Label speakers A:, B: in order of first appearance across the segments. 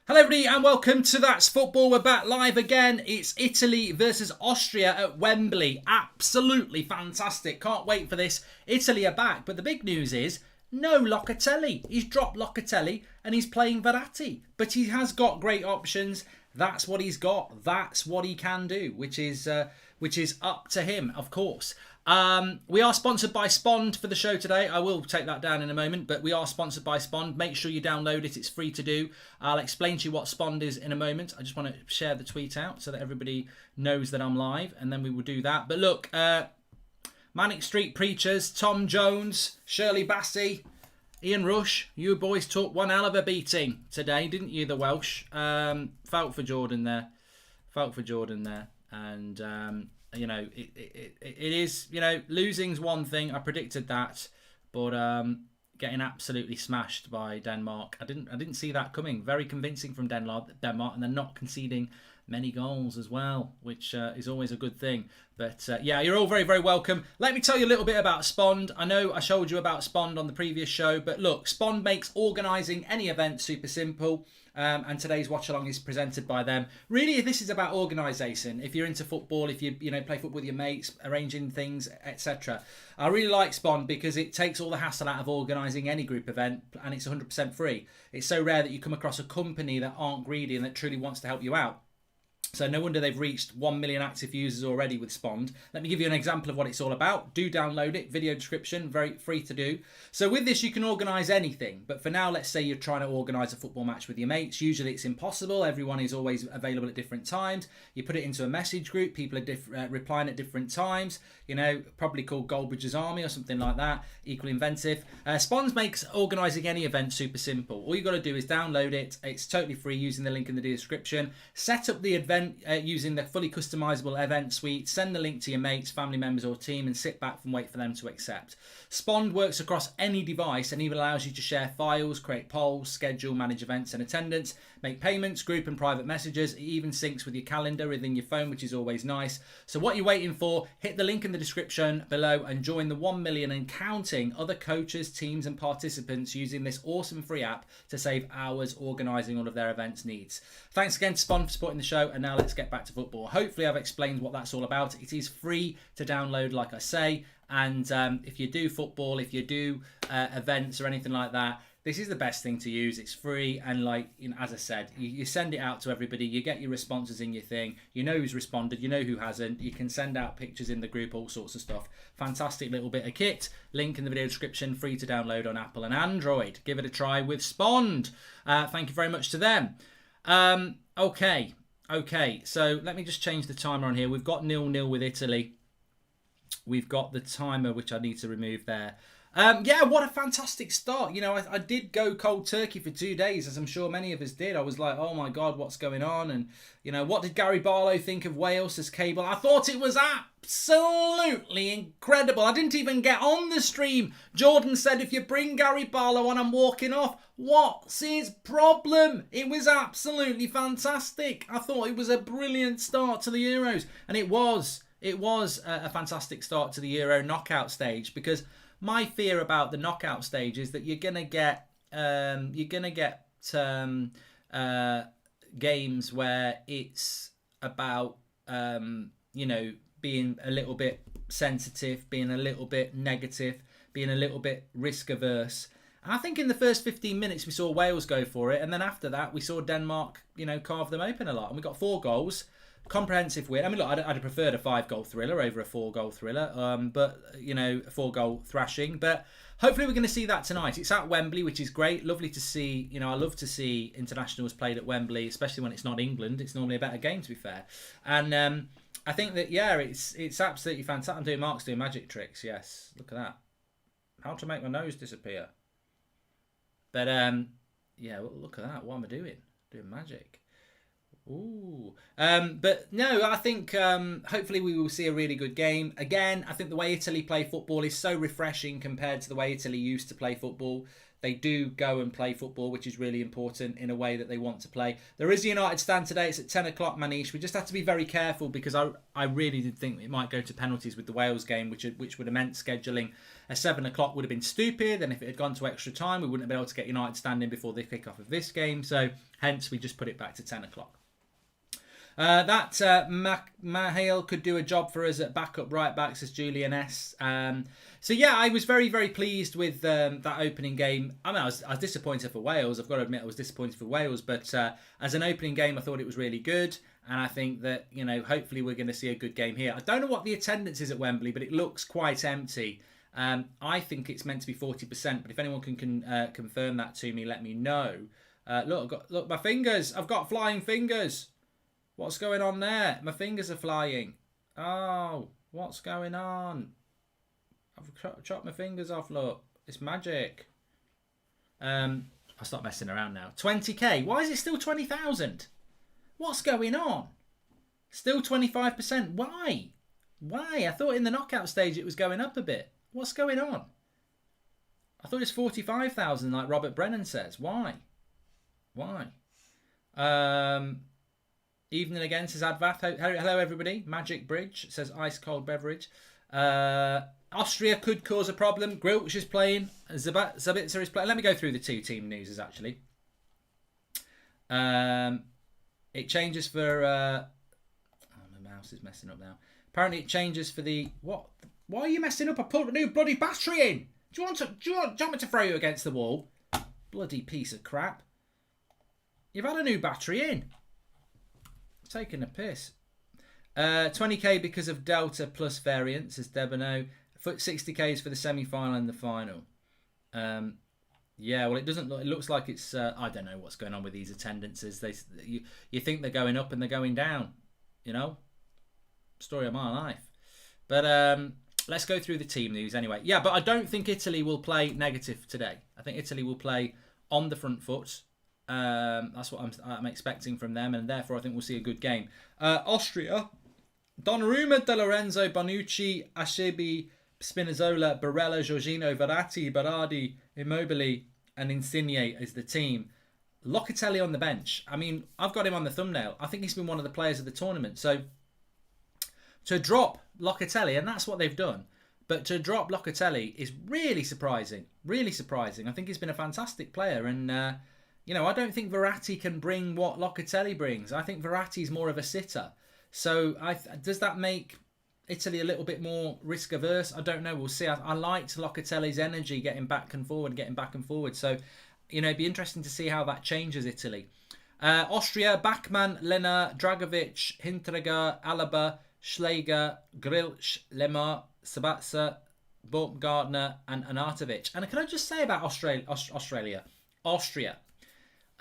A: Hello everybody and welcome to That's Football. We're back live again. It's Italy versus Austria at Wembley. Absolutely fantastic. Can't wait for this. Italy are back, but the big news is no Locatelli. He's dropped Locatelli and he's playing Verratti. But he has got great options. That's what he's got. That's what he can do, which is up to him, of course. We are sponsored by Spond for the show today. I will take that down in a moment, but we are sponsored by Spond. Make sure you download it. It's free to do. I'll explain to you what Spond is in a moment. I just want to share the tweet out so that everybody knows that I'm live, and then we will do that. But look, Manic Street Preachers, Tom Jones, Shirley Bassey, Ian Rush, you boys took one hell of a beating today, didn't you, the Welsh? Felt for Jordan there. And... you know, it is, you know, losing's one thing. I predicted that, but getting absolutely smashed by Denmark, I didn't see that coming. Very convincing from Denmark, and they're not conceding many goals as well, which is always a good thing. But yeah, you're all very, very welcome. Let me tell you a little bit about Spond. I know I showed you about Spond on the previous show, but look, Spond makes organising any event super simple. And today's Watchalong is presented by them. Really, this is about organisation. If you're into football, if you play football with your mates, arranging things, etc. I really like Spond because it takes all the hassle out of organising any group event, and it's 100% free. It's so rare that you come across a company that aren't greedy and that truly wants to help you out. So no wonder they've reached 1 million active users already with Spond. Let me give you an example of what it's all about. Do download it. Video description. Very free to do. So with this, you can organise anything. But for now, let's say you're trying to organise a football match with your mates. Usually it's impossible. Everyone is always available at different times. You put it into a message group. People are replying at different times. You know, probably called Goldbridge's Army or something like that. Equally inventive. Spond makes organising any event super simple. All you've got to do is download it. It's totally free using the link in the description. Set up the event using the fully customizable event suite. Send the link to your mates, family members or team and sit back and wait for them to accept. Spond works across any device and even allows you to share files, create polls, schedule, manage events and attendance, make payments, group and private messages. It even syncs with your calendar within your phone, which is always nice. So what you're waiting for, hit the link in the description below and join the 1 million and counting other coaches, teams and participants using this awesome free app to save hours organising all of their events needs. Thanks again to Spond for supporting the show, and now let's get back to football. Hopefully I've explained what that's all about. It is free to download, like I say, and if you do football, if you do events or anything like that, this is the best thing to use. It's free, and like, you know, as I said, you send it out to everybody, you get your responses in your thing, you know who's responded, you know who hasn't, you can send out pictures in the group, all sorts of stuff. Fantastic little bit of kit. Link in the video description, free to download on Apple and Android. Give it a try with Spond. Thank you very much to them. Okay, so let me just change the timer on here. We've got 0-0 with Italy. We've got the timer, which I need to remove there. Yeah, what a fantastic start. You know, I did go cold turkey for 2 days, as I'm sure many of us did. I was like, oh my God, what's going on? And, you know, what did Gary Barlow think of Wales as cable? I thought it was absolutely incredible. I didn't even get on the stream. Jordan said, if you bring Gary Barlow on, I'm walking off. What's his problem? It was absolutely fantastic. I thought it was a brilliant start to the Euros. And it was a fantastic start to the Euro knockout stage, because my fear about the knockout stage is that you're gonna get games where it's about you know, being a little bit sensitive, being a little bit negative, being a little bit risk averse. And I think in the first 15 minutes we saw Wales go for it, and then after that we saw Denmark, you know, carve them open a lot, and we got 4 goals. Comprehensive win. I mean, look, I'd have preferred a 5-goal thriller over a 4-goal thriller, but, you know, a 4-goal thrashing. But hopefully we're going to see that tonight. It's at Wembley, which is great. Lovely to see. You know, I love to see internationals played at Wembley, especially when it's not England. It's normally a better game, to be fair. And I think that, yeah, it's absolutely fantastic. Mark's doing magic tricks, yes. Look at that. How to make my nose disappear. But, yeah, look at that. What am I doing? Doing magic. Ooh. But no, I think hopefully we will see a really good game. Again, I think the way Italy play football is so refreshing compared to the way Italy used to play football. they do go and play football, which is really important in a way that they want to play. There is a United stand today. It's at 10 o'clock, Manish. We just have to be very careful because I really did think it might go to penalties with the Wales game, which would have meant scheduling at 7 o'clock would have been stupid. And if it had gone to extra time, we wouldn't have been able to get United standing before the kick-off of this game. So hence, we just put it back to 10 o'clock. Mahale could do a job for us at backup right back, says Julian S. So yeah, I was very, very pleased with that opening game. I mean, I was disappointed for Wales. I've got to admit, I was disappointed for Wales. But as an opening game, I thought it was really good. And I think that, hopefully we're going to see a good game here. I don't know what the attendance is at Wembley, but it looks quite empty. I think it's meant to be 40%. But if anyone can confirm that to me, let me know. Look, my fingers. I've got flying fingers. What's going on there? My fingers are flying. Oh, what's going on? I've chopped my fingers off, look. It's magic. I'll stop messing around now. 20k. Why is it still 20,000? What's going on? Still 25%. Why? Why? I thought in the knockout stage it was going up a bit. What's going on? I thought it's 45,000 like Robert Brennan says. Why? Evening again, says Advath. Hello, everybody. Magic Bridge says ice cold beverage. Austria could cause a problem. Grilch is playing. Zabitzer is playing. Let me go through the two team newses, actually. It changes for... my mouse is messing up now. Apparently it changes for the... What? Why are you messing up? I put a new bloody battery in. Do you want me to throw you against the wall? Bloody piece of crap. You've had a new battery in. Taking a piss. 20k because of Delta plus variant, says Debono. 60k is for the semi-final and the final. Yeah, well, it doesn't look. It looks like it's. I don't know what's going on with these attendances. You think they're going up and they're going down. Story of my life. But let's go through the team news anyway. Yeah, but I don't think Italy will play negative today. I think Italy will play on the front foot. That's what I'm expecting from them, and therefore I think we'll see a good game. Austria, Donnarumma, De Lorenzo, Bonucci, Acerbi, Spinazzola, Barella, Jorginho, Verratti, Berardi, Immobile, and Insigne as the team. Locatelli on the bench. I mean, I've got him on the thumbnail. I think he's been one of the players of the tournament. So to drop Locatelli, and that's what they've done, but to drop Locatelli is really surprising. Really surprising. I think he's been a fantastic player, and I don't think Verratti can bring what Locatelli brings. I think Verratti's more of a sitter. So does that make Italy a little bit more risk averse? I don't know. We'll see. I liked Locatelli's energy getting back and forward. So, it'd be interesting to see how that changes Italy. Austria, Bachmann, Lena, Dragovic, Hinteregger, Alaba, Schläger, Grilch, Lemar, Sabitzer, Baumgartner, and Arnautovic. And can I just say about Austria?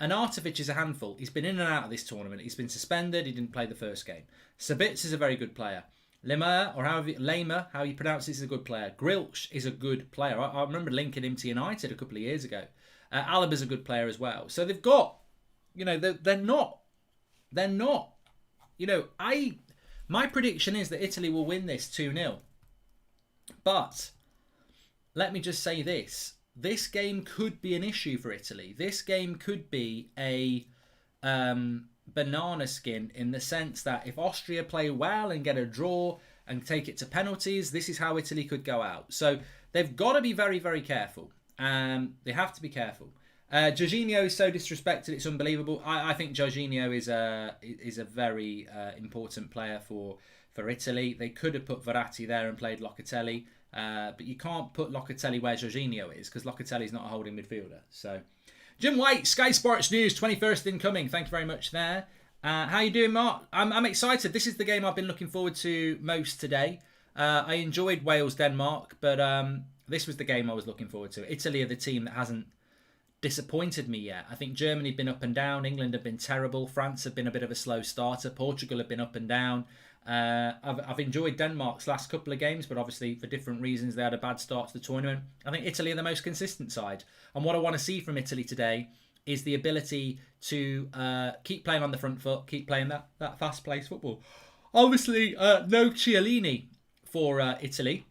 A: Arnautovic is a handful. He's been in and out of this tournament. He's been suspended. He didn't play the first game. Sabitzer is a very good player. Lemar, or Lamer, how you pronounce this, is a good player. Grilch is a good player. I remember linking him to United a couple of years ago. Alaba's a good player as well. So they've got, they're not. My prediction is that Italy will win this 2-0. But let me just say this. This game could be an issue for Italy. This game could be a banana skin in the sense that if Austria play well and get a draw and take it to penalties, this is how Italy could go out. So they've got to be very, very careful. They have to be careful. Jorginho is so disrespected, it's unbelievable. I think Jorginho is a very important player for Italy. They could have put Verratti there and played Locatelli. But you can't put Locatelli where Jorginho is because Locatelli's not a holding midfielder. So, Jim White, Sky Sports News, 21st incoming. Thank you very much there. How you doing, Mark? I'm excited. This is the game I've been looking forward to most today. I enjoyed Wales-Denmark, but this was the game I was looking forward to. Italy are the team that hasn't disappointed me yet. I think Germany have been up and down. England have been terrible. France have been a bit of a slow starter. Portugal have been up and down. I've enjoyed Denmark's last couple of games, but obviously for different reasons they had a bad start to the tournament. I think Italy are the most consistent side, and what I want to see from Italy today is the ability to keep playing on the front foot, keep playing that fast-paced football. Obviously, no Chiellini for Italy.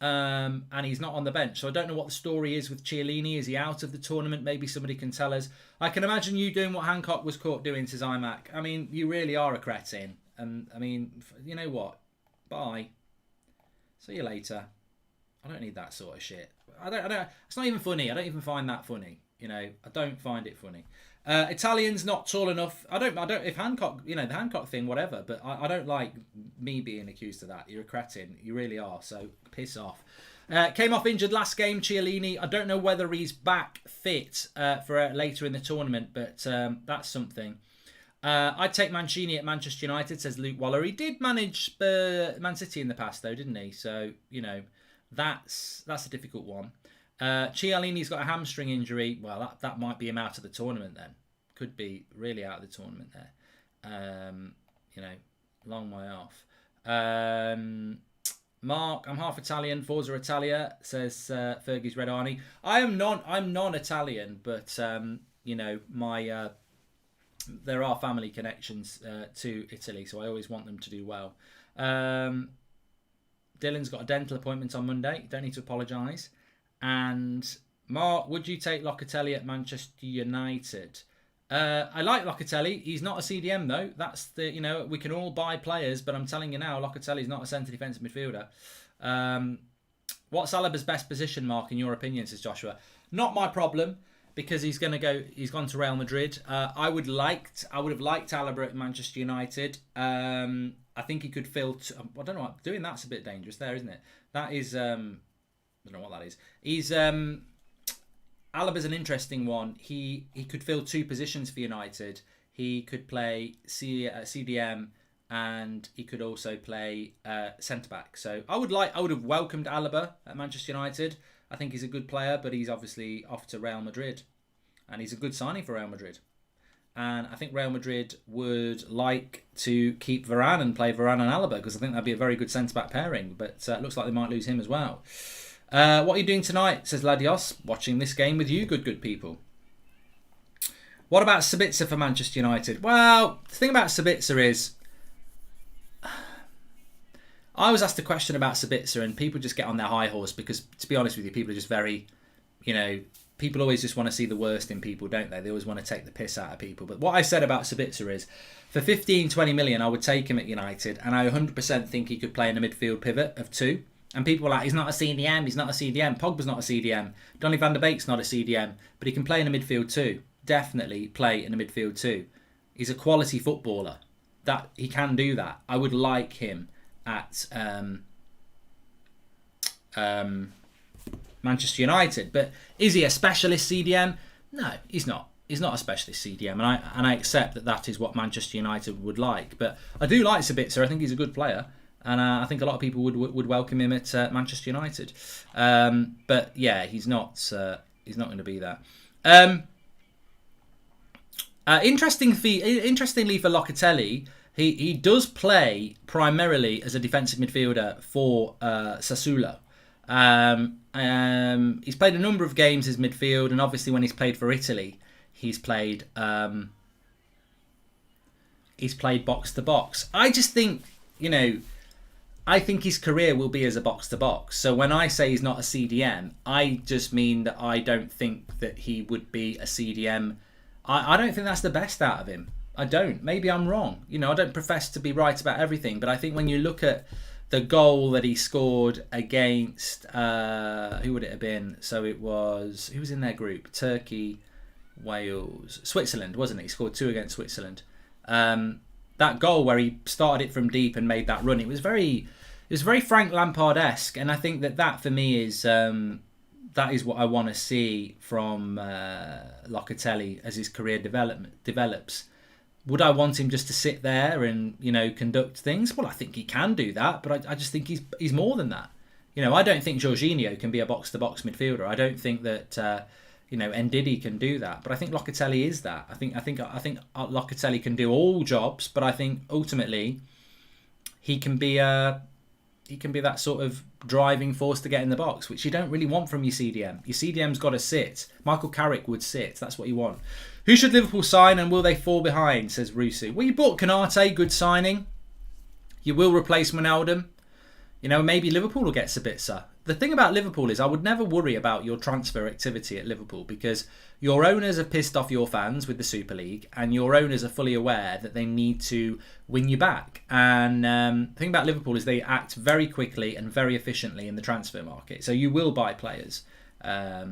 A: And he's not on the bench. So I don't know what the story is with Chiellini. Is he out of the tournament? Maybe somebody can tell us. I can imagine you doing what Hancock was caught doing to Zymak. I mean, you really are a cretin. And I mean, you know what? Bye. See you later. I don't need that sort of shit. I don't. It's not even funny. I don't even find that funny. You know, I don't find it funny. Italian's not tall enough. I don't. If Hancock, you know, the Hancock thing, whatever. But I don't like me being accused of that. You're a cretin. You really are. So piss off. Came off injured last game. Chiellini. I don't know whether he's back fit for later in the tournament, but that's something. I'd take Mancini at Manchester United, says Luke Waller. He did manage Man City in the past, though, didn't he? So you know, that's a difficult one. Chiellini's got a hamstring injury. Well, that might be him out of the tournament then. Could be really out of the tournament there. You know, long way off. Mark, I'm half Italian. Forza Italia, says Fergie's Red Arnie. I'm non-Italian, but you know, my there are family connections to Italy, so I always want them to do well. Dylan's got a dental appointment on Monday. Don't need to apologise. And Mark, would you take Locatelli at Manchester United? I like Locatelli. He's not a CDM though. That's the, you know, we can all buy players, but I'm telling you now, Locatelli's not a centre defensive midfielder. What's Alaba's best position, Mark, in your opinion, says Joshua? Not my problem, because he's gone to Real Madrid. I would have liked Alaba at Manchester United. I think he could fill. I don't know what doing. That's a bit dangerous, there, isn't it? That is. I don't know what that is. He's Alaba's an interesting one. He could fill two positions for United. He could play CDM and he could also play centre back. So I would have welcomed Alaba at Manchester United. I think he's a good player, but he's obviously off to Real Madrid, and he's a good signing for Real Madrid. And I think Real Madrid would like to keep Varane and play Varane and Alaba, because I think that'd be a very good centre back pairing. But it looks like they might lose him as well. What are you doing tonight, says Ladios? Watching this game with you, good people. What about Sabitzer for Manchester United? Well, the thing about Sabitzer is, I was asked a question about Sabitzer and people just get on their high horse because, to be honest with you, people are just very, you know, people always just want to see the worst in people, don't they? They always want to take the piss out of people. But what I said about Sabitzer is, for 15, 20 million, I would take him at United, and I 100% think he could play in a midfield pivot of two. And people are like, he's not a CDM, he's not a CDM. Pogba's not a CDM. Donny van der Beek's not a CDM. But he can play in a midfield too. Definitely play in a midfield too. He's a quality footballer. That he can do that. I would like him at Manchester United. But is he a specialist CDM? No, he's not. He's not a specialist CDM. And I accept that is what Manchester United would like. But I do like Sabitzer. I think he's a good player. And I think a lot of people would welcome him at Manchester United, but yeah, he's not going to be that. Interestingly for Locatelli, he does play primarily as a defensive midfielder for Sassuolo. He's played a number of games as midfield, and obviously when he's played for Italy, he's played box to box. I just think, you know, I think his career will be as a box-to-box. So when I say he's not a CDM, I just mean that I don't think that he would be a CDM. I don't think that's the best out of him. I don't. Maybe I'm wrong. You know, I don't profess to be right about everything. But I think when you look at the goal that he scored against, who would it have been? So it was, who was in their group? Turkey, Wales, Switzerland, wasn't it? He scored 2 against Switzerland. That goal where he started it from deep and made that run, it was very Frank Lampard-esque, and I think that for me is that is what I want to see from Locatelli as his career develops. Would I want him just to sit there and, you know, conduct things? Well, I think he can do that, but I just think he's more than that. You know, I don't think Jorginho can be a box-to-box midfielder. I don't think that you know, Ndidi can do that, but I think Locatelli is that. I think Locatelli can do all jobs, but I think ultimately he can be that sort of driving force to get in the box, which you don't really want from your CDM. Your CDM's got to sit. Michael Carrick would sit. That's what you want. Who should Liverpool sign, and will they fall behind, says Rusu. Well, you bought Konate, good signing. You will replace Wijnaldum. You know, maybe Liverpool will get Sabitzer. The thing about Liverpool is I would never worry about your transfer activity at Liverpool because your owners have pissed off your fans with the Super League and your owners are fully aware that they need to win you back. And the thing about Liverpool is they act very quickly and very efficiently in the transfer market. So you will buy players. I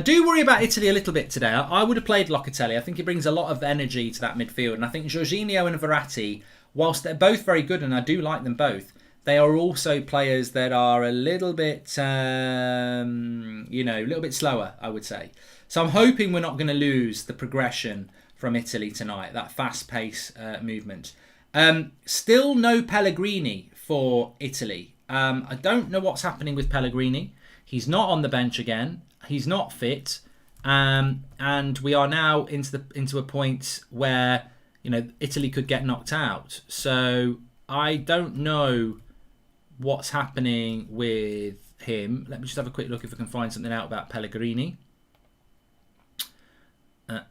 A: do worry about Italy a little bit today. I would have played Locatelli. I think he brings a lot of energy to that midfield. And I think Jorginho and Verratti, whilst they're both very good and I do like them both, they are also players that are a little bit, a little bit slower, I would say. So I'm hoping we're not going to lose the progression from Italy tonight, that fast-paced movement. Still no Pellegrini for Italy. I don't know what's happening with Pellegrini. He's not on the bench again. He's not fit. And we are now into a point where, Italy could get knocked out. So I don't know what's happening with him. Let me just have a quick look if I can find something out about Pellegrini. I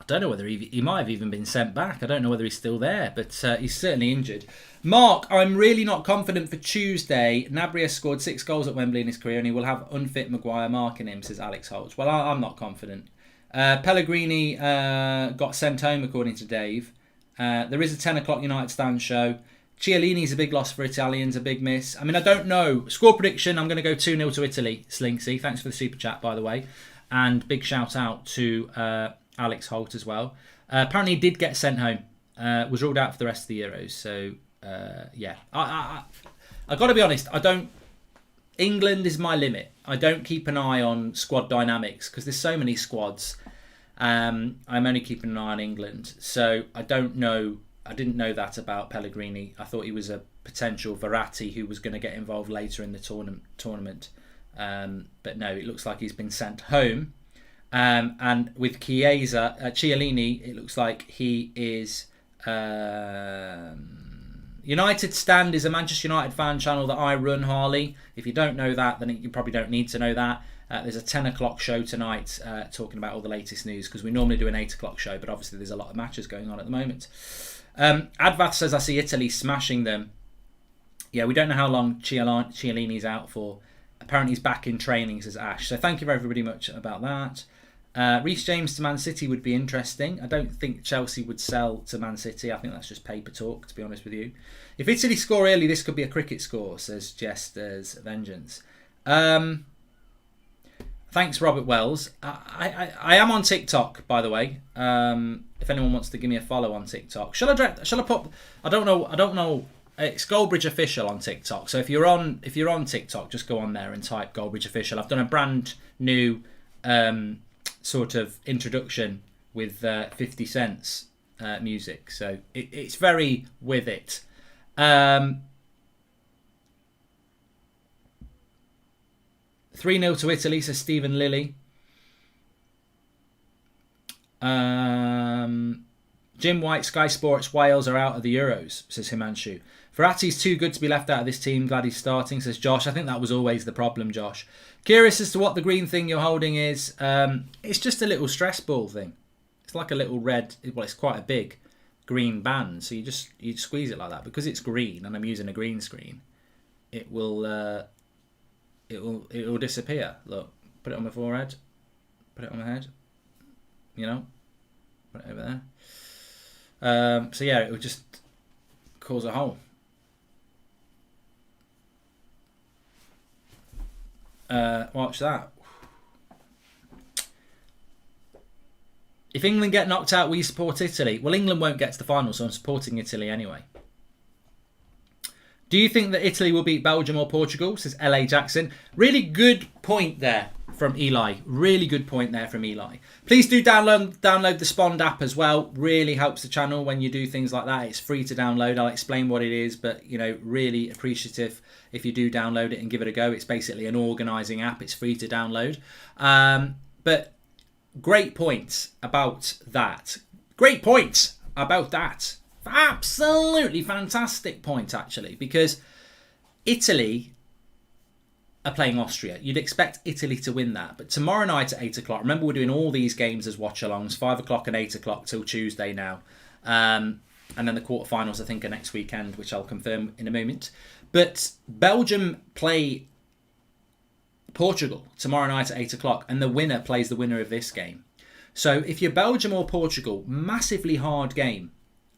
A: don't know whether he might have even been sent back. I don't know whether he's still there, but he's certainly injured. Mark, I'm really not confident for Tuesday. Gnabry has scored 6 goals at Wembley in his career and he will have unfit Maguire marking him, says Alex Holtz. Well, I'm not confident. Pellegrini got sent home, according to Dave. There is a 10 o'clock United stand show. Chiellini's a big loss for Italians, a big miss. I mean, I don't know. Score prediction, I'm going to go 2-0 to Italy, Slinksy. Thanks for the super chat, by the way. And big shout out to Alex Holt as well. Apparently he did get sent home. Was ruled out for the rest of the Euros. So, yeah. I got to be honest, England is my limit. I don't keep an eye on squad dynamics because there's so many squads. I'm only keeping an eye on England. So, I don't know. I didn't know that about Pellegrini. I thought he was a potential Verratti who was going to get involved later in the tournament. But no, it looks like he's been sent home. And with Chiesa, Chiellini, it looks like he is... United Stand is a Manchester United fan channel that I run, Harley. If you don't know that, then you probably don't need to know that. There's a 10 o'clock show tonight talking about all the latest news because we normally do an 8 o'clock show, but obviously there's a lot of matches going on at the moment. Advath says, I see Italy smashing them. Yeah, we don't know how long Chiellini's out for. Apparently he's back in training, says Ash. So thank you very, very much about that. Reece James to Man City would be interesting. I don't think Chelsea would sell to Man City. I think that's just paper talk, to be honest with you. If Italy score early, this could be a cricket score, says Jester's Vengeance. Thanks, Robert Wells. I am on TikTok, by the way. If anyone wants to give me a follow on TikTok, shall I put? I don't know. It's Goldbridge Official on TikTok. So if you're on TikTok, just go on there and type Goldbridge Official. I've done a brand new sort of introduction with 50 Cent's music, so it's very with it. 3-0 to Italy, says Stephen Lilly. Jim White, Sky Sports, Wales are out of the Euros, says Himanshu. Verratti's too good to be left out of this team. Glad he's starting, says Josh. I think that was always the problem, Josh. Curious as to what the green thing you're holding is. It's just a little stress ball thing. It's like a little red. Well, it's quite a big green band. So you squeeze it like that because it's green, and I'm using a green screen. It will disappear. Look, put it on my forehead. Put it on my head. Put it over there. So yeah, it will just cause a hole. Watch that. If England get knocked out, will you support Italy? Well, England won't get to the final, so I'm supporting Italy anyway. Do you think that Italy will beat Belgium or Portugal? Says LA Jackson. Really good point there from Eli. Really good point there from Eli. Please do download the Spond app as well. Really helps the channel when you do things like that. It's free to download. I'll explain what it is, but really appreciative if you do download it and give it a go. It's basically an organising app. It's free to download. But great points about that. Great points. about that. Absolutely fantastic point, actually, because Italy are playing Austria. You'd expect Italy to win that. But tomorrow night at 8 o'clock, remember we're doing all these games as watch-alongs, 5 o'clock and 8 o'clock till Tuesday now. And then the quarterfinals, I think, are next weekend, which I'll confirm in a moment. But Belgium play Portugal tomorrow night at 8 o'clock, and the winner plays the winner of this game. So if you're Belgium or Portugal, massively hard game.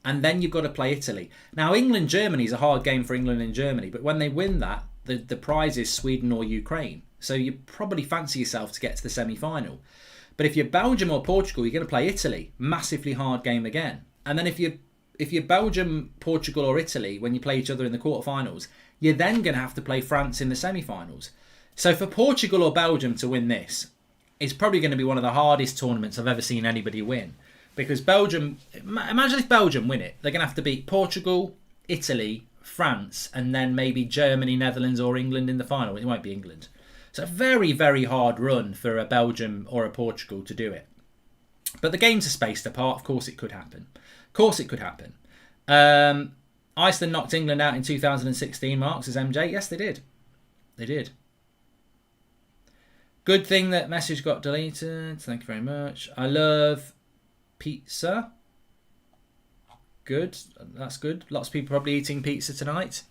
A: And then you've got to play Italy. Now, England-Germany is a hard game for England and Germany, but when they win that, the prize is Sweden or Ukraine. So you probably fancy yourself to get to the semi-final. But if you're Belgium or Portugal, you're going to play Italy. Massively hard game again. And then if you're Belgium, Portugal or Italy, when you play each other in the quarterfinals, you're then going to have to play France in the semi-finals. So for Portugal or Belgium to win this, it's probably going to be one of the hardest tournaments I've ever seen anybody win. Because Belgium, imagine if Belgium win it. They're going to have to beat Portugal, Italy, France, and then maybe Germany, Netherlands or England in the final. It won't be England. So a very, very hard run for a Belgium or a Portugal to do it. But the games are spaced apart. Of course it could happen. Of course it could happen. Iceland knocked England out in 2016, Marks, as MJ. Yes, they did. They did. Good thing that message got deleted. Thank you very much. I love pizza. Good. That's good. Lots of people probably eating pizza tonight.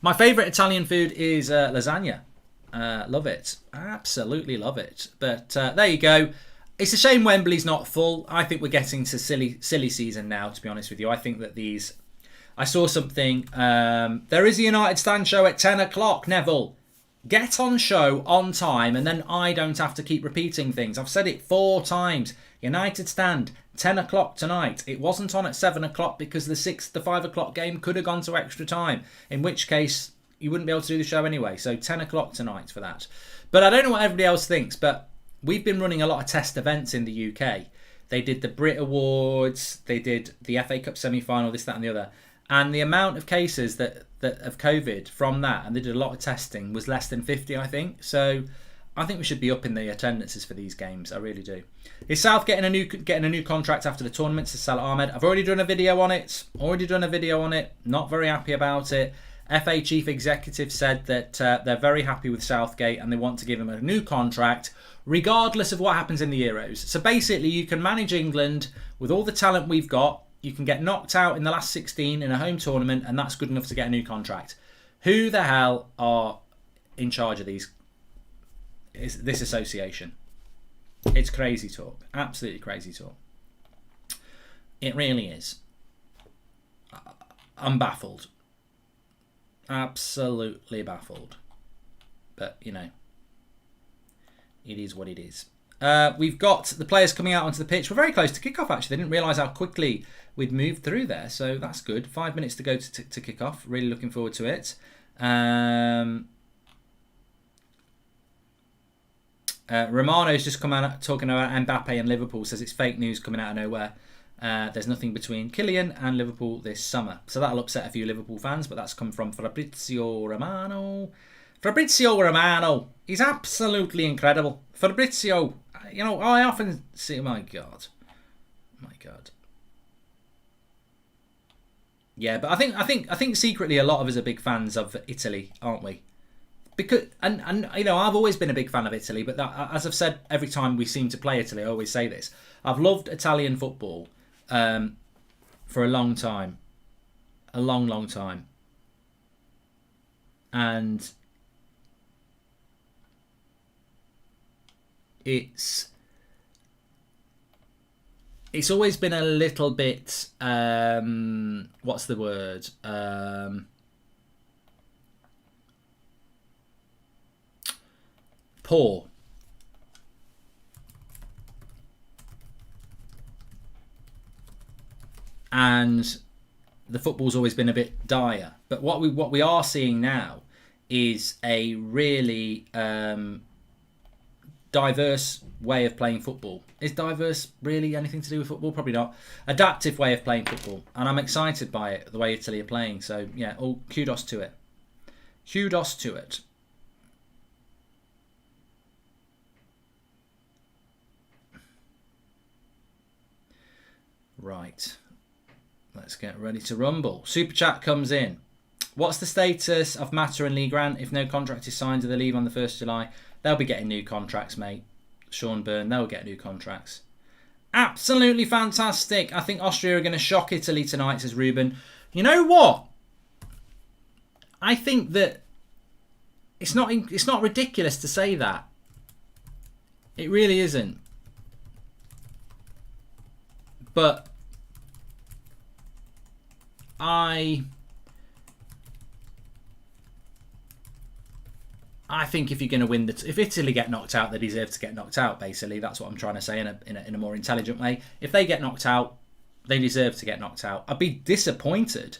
A: My favourite Italian food is lasagna. Love it. Absolutely love it. But there you go. It's a shame Wembley's not full. I think we're getting to silly season now, to be honest with you. I think that these... I saw something. There is a United Stand show at 10 o'clock, Neville. Get on show on time, and then I don't have to keep repeating things. I've said it 4 times. United Stand, 10 o'clock tonight. It wasn't on at 7 o'clock because the 5 o'clock game could have gone to extra time, in which case you wouldn't be able to do the show anyway. So 10 o'clock tonight for that. But I don't know what everybody else thinks, but we've been running a lot of test events in the UK. They did the Brit Awards, they did the FA Cup semi-final, this, that and the other. And the amount of cases that of COVID from that, and they did a lot of testing, was less than 50, I think. So I think we should be up in the attendances for these games. I really do. Is South getting a new contract after the tournament? Says Salah Ahmed. I've already done a video on it. Not very happy about it. FA chief executive said that they're very happy with Southgate and they want to give him a new contract regardless of what happens in the Euros. So basically you can manage England with all the talent we've got. You can get knocked out in the last 16 in a home tournament, and that's good enough to get a new contract. Who the hell are in charge of this association? It's crazy talk. Absolutely crazy talk. It really is. I'm baffled. Absolutely baffled. But, you know, it is what it is. We've got the players coming out onto the pitch. We're very close to kick-off, actually. They didn't realise how quickly we'd moved through there, so that's good. 5 minutes to go to kick-off. Really looking forward to it. Romano's just come out talking about Mbappe and Liverpool, says it's fake news coming out of nowhere. There's nothing between Kylian and Liverpool this summer. So that'll upset a few Liverpool fans, but that's come from Fabrizio Romano. Fabrizio Romano, he's absolutely incredible. Fabrizio, you know, I often see, my God. Yeah, but I think secretly a lot of us are big fans of Italy, aren't we? Because and you know, I've always been a big fan of Italy, but that, as I've said every time we seem to play Italy, I always say this. I've loved Italian football for a long time. A long time. And it's always been a little bit what's the word? Poor. And the football's always been a bit dire. But what we are seeing now is a really diverse way of playing football. Is diverse really anything to do with football? Probably not. Adaptive way of playing football. And I'm excited by it, the way Italy are playing. So, yeah, all kudos to it. Kudos to it. Right. Let's get ready to rumble. Super chat comes in. What's the status of Mata and Lee Grant? If no contract is signed, do they leave on the 1st of July? They'll be getting new contracts, mate. Sean Byrne, they'll get new contracts. Absolutely fantastic. I think Austria are going to shock Italy tonight, says Ruben. You know what? I think that it's not ridiculous to say that. It really isn't. But I think if you're going to win, if Italy get knocked out, they deserve to get knocked out, basically. That's what I'm trying to say in a more intelligent way. If they get knocked out, they deserve to get knocked out. I'd be disappointed.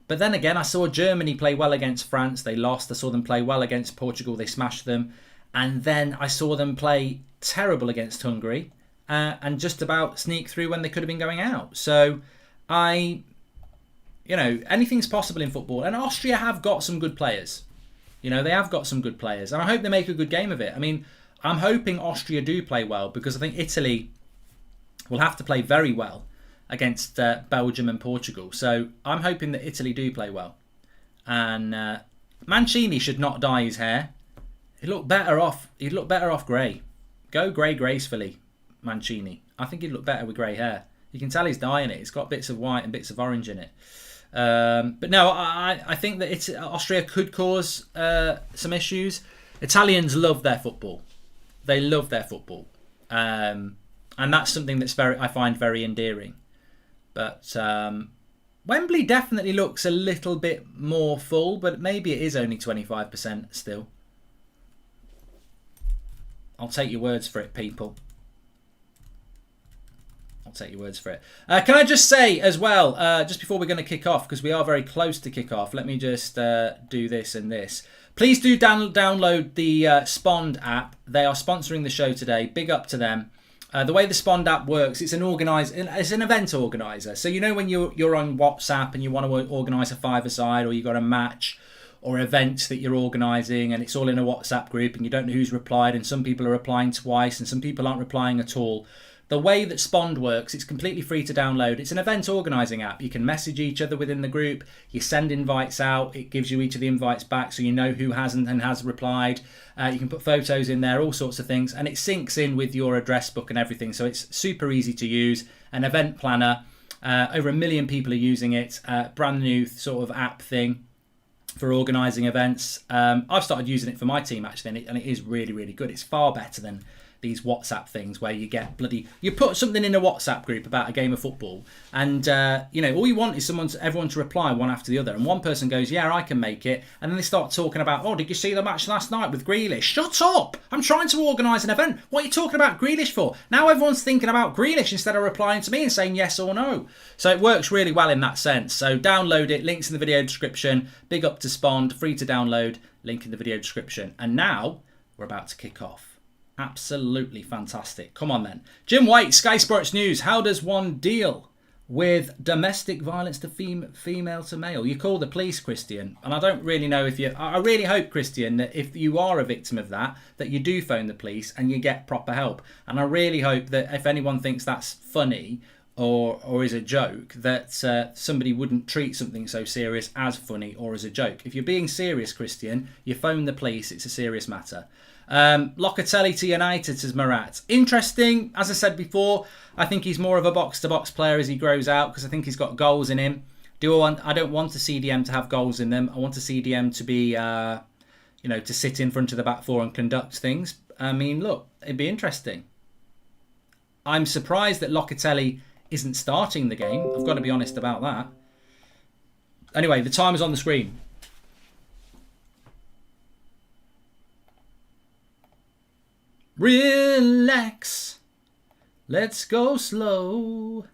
A: But then again, I saw Germany play well against France. They lost. I saw them play well against Portugal. They smashed them. And then I saw them play terrible against Hungary and just about sneak through when they could have been going out. So anything's possible in football. And Austria have got some good players. They have got some good players. And I hope they make a good game of it. I mean, I'm hoping Austria do play well because I think Italy will have to play very well against Belgium and Portugal. So I'm hoping that Italy do play well. And Mancini should not dye his hair. He'd look better off grey. Go grey gracefully, Mancini. I think he'd look better with grey hair. You can tell he's dyeing it. It's got bits of white and bits of orange in it. But no, I think that Austria could cause some issues. Italians love their football. They love their football. And that's something that's I find very endearing. But Wembley definitely looks a little bit more full, but maybe it is only 25% still. I'll take your words for it, people. I'll take your words for it. Can I just say as well, just before we're going to kick off, because we are very close to kick off, let me just do this and this. Please do download the Spond app. They are sponsoring the show today. Big up to them. The way the Spond app works, it's an event organizer. So when you're on WhatsApp and you want to organize a five-a-side, or you got a match or events that you're organising and it's all in a WhatsApp group and you don't know who's replied, and some people are replying twice and some people aren't replying at all. The way that Spond works, it's completely free to download. It's an event organising app. You can message each other within the group. You send invites out. It gives you each of the invites back so you know who hasn't and has replied. You can put photos in there, all sorts of things. And it syncs in with your address book and everything. So it's super easy to use. An event planner. Over 1 million people are using it. Brand new sort of app thing for organising events. I've started using it for my team actually, and it is really, really good. It's far better than these WhatsApp things where you get you put something in a WhatsApp group about a game of football, and all you want is everyone to reply one after the other, and one person goes, yeah, I can make it, and then they start talking about, oh, did you see the match last night with Grealish? Shut up, I'm trying to organise an event. What are you talking about Grealish for? Now everyone's thinking about Grealish instead of replying to me and saying yes or no. So it works really well in that sense. So download it, links in the video description. Big up to Spond, free to download, link in the video description. And now we're about to kick off. Absolutely fantastic. Come on then. Jim White, Sky Sports News. How does one deal with domestic violence to female to male? You call the police, Christian. And I don't really know if you... I really hope, Christian, that if you are a victim of that you do phone the police and you get proper help. And I really hope that if anyone thinks that's funny or is a joke, that somebody wouldn't treat something so serious as funny or as a joke. If you're being serious, Christian, you phone the police. It's a serious matter. Locatelli to United, says Marat. Interesting. As I said before, I think he's more of a box-to-box player as he grows out, because I think he's got goals in him. I don't want a CDM to have goals in them. I want a CDM to be, to sit in front of the back four and conduct things. I mean, look, it'd be interesting. I'm surprised that Locatelli isn't starting the game. I've got to be honest about that. Anyway, the time is on the screen. Relax, let's go slow.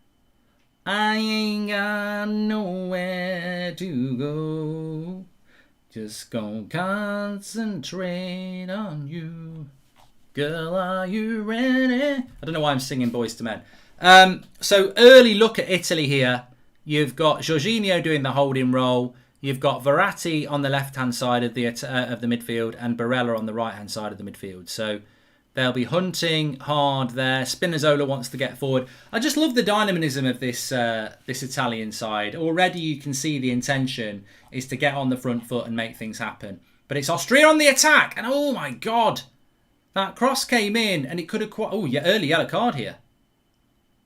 A: I ain't got nowhere to go. Just gonna concentrate on you. Girl, are you ready? I don't know why I'm singing Boys to Men. So early look at Italy here. You've got Jorginho doing the holding role. You've got Verratti on the left-hand side of the midfield and Barella on the right-hand side of the midfield. So They'll be hunting hard there. Spinazzola wants to get forward. I just love the dynamism of this this Italian side. Already you can see the intention is to get on the front foot and make things happen. But it's Austria on the attack. And oh my God. That cross came in and it could have... Oh, yeah, early yellow card here.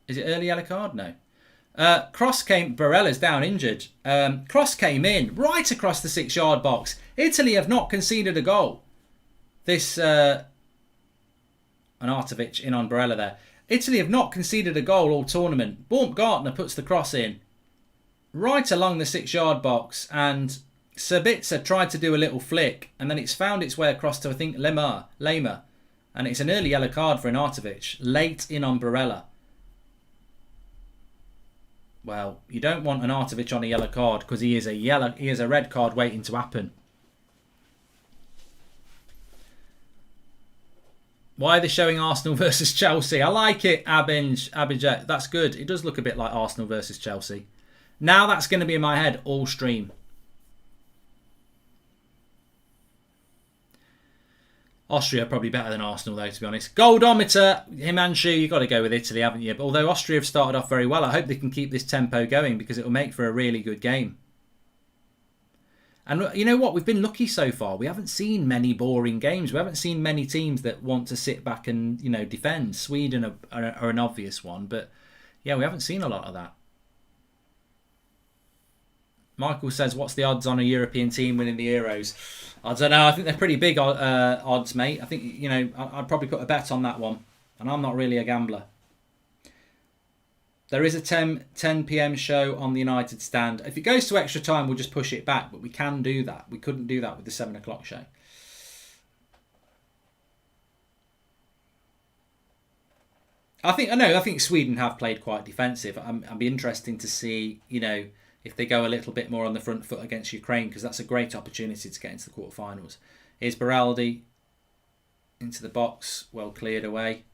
A: Is it early yellow card? No. Cross came... Barella's down injured. Cross came in right across the 6-yard box. Italy have not conceded a goal. This... Arnautovic in on Barella there. Italy have not conceded a goal all tournament. Baumgartner puts the cross in right along the 6-yard box, and Sabitzer tried to do a little flick, and then it's found its way across to, I think, Lema, and it's an early yellow card for Arnautovic, late in on Barella. Well, you don't want Arnautovic on a yellow card because he is a red card waiting to happen. Why are they showing Arsenal versus Chelsea? I like it, Abinjet. That's good. It does look a bit like Arsenal versus Chelsea. Now that's going to be in my head all stream. Austria probably better than Arsenal, though, to be honest. Goldometer, Himanshu, you've got to go with Italy, haven't you? But although Austria have started off very well, I hope they can keep this tempo going because it will make for a really good game. And you know what? We've been lucky so far. We haven't seen many boring games. We haven't seen many teams that want to sit back and, you know, defend. Sweden are an obvious one. But, yeah, we haven't seen a lot of that. Michael says, what's the odds on a European team winning the Euros? I don't know. I think they're pretty big odds, mate. I think, you know, I'd probably put a bet on that one. And I'm not really a gambler. There is a 10 p.m. show on the United stand. If it goes to extra time, we'll just push it back. But we can do that. We couldn't do that with the 7 o'clock show. I think Sweden have played quite defensive. I'd be interesting to see, you know, if they go a little bit more on the front foot against Ukraine, because that's a great opportunity to get into the quarterfinals. Here's Beraldi into the box, well cleared away.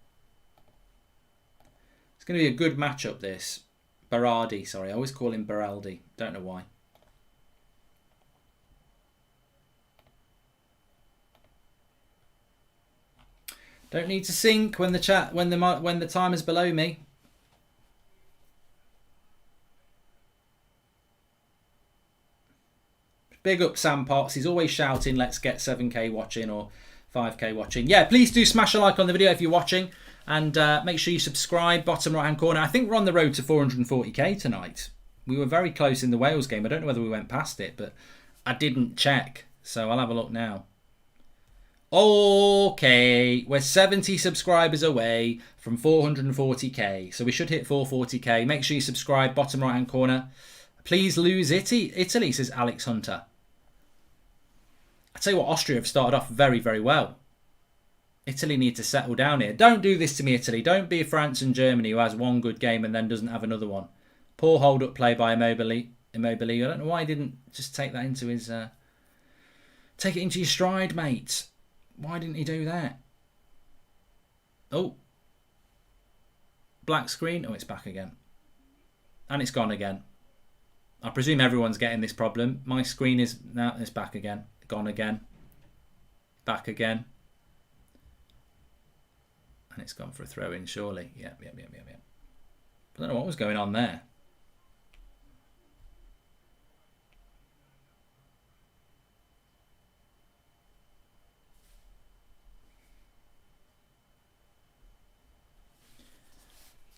A: It's going to be a good matchup, this. Berardi, sorry. I always call him Beraldi. Don't know why. Don't need to sync when the timer's below me. Big up Sam Potts. He's always shouting, let's get 7k watching or 5k watching. Yeah, please do smash a like on the video if you're watching. And make sure you subscribe, bottom right-hand corner. I think we're on the road to 440k tonight. We were very close in the Wales game. I don't know whether we went past it, but I didn't check. So I'll have a look now. Okay, we're 70 subscribers away from 440k. So we should hit 440k. Make sure you subscribe, bottom right-hand corner. Please lose Italy, says Alex Hunter. I tell you what, Austria have started off very, very well. Italy need to settle down here. Don't do this to me, Italy. Don't be France and Germany who has one good game and then doesn't have another one. Poor hold-up play by Immobile. I don't know why he didn't just take that into his... take it into your stride, mate. Why didn't he do that? Oh. Black screen. Oh, it's back again. And it's gone again. I presume everyone's getting this problem. My screen is... Now it's back again. Gone again. Back again. And it's gone for a throw-in, surely. Yep. I don't know what was going on there.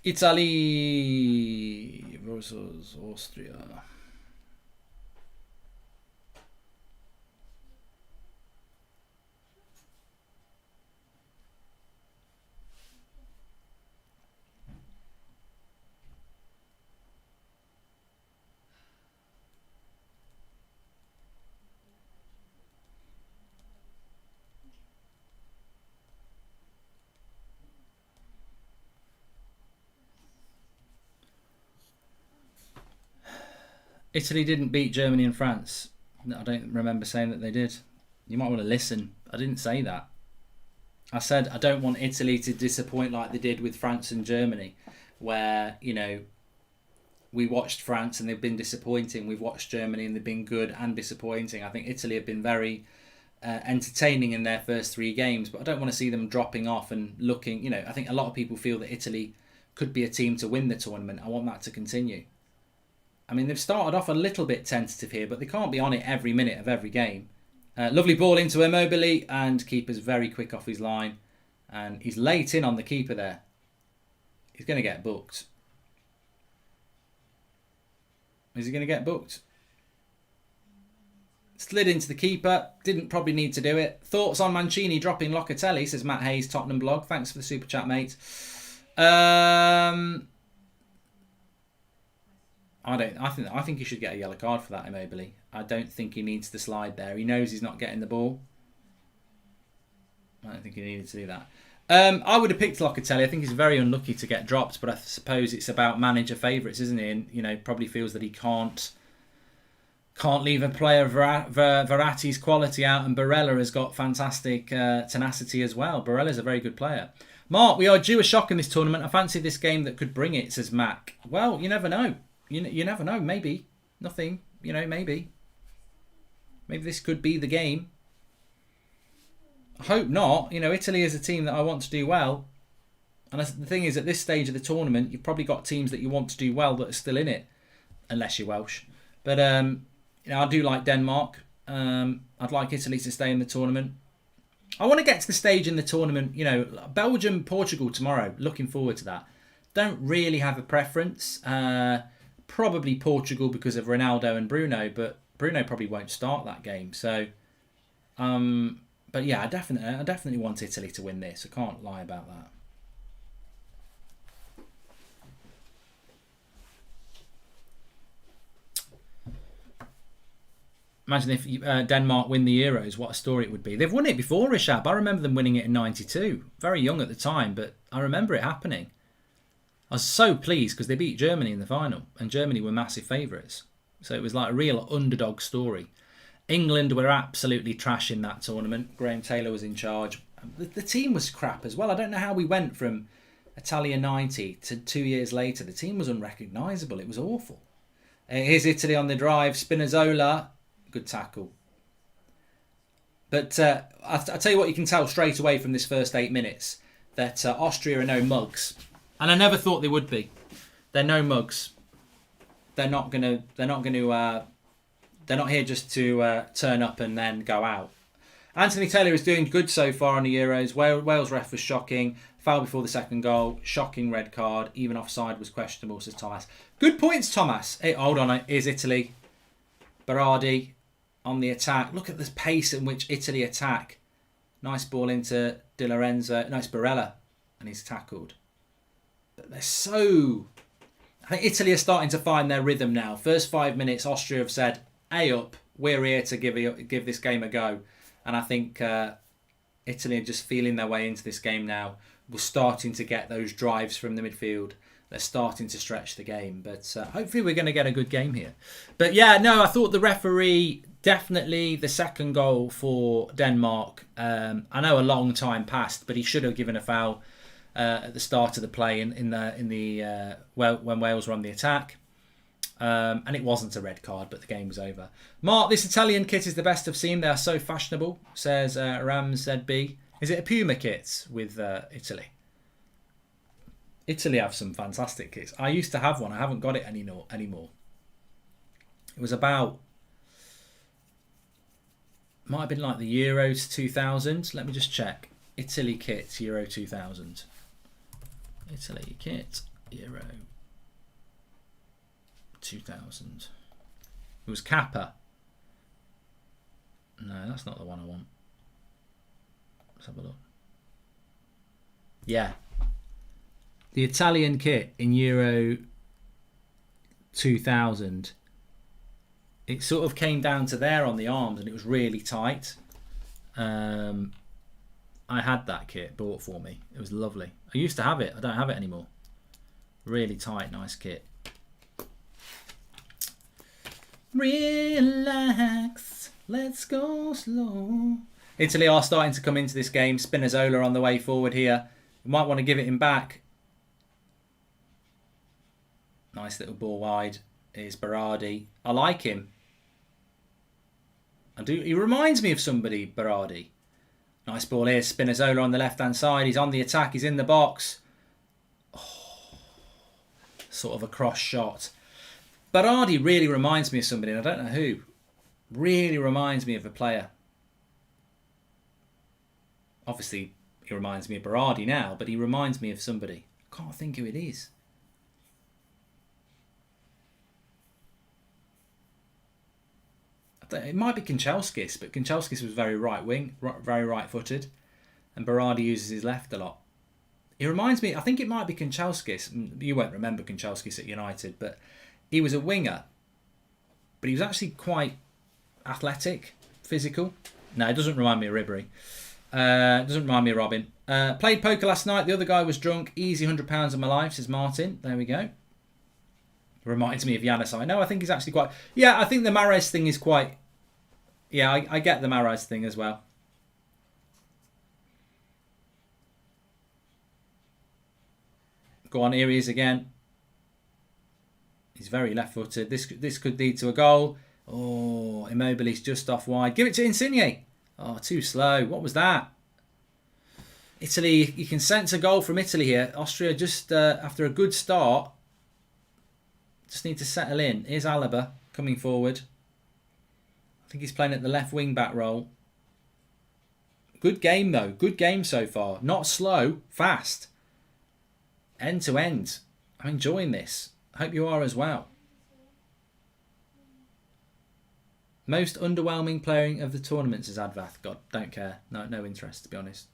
A: Italy versus Austria. Italy didn't beat Germany and France. No, I don't remember saying that they did. You might want to listen. I didn't say that. I said I don't want Italy to disappoint like they did with France and Germany, where, you know, we watched France and they've been disappointing. We've watched Germany and they've been good and disappointing. I think Italy have been very entertaining in their first 3 games, but I don't want to see them dropping off and looking, you know, I think a lot of people feel that Italy could be a team to win the tournament. I want that to continue. I mean, they've started off a little bit tentative here, but they can't be on it every minute of every game. Lovely ball into Immobile, and keeper's very quick off his line. And he's late in on the keeper there. He's going to get booked. Is he going to get booked? Slid into the keeper. Didn't probably need to do it. Thoughts on Mancini dropping Locatelli, says Matt Hayes, Tottenham blog. Thanks for the super chat, mate. I think he should get a yellow card for that, Immobile. I don't think he needs to slide there. He knows he's not getting the ball. I don't think he needed to do that. I would have picked Locatelli. I think he's very unlucky to get dropped, but I suppose it's about manager favourites, isn't it? And, you know, probably feels that he can't leave a player of Verratti's quality out, and Barella has got fantastic tenacity as well. Barella's a very good player. Mark, we are due a shock in this tournament. I fancy this game that could bring it, says Mac. Well, you never know. You never know. Maybe. Nothing. You know, maybe. Maybe this could be the game. I hope not. You know, Italy is a team that I want to do well. And the thing is, at this stage of the tournament, you've probably got teams that you want to do well that are still in it. Unless you're Welsh. But, you know, I do like Denmark. I'd like Italy to stay in the tournament. I want to get to the stage in the tournament, you know, Belgium, Portugal tomorrow. Looking forward to that. Don't really have a preference. Probably Portugal because of Ronaldo and Bruno, but Bruno probably won't start that game. So, but yeah, I definitely want Italy to win this. I can't lie about that. Imagine if Denmark win the Euros, what a story it would be. They've won it before, Rishab. I remember them winning it in '92. Very young at the time, but I remember it happening. I was so pleased because they beat Germany in the final, and Germany were massive favourites. So it was like a real underdog story. England were absolutely trashing that tournament. Graham Taylor was in charge. The team was crap as well. I don't know how we went from Italia 90 to 2 years later. The team was unrecognisable. It was awful. Here's Italy on the drive. Spinazzola. Good tackle. But I'll tell you what you can tell straight away from this first 8 minutes. That Austria are no mugs. And I never thought they would be. They're no mugs. They're not here just to turn up and then go out. Anthony Taylor is doing good so far on the Euros. Wales ref was shocking. Foul before the second goal. Shocking red card. Even offside was questionable, says Thomas. Good points, Thomas. Hey, hold on. Here's Italy. Berardi on the attack. Look at the pace in which Italy attack. Nice ball into Di Lorenzo. Nice Barella. And he's tackled. But they're so... I think Italy are starting to find their rhythm now. First 5 minutes, Austria have said, "Hey up, we're here to give this game a go." And I think Italy are just feeling their way into this game now. We're starting to get those drives from the midfield. They're starting to stretch the game. But hopefully we're going to get a good game here. But yeah, no, I thought the referee, definitely the second goal for Denmark. I know a long time passed, but he should have given a foul at the start of the play when Wales were on the attack. And it wasn't a red card, but the game was over. Mark, this Italian kit is the best I've seen. They are so fashionable, says Rams ZB. Is it a Puma kit with Italy? Italy have some fantastic kits. I used to have one. I haven't got it anymore. It was about... might have been like the Euros 2000. Let me just check. Italy kit, Euro 2000. Italy kit, Euro 2000. It was Kappa. No, that's not the one I want. Let's have a look. Yeah. The Italian kit in Euro 2000. It sort of came down to there on the arms and it was really tight. I had that kit bought for me. It was lovely. I used to have it. I don't have it anymore. Really tight, nice kit. Relax. Let's go slow. Italy are starting to come into this game. Spinazzola on the way forward here. You might want to give it him back. Nice little ball wide. Here's Berardi. I like him. I do. He reminds me of somebody, Berardi. Nice ball here. Spinazzola on the left-hand side. He's on the attack. He's in the box. Oh, sort of a cross shot. Berardi really reminds me of somebody, and I don't know who. Really reminds me of a player. Obviously, he reminds me of Berardi now, but he reminds me of somebody. I can't think who it is. It might be Kanchelskis, but Kanchelskis was very very right-footed, and Berardi uses his left a lot. He reminds me, I think it might be Kanchelskis. You won't remember Kanchelskis at United, but he was a winger, but he was actually quite athletic, physical. No, it doesn't remind me of Ribery. It doesn't remind me of Robin. Played poker last night. The other guy was drunk. Easy £100 of my life, says Martin. There we go. Reminds me of Janusaj. No, I think he's actually quite... Yeah, I think the Mahrez thing is quite... Yeah, I get the Mahrez thing as well. Go on, here he is again. He's very left-footed. This could lead to a goal. Oh, Immobile's just off wide. Give it to Insigne. Oh, too slow. What was that? Italy, you can sense a goal from Italy here. Austria just, after a good start, just need to settle in. Here's Alaba coming forward. I think he's playing at the left wing-back role. Good game, though. Good game so far. Not slow, fast. End to end. I'm enjoying this. I hope you are as well. Most underwhelming player of the tournament, says Advath. God, don't care. No interest, to be honest.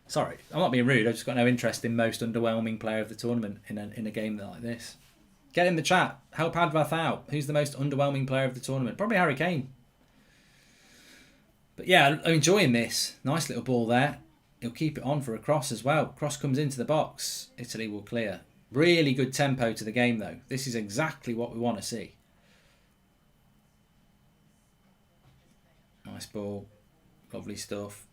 A: Sorry, I'm not being rude. I've just got no interest in most underwhelming player of the tournament in a game like this. Get in the chat. Help Advath out. Who's the most underwhelming player of the tournament? Probably Harry Kane. But yeah, I'm enjoying this. Nice little ball there. He'll keep it on for a cross as well. Cross comes into the box. Italy will clear. Really good tempo to the game, though. This is exactly what we want to see. Nice ball. Lovely stuff.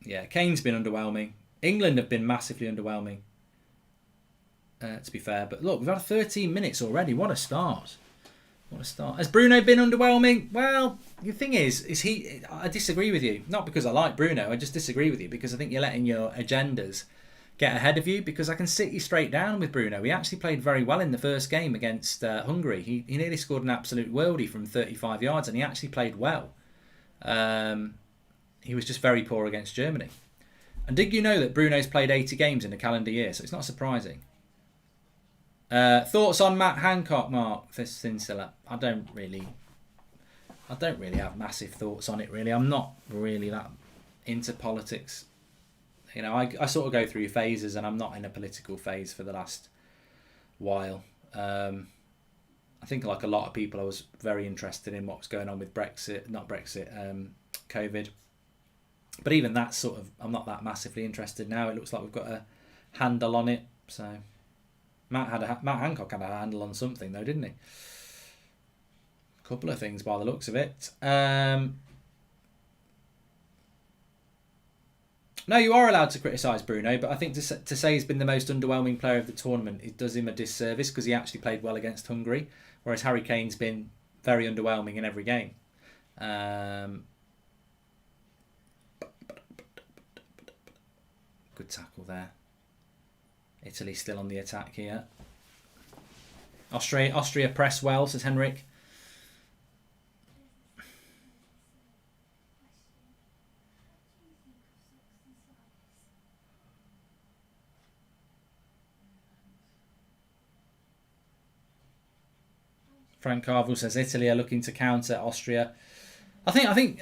A: Yeah, Kane's been underwhelming. England have been massively underwhelming, to be fair. But look, we've had 13 minutes already. What a start. What a start. Has Bruno been underwhelming? Well, the thing is he... I disagree with you. Not because I like Bruno. I just disagree with you because I think you're letting your agendas get ahead of you, because I can sit you straight down with Bruno. He actually played very well in the first game against Hungary. He nearly scored an absolute worldie from 35 yards, and he actually played well. He was just very poor against Germany. And did you know that Bruno's played 80 games in a calendar year? So it's not surprising. Thoughts on Matt Hancock, Mark? Sinsilla. I don't really have massive thoughts on it, really. I'm not really that into politics. You know, I sort of go through phases, and I'm not in a political phase for the last while. I think, like a lot of people, I was very interested in what was going on with COVID. But even that sort of, I'm not that massively interested now. It looks like we've got a handle on it. So Matt Hancock had a handle on something, though, didn't he? A couple of things by the looks of it. No, you are allowed to criticise Bruno, but I think to say he's been the most underwhelming player of the tournament, it does him a disservice, because he actually played well against Hungary, whereas Harry Kane's been very underwhelming in every game. Good tackle there. Italy still on the attack here. Austria press well, says Henrik. Frank Carville says Italy are looking to counter Austria. I think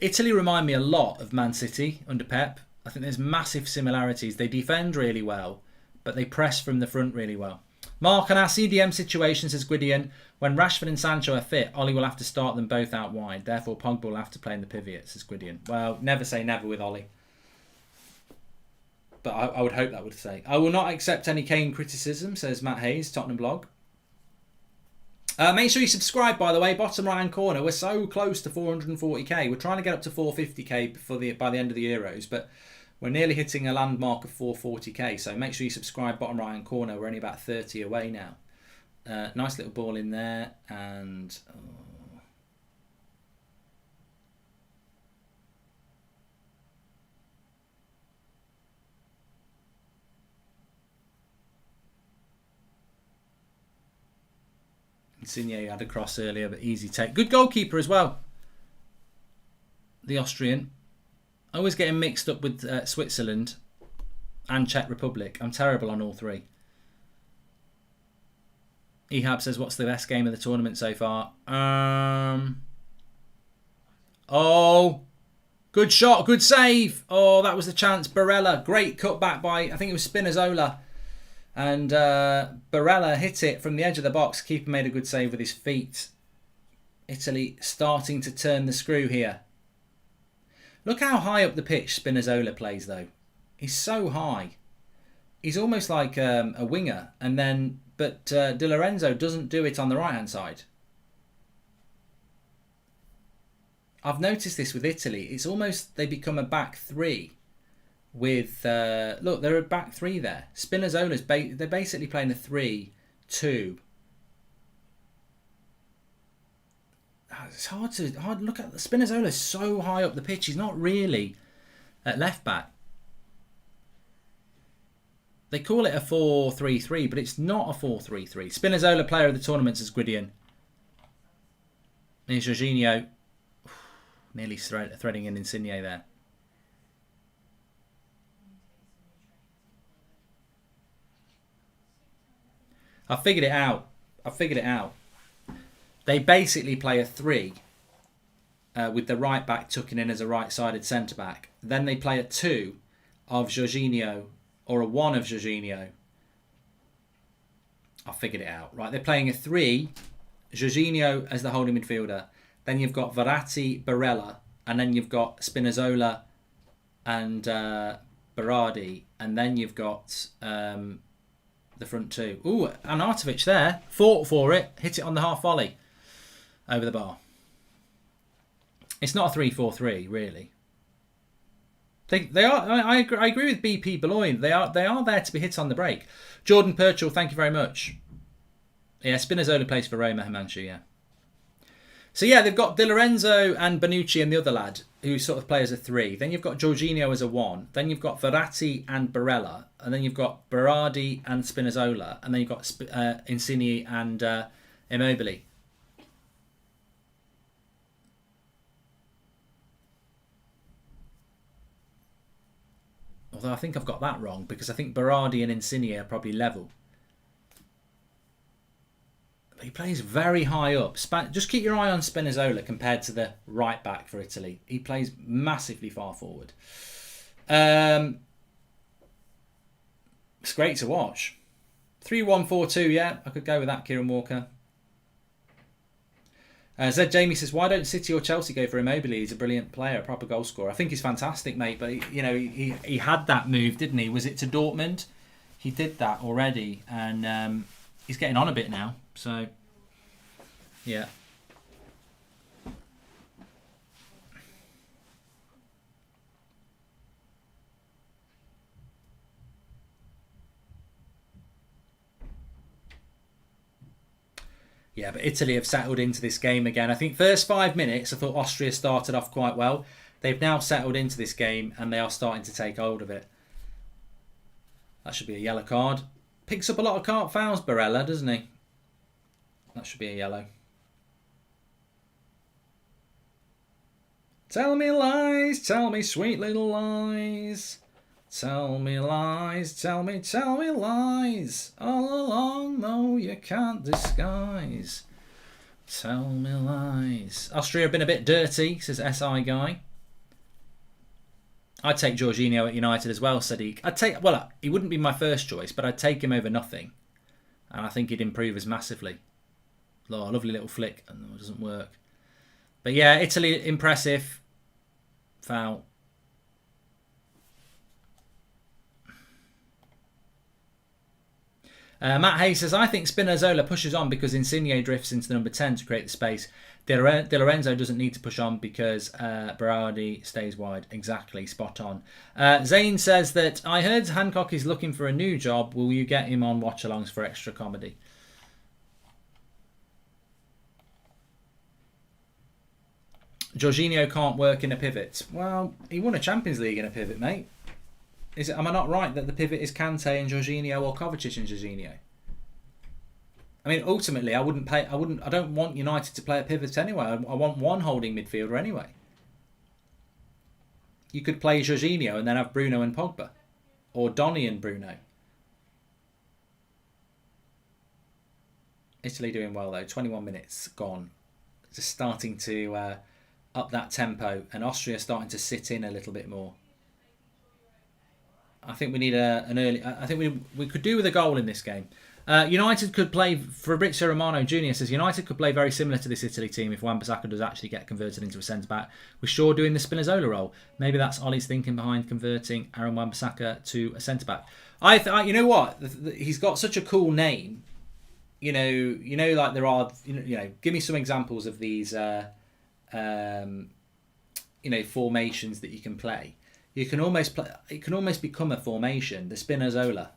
A: Italy remind me a lot of Man City under Pep. I think there's massive similarities. They defend really well, but they press from the front really well. Mark, on our CDM situation, says Gwydion, when Rashford and Sancho are fit, Ollie will have to start them both out wide. Therefore, Pogba will have to play in the pivot, says Gwydion. Well, never say never with Ollie. But I would hope that would say. I will not accept any Kane criticism, says Matt Hayes, Tottenham blog. Make sure you subscribe, by the way. Bottom right-hand corner. We're so close to 440k. We're trying to get up to 450k by the end of the Euros, but we're nearly hitting a landmark of 440k. So make sure you subscribe. Bottom right-hand corner. We're only about 30 away now. Nice little ball in there. And... Oh. Insigne had a cross earlier, but easy take. Good goalkeeper as well. The Austrian. Always getting mixed up with Switzerland and Czech Republic. I'm terrible on all three. Ehab says, what's the best game of the tournament so far? Oh, good shot, good save. Oh, that was the chance. Barella, great cutback by, I think it was Spinazzola. And Barella hit it from the edge of the box. Keeper made a good save with his feet. Italy starting to turn the screw here. Look how high up the pitch Spinazzola plays, though. He's so high. He's almost like a winger. But Di Lorenzo doesn't do it on the right-hand side. I've noticed this with Italy. It's almost they become a back three. With look, they're a back three there. Spinazzola's they're basically playing a 3-2. It's hard to look at. Spinazzola's so high up the pitch. He's not really at left back. They call it a 4-3-3, but it's not a 4-3-3. Spinazzola, player of the tournament, says Gwydion. Here's Jorginho. Nearly threading in Insigne there. I figured it out. They basically play a 3 with the right back tucking in as a right-sided centre-back. Then they play a 2 of Jorginho or a 1 of Jorginho. I figured it out. Right, they're playing a 3, Jorginho as the holding midfielder. Then you've got Verratti, Barella, and then you've got Spinazzola and Berardi, and then you've got the front two. Ooh, Arnautovic there. Fought for it. Hit it on the half volley. Over the bar. It's not a 3-4-3, really. They are. I agree with BP Boulogne. They are there to be hit on the break. Jordan Purchell, thank you very much. Yeah, Spinazzola plays for Roma, Himanshu, yeah. So yeah, they've got Di Lorenzo and Bonucci and the other lad, who sort of play as a 3. Then you've got Jorginho as a 1. Then you've got Verratti and Barella. And then you've got Berardi and Spinazzola. And then you've got Insigne and Immobile. Although I think I've got that wrong, because I think Berardi and Insigne are probably level. But he plays very high up. Just keep your eye on Spinazzola compared to the right back for Italy. He plays massively far forward. It's great to watch. 3-1-4-2, yeah. I could go with that, Kieran Walker. Zed Jamie says, why don't City or Chelsea go for Immobile? He's a brilliant player, a proper goal scorer. I think he's fantastic, mate. But, he had that move, didn't he? Was it to Dortmund? He did that already. And he's getting on a bit now. So, yeah. Yeah, but Italy have settled into this game again. I think first 5 minutes, I thought Austria started off quite well. They've now settled into this game and they are starting to take hold of it. That should be a yellow card. Picks up a lot of card fouls, Barella, doesn't he? That should be a yellow. Tell me lies, tell me sweet little lies. Tell me lies, tell me lies. All along, no, you can't disguise. Tell me lies. Austria have been a bit dirty, says SI Guy. I'd take Jorginho at United as well, Sadiq. Well, he wouldn't be my first choice, but I'd take him over nothing. And I think he'd improve us massively. Oh, lovely little flick. And it doesn't work. But yeah, Italy, impressive. Foul. Matt Hayes says, I think Spinazzola pushes on because Insigne drifts into the number 10 to create the space. De Lorenzo doesn't need to push on because Berardi stays wide. Exactly, spot on. Zane says that, I heard Hancock is looking for a new job. Will you get him on Watchalongs for extra comedy? Jorginho can't work in a pivot. Well, he won a Champions League in a pivot, mate. Am I not right that the pivot is Kante and Jorginho or Kovacic and Jorginho? I mean, ultimately, I don't want United to play a pivot anyway. I want one holding midfielder anyway. You could play Jorginho and then have Bruno and Pogba, or Donny and Bruno. Italy doing well though. 21 minutes gone. Just starting to up that tempo, and Austria starting to sit in a little bit more. I think we need an early. I think we could do with a goal in this game. United could play. Fabrizio Romano Jr. says United could play very similar to this Italy team if Wan-Bissaka does actually get converted into a centre back. With Shaw doing the Spinazzola role, maybe that's Ollie's thinking behind converting Aaron Wan-Bissaka to a centre back. You know what? He's got such a cool name. You know, like there are. Give me some examples of these. Formations that you can play. You can almost play. It can almost become a formation. The Spinazzola.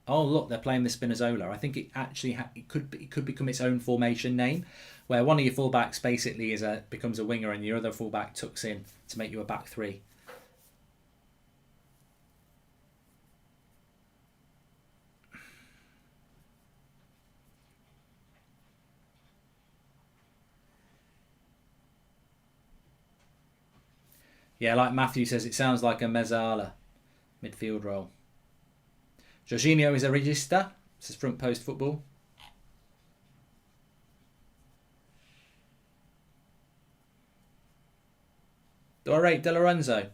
A: Oh look, they're playing the Spinazzola. I think it actually it could become its own formation name, where one of your fullbacks basically becomes a winger and your other fullback tucks in to make you a back three. Yeah, like Matthew says, it sounds like a Mezzala midfield role. Jorginho is a regista. This is Front Post Football. Do I rate De Lorenzo?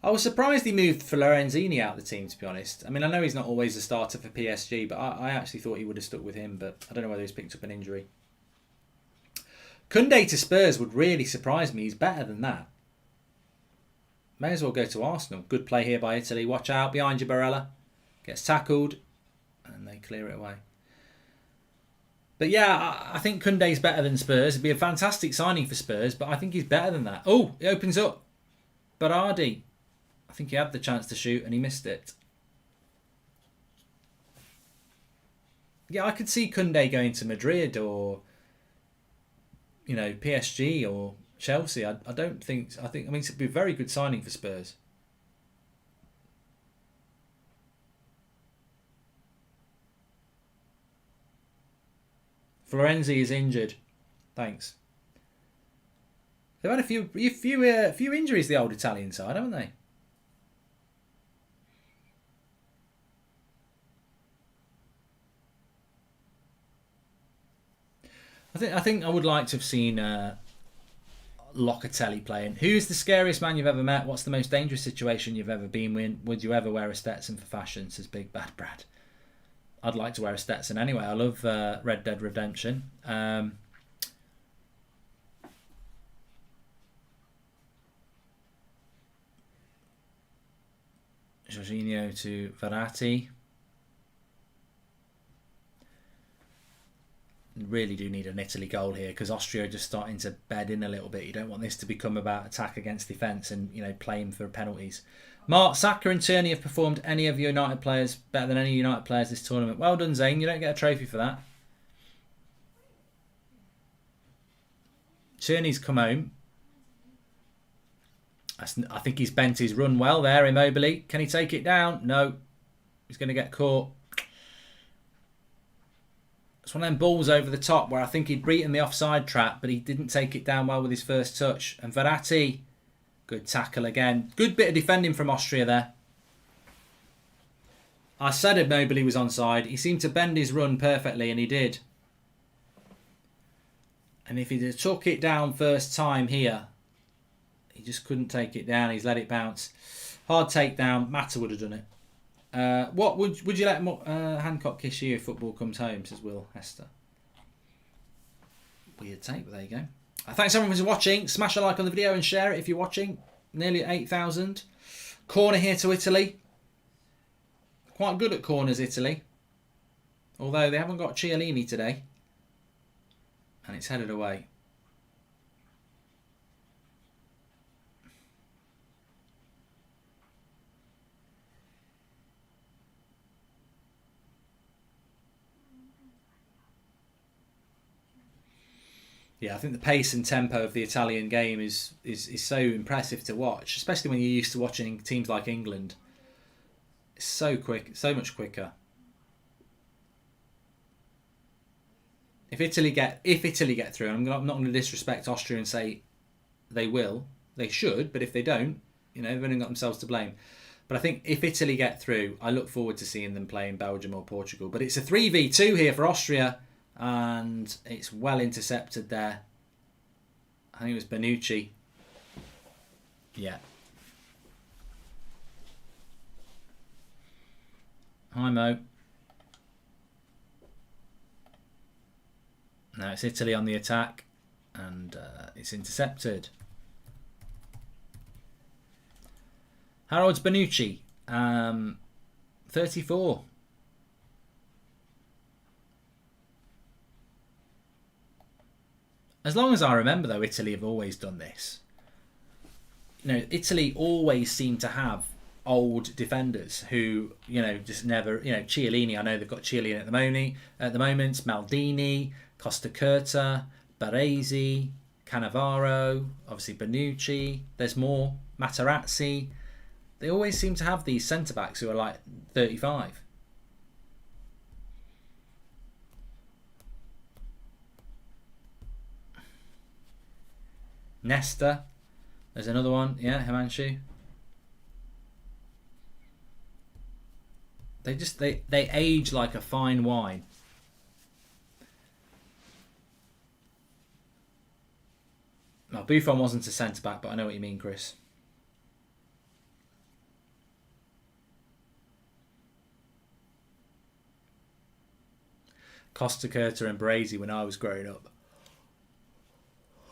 A: I was surprised he moved for Lorenzini out of the team, to be honest. I mean, I know he's not always a starter for PSG, but I actually thought he would have stuck with him, but I don't know whether he's picked up an injury. Koundé to Spurs would really surprise me. He's better than that. May as well go to Arsenal. Good play here by Italy. Watch out behind you, Barella. Gets tackled, and they clear it away. But yeah, I think Koundé's better than Spurs. It'd be a fantastic signing for Spurs, but I think he's better than that. Oh, it opens up. Berardi. I think he had the chance to shoot and he missed it. Yeah, I could see Koundé going to Madrid or, PSG or Chelsea. I think it'd be a very good signing for Spurs. Florenzi is injured. Thanks. They've had a few injuries, the old Italian side, haven't they? I think I would like to have seen Locatelli playing. Who's the scariest man you've ever met? What's the most dangerous situation you've ever been in? Would you ever wear a Stetson for fashion? Says Big Bad Brad. I'd like to wear a Stetson anyway. I love Red Dead Redemption. Jorginho to Verratti. Really do need an Italy goal here because Austria are just starting to bed in a little bit. You don't want this to become about attack against defence and playing for penalties. Mark, Saka and Tierney have performed any of United players better than any United players this tournament. Well done, Zane. You don't get a trophy for that. Tierney's come home. I think he's bent his run well there, Immobile. Can he take it down? No. He's going to get caught. It's one of them balls over the top where I think he'd beaten the offside trap, but he didn't take it down well with his first touch. And Verratti, good tackle again. Good bit of defending from Austria there. I said Immobile was onside. He seemed to bend his run perfectly, and he did. And if he'd have took it down first time here, he just couldn't take it down. He's let it bounce. Hard takedown. Mata would have done it. What would you let Hancock kiss you if football comes home? Says Will Hester. Weird take, but there you go. Thanks everyone for watching. Smash a like on the video and share it if you're watching. Nearly 8,000. Corner here to Italy. Quite good at corners, Italy. Although they haven't got Chiellini today. And it's headed away. Yeah, I think the pace and tempo of the Italian game is so impressive to watch, especially when you're used to watching teams like England. It's so quick, so much quicker. If Italy get through, I'm not going to disrespect Austria and say they will, they should, but if they don't, they've only got themselves to blame. But I think if Italy get through, I look forward to seeing them playing Belgium or Portugal. But it's a 3v2 here for Austria, and it's well intercepted there. I think it was Bonucci. Yeah. Hi, Mo. Now it's Italy on the attack, and it's intercepted. Harold's Bonucci, 34. As long as I remember, though, Italy have always done this. Italy always seem to have old defenders who, just never, Chiellini, I know they've got Chiellini at the moment, Maldini, Costa Curta, Baresi, Cannavaro, obviously Bonucci, there's more, Materazzi. They always seem to have these centre-backs who are like 35. Nesta, there's another one, yeah, Himanshu. They age like a fine wine. Now, Buffon wasn't a centre-back, but I know what you mean, Chris. Costa Curta and Baresi when I was growing up.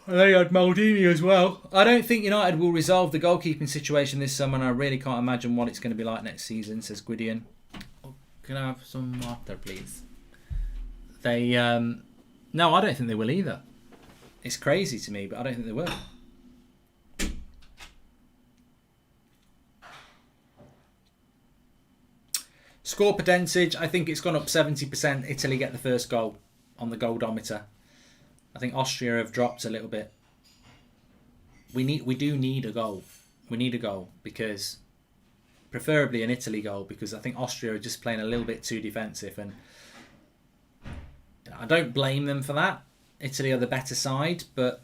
A: And they had Maldini as well. I don't think United will resolve the goalkeeping situation this summer, and I really can't imagine what it's going to be like next season, says Gwydion. Oh, can I have some water, please? No, I don't think they will either. It's crazy to me, but I don't think they will. Score percentage, I think it's gone up 70%. Italy get the first goal on the goldometer. I think Austria have dropped a little bit. We do need a goal. We need a goal, because preferably an Italy goal, because I think Austria are just playing a little bit too defensive, and I don't blame them for that. Italy are the better side, but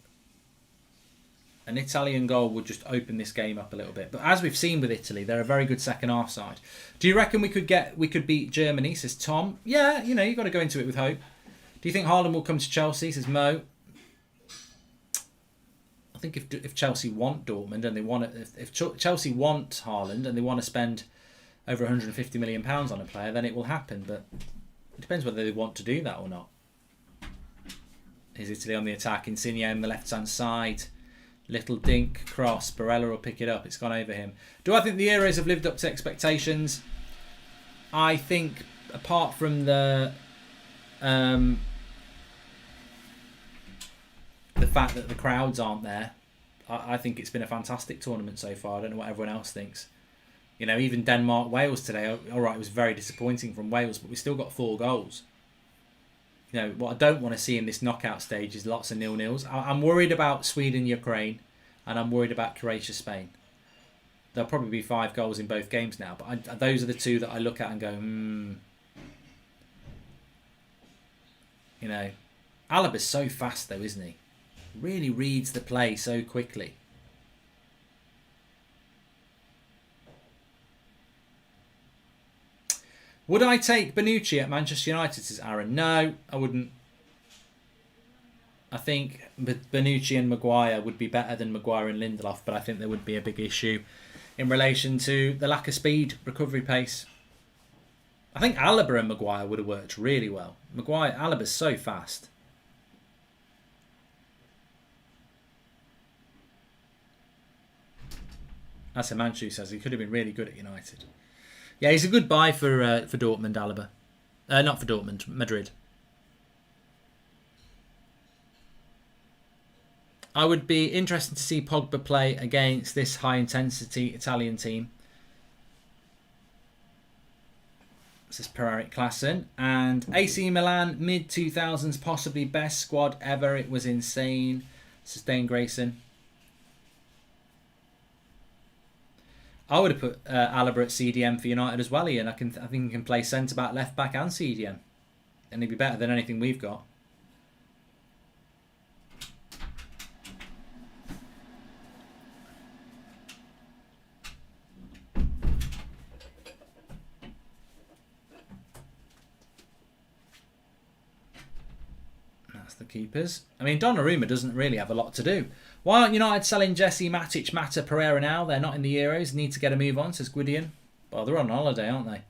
A: an Italian goal would just open this game up a little bit. But as we've seen with Italy, they're a very good second half side. Do you reckon we could beat Germany, says Tom? Yeah, you've got to go into it with hope. Do you think Haaland will come to Chelsea, says Mo? I think if Chelsea want Dortmund and they want if Chelsea want Haaland and they want to spend over £150 million on a player, then it will happen. But it depends whether they want to do that or not. Is Italy on the attack? Insigne on the left-hand side. Little dink cross. Barella will pick it up. It's gone over him. Do I think the Euros have lived up to expectations? I think, apart from the fact that the crowds aren't there, I think it's been a fantastic tournament so far. I don't know what everyone else thinks. Even Denmark-Wales today, all right, it was very disappointing from Wales, but we still got 4 goals. What I don't want to see in this knockout stage is lots of 0-0s. I'm worried about Sweden-Ukraine, and I'm worried about Croatia-Spain. There'll probably be 5 goals in both games now, but those are the 2 that I look at and go, Alaba's so fast though, isn't he? Really reads the play so quickly. Would I take Bonucci at Manchester United, says Aaron? No, I wouldn't. I think Bonucci and Maguire would be better than Maguire and Lindelof, but I think there would be a big issue in relation to the lack of speed, recovery pace. I think Alaba and Maguire would have worked really well. Alaba's so fast. As Himanshu says, he could have been really good at United. Yeah, he's a good buy for Dortmund, Alaba. Not for Dortmund, Madrid. I would be interested to see Pogba play against this high-intensity Italian team. This is Per-Erik Klassen. And AC Milan, mid-2000s, possibly best squad ever. It was insane. This is Dane Grayson. I would have put Alaba at CDM for United as well, Ian. I think he can play centre-back, left-back and CDM. And he'd be better than anything we've got. That's the keepers. I mean, Donnarumma doesn't really have a lot to do. Why aren't United selling Jesse, Matic, Mata, Pereira now? They're not in the Euros. Need to get a move on, says Gwydion. Well, they're on holiday, aren't they?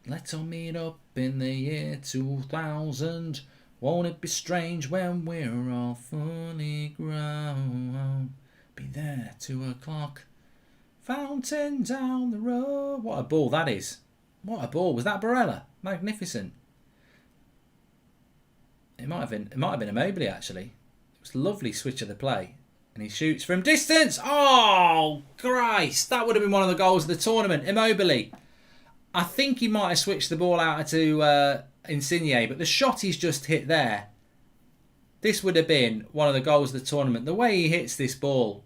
A: Let's all meet up in the year 2000. Won't it be strange when we're all fully grown? Be there 2 o'clock. Fountain down the road. What a ball that is. What a ball. Was that Barella? Magnificent. It might have been Immobile, actually. It was a lovely switch of the play. And he shoots from distance. Oh, Christ. That would have been one of the goals of the tournament. Immobile. I think he might have switched the ball out to Insigne, but the shot he's just hit there, this would have been one of the goals of the tournament. The way he hits this ball,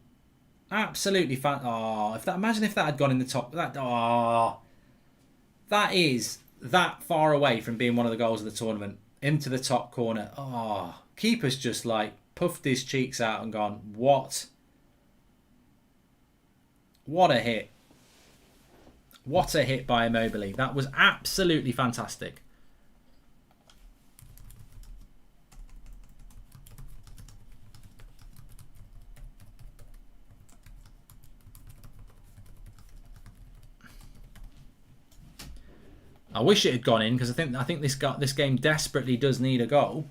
A: absolutely fan. Oh, imagine if that had gone in the top. That is that far away from being one of the goals of the tournament. Into the top corner. Oh, keeper's just like puffed his cheeks out and gone, what? What a hit. What a hit by Immobile. That was absolutely fantastic. I wish it had gone in because I think this game desperately does need a goal.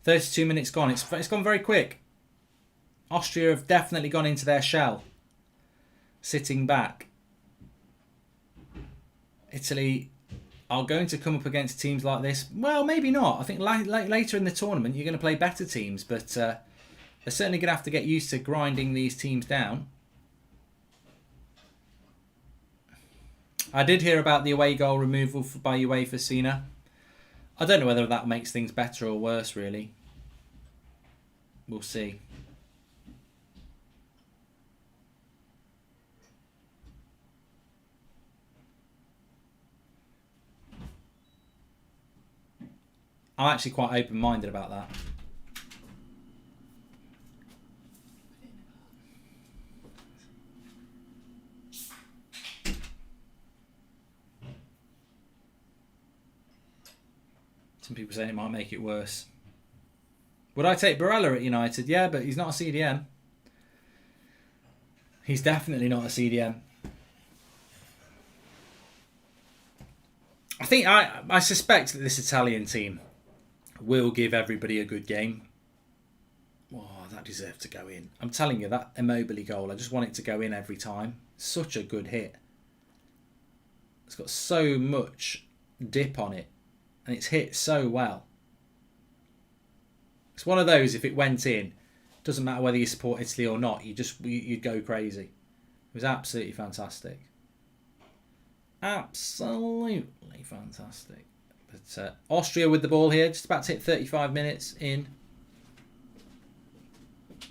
A: "32 minutes gone. It's gone very quick. Austria have definitely gone into their shell, sitting back. Italy are going to come up against teams like this. Well, maybe not. I think later in the tournament you're going to play better teams, but they're certainly going to have to get used to grinding these teams down. I did hear about the away goal removal by UEFA Sina. I don't know whether that makes things better or worse, really. We'll see. I'm actually quite open-minded about that. Some people saying it might make it worse. Would I take Barella at United? Yeah, but he's not a CDM. He's definitely not a CDM. I suspect that this Italian team will give everybody a good game. Oh, that deserved to go in. I'm telling you, that Immobile goal, I just want it to go in every time. Such a good hit. It's got so much dip on it. And it's hit so well. It's one of those, if it went in, doesn't matter whether you support Italy or not, you'd go crazy. It was absolutely fantastic. Absolutely fantastic. But Austria with the ball here, just about to hit 35 minutes in.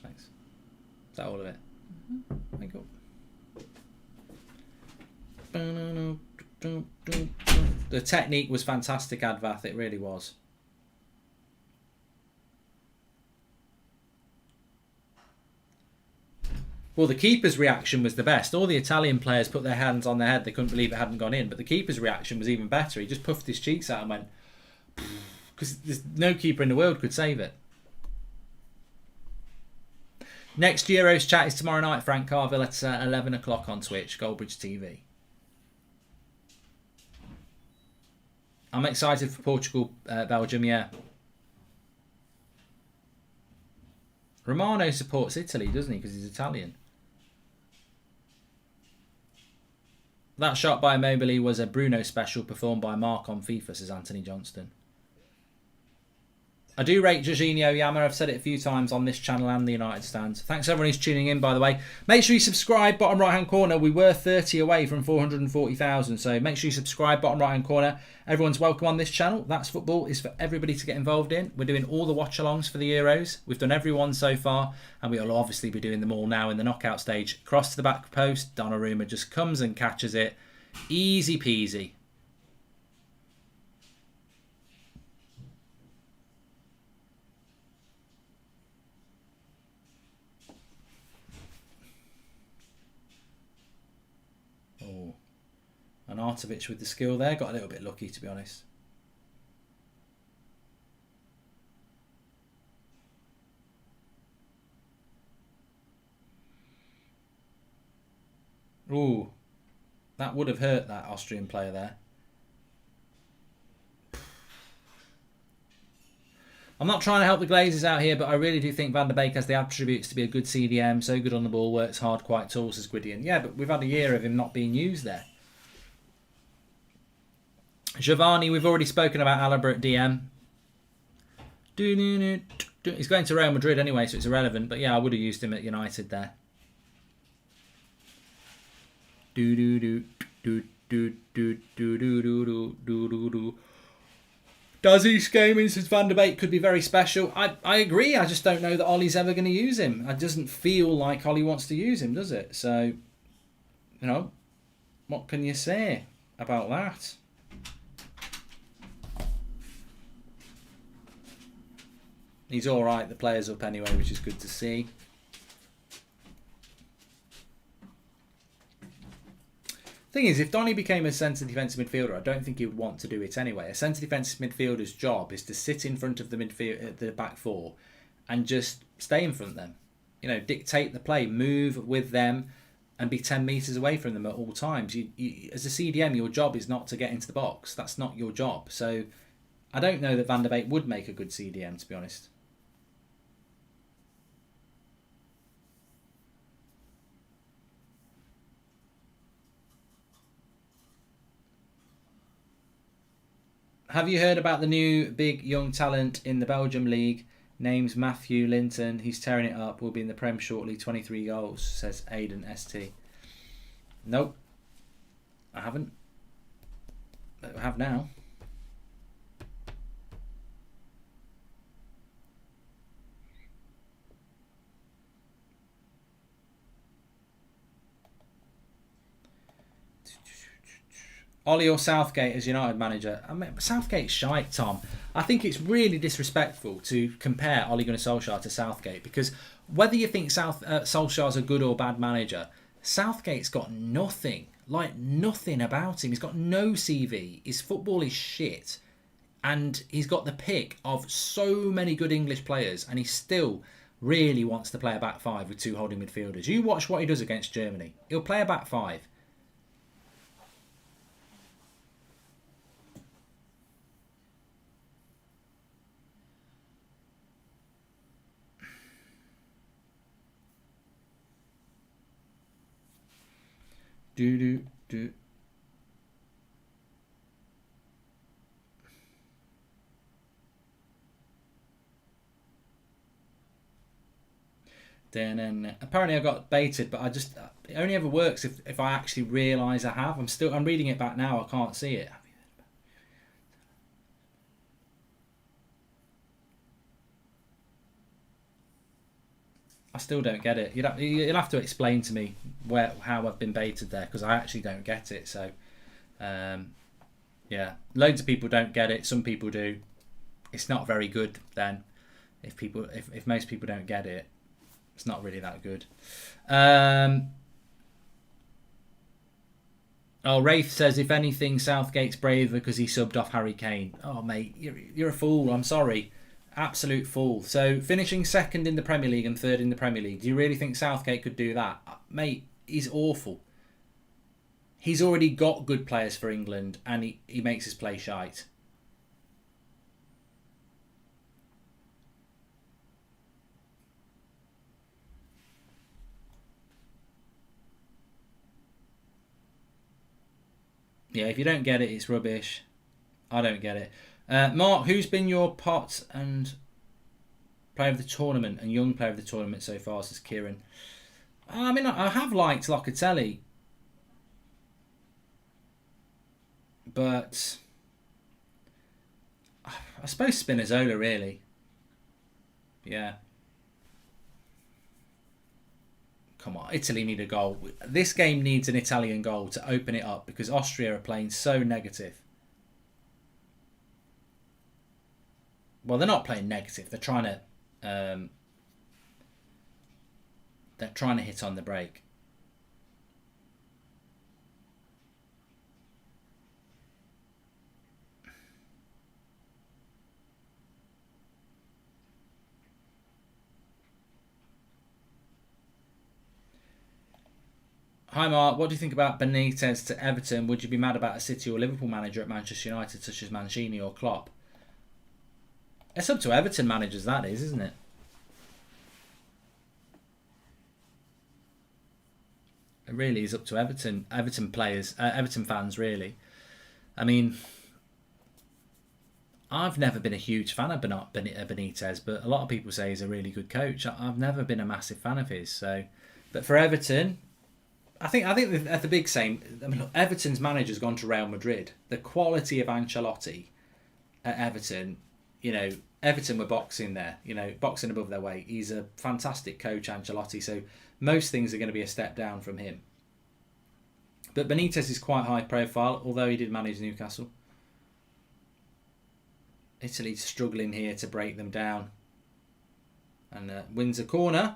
A: Thanks. Is that all of it? Thank you. The technique was fantastic, Advath. It really was. Well, the keeper's reaction was the best. All the Italian players put their hands on their head. They couldn't believe it hadn't gone in. But the keeper's reaction was even better. He just puffed his cheeks out and went... Because there's no keeper in the world could save it. Next Euros chat is tomorrow night, Frank Carville, at 11 o'clock on Twitch, Goldbridge TV. I'm excited for Portugal, Belgium, yeah. Romano supports Italy, doesn't he? Because he's Italian. That shot by Immobile was a Bruno special performed by Mark on FIFA, says Anthony Johnston. I do rate Jorginho Yama. I've said it a few times on this channel and the United Stand. Thanks everyone who's tuning in, by the way. Make sure you subscribe, bottom right-hand corner. We were 30 away from 440,000, so make sure you subscribe, bottom right-hand corner. Everyone's welcome on this channel. That's Football is for everybody to get involved in. We're doing all the watch-alongs for the Euros. We've done every one so far, and we'll obviously be doing them all now in the knockout stage. Cross to the back post. Donnarumma just comes and catches it. Easy peasy. And Artovich with the skill there. Got a little bit lucky, to be honest. Ooh. That would have hurt that Austrian player there. I'm not trying to help the Glazers out here, but I really do think Van der Beek has the attributes to be a good CDM. So good on the ball, works hard, quite tall, says Gwydion. Yeah, but we've had a year of him not being used there. Giovanni, we've already spoken about Alaba at DM. He's going to Real Madrid anyway, so it's irrelevant. But yeah, I would have used him at United there. Does he Gaming says Van der Beek could be very special. I agree. I just don't know that Ollie's ever going to use him. It doesn't feel like Ollie wants to use him, does it? So, you know, what can you say about that? He's all right. The player's up anyway, which is good to see. Thing is, if Donny became a centre defensive midfielder, I don't think he would want to do it anyway. A centre defensive midfielder's job is to sit in front of the back four and just stay in front of them. You know, dictate the play, move with them, and be 10 metres away from them at all times. As a CDM, your job is not to get into the box. That's not your job. So I don't know that Van der Beek would make a good CDM, to be honest. Have you heard about the new big young talent in the Belgium League? Name's Matthew Linton. He's tearing it up. Will be in the Prem shortly. 23 goals, says Aiden ST. Nope. I haven't. I have now. Ollie or Southgate as United manager? I mean, Southgate's shite, Tom. I think it's really disrespectful to compare Ole Gunnar Solskjaer to Southgate, because whether you think Solskjaer's a good or bad manager, Southgate's got nothing, like nothing about him. He's got no CV. His football is shit. And he's got the pick of so many good English players, and he still really wants to play a back five with two holding midfielders. You watch what he does against Germany. He'll play a back five. Do. Then apparently I got baited, but it only ever works if I actually realise I have. I'm reading it back now. I can't see it. I still don't get it. You'll have to explain to me how I've been baited there, because I actually don't get it. So, yeah, loads of people don't get it. Some people do. It's not very good then. If most people don't get it, it's not really that good. Wraith says, if anything, Southgate's braver because he subbed off Harry Kane. Oh, mate, you're a fool. I'm sorry. Absolute fool. So finishing second in the Premier League and third in the Premier League, do you really think Southgate could do that? Mate, he's awful. He's already got good players for England, and he makes his play shite. Yeah, if you don't get it, it's rubbish. I don't get it. Mark, who's been your pot and Player of the tournament and young player of the tournament so far, says Kieran. I mean, I have liked Locatelli, but I suppose Spinazzola, really. Yeah. Come on, Italy need a goal. This game needs an Italian goal to open it up because Austria are playing so negative. Well, they're not playing negative. They're trying to hit on the break. Hi Mark, what do you think about Benitez to Everton? Would you be mad about a City or Liverpool manager at Manchester United such as Mancini or Klopp? It's up to Everton managers, that is, isn't it? It really is up to Everton players, Everton fans, really. I mean, I've never been a huge fan of Benitez, but a lot of people say he's a really good coach. I've never been a massive fan of his. So, but for Everton, I think at the big same. I mean, look, Everton's manager's gone to Real Madrid. The quality of Ancelotti at Everton, Everton were boxing there, boxing above their weight. He's a fantastic coach, Ancelotti. So most things are going to be a step down from him. But Benitez is quite high profile, although he did manage Newcastle. Italy's struggling here to break them down, and wins a corner.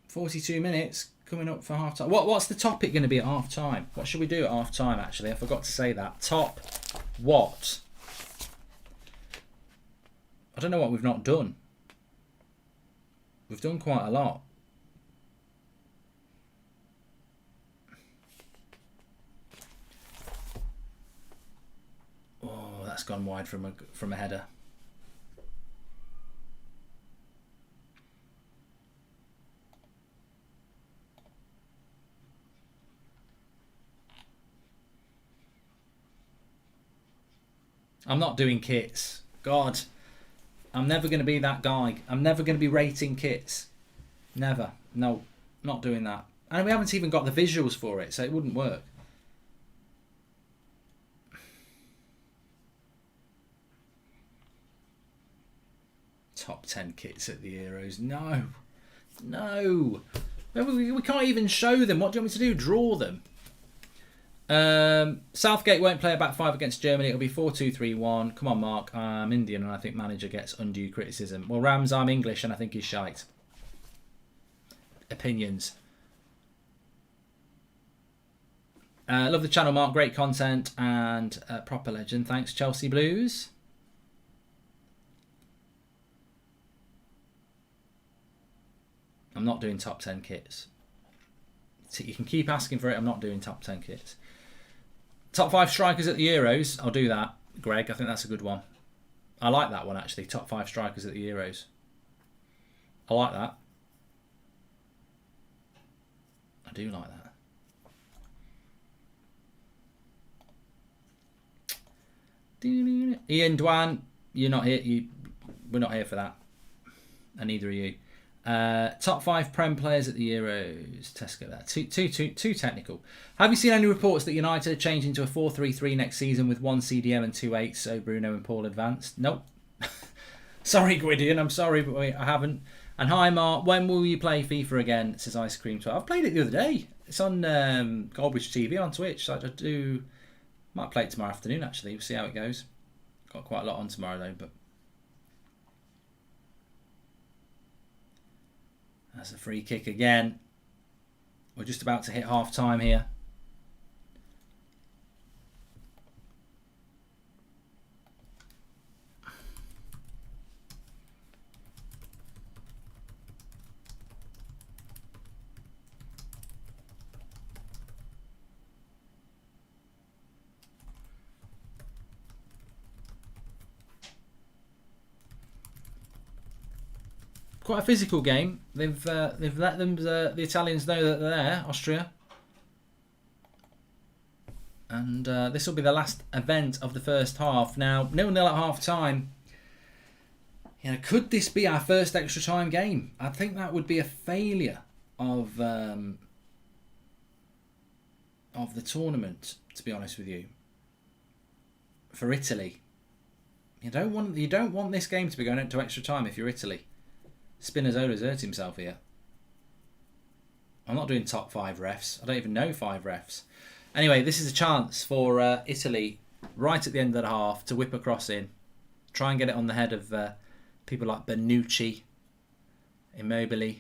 A: 42 minutes coming up for half time. What's the topic going to be at half time? What should we do at half time, actually? I forgot to say that. Top what? I don't know what we've not done. We've done quite a lot. Oh, that's gone wide from a header. I'm not doing kits. God, I'm never going to be that guy. I'm never going to be rating kits. Never. No, not doing that. And we haven't even got the visuals for it, so it wouldn't work. Top 10 kits at the Euros. No. No. We can't even show them. What do you want me to do? Draw them? Southgate won't play a back five against Germany. It'll be 4-2-3-1. Come on, Mark. I'm Indian and I think manager gets undue criticism. Well, Rams, I'm English and I think he's shite. Opinions. Love the channel, Mark. Great content and proper legend. Thanks, Chelsea Blues. I'm not doing top 10 kits. You can keep asking for it. I'm not doing top 10 kits. Top 5 strikers at the Euros. I'll do that, Greg. I think that's a good one. I like that one, actually. Top 5 strikers at the Euros. I like that. I do like that. Ian Dwan, you're not here. We're not here for that. And neither are you. Top 5 Prem players at the Euros. Tesco there. Too technical. Have you seen any reports that United are changing to a 4-3-3 next season with 1 CDM and 2 8s, so Bruno and Paul advanced? Nope. Sorry, Gwydion. I'm sorry, but I haven't. And hi, Mark. When will you play FIFA again? Says Ice Cream 12. I've played it the other day. It's on Goldbridge TV on Twitch. So I might play it tomorrow afternoon, actually. We'll see how it goes. Got quite a lot on tomorrow, though, but... That's a free kick again. We're just about to hit half time here. Quite a physical game. They've let them the Italians know that they're there. Austria. And this will be the last event of the first half. Now, 0-0 at half-time. You know, could this be our first extra time game? I think that would be a failure of the tournament, to be honest with you. For Italy, you don't want this game to be going into extra time if you're Italy. Spinazzola's hurt himself here. I'm not doing top 5 refs. I don't even know 5 refs. Anyway, this is a chance for Italy right at the end of the half to whip a cross in, try and get it on the head of people like Bonucci, Immobile.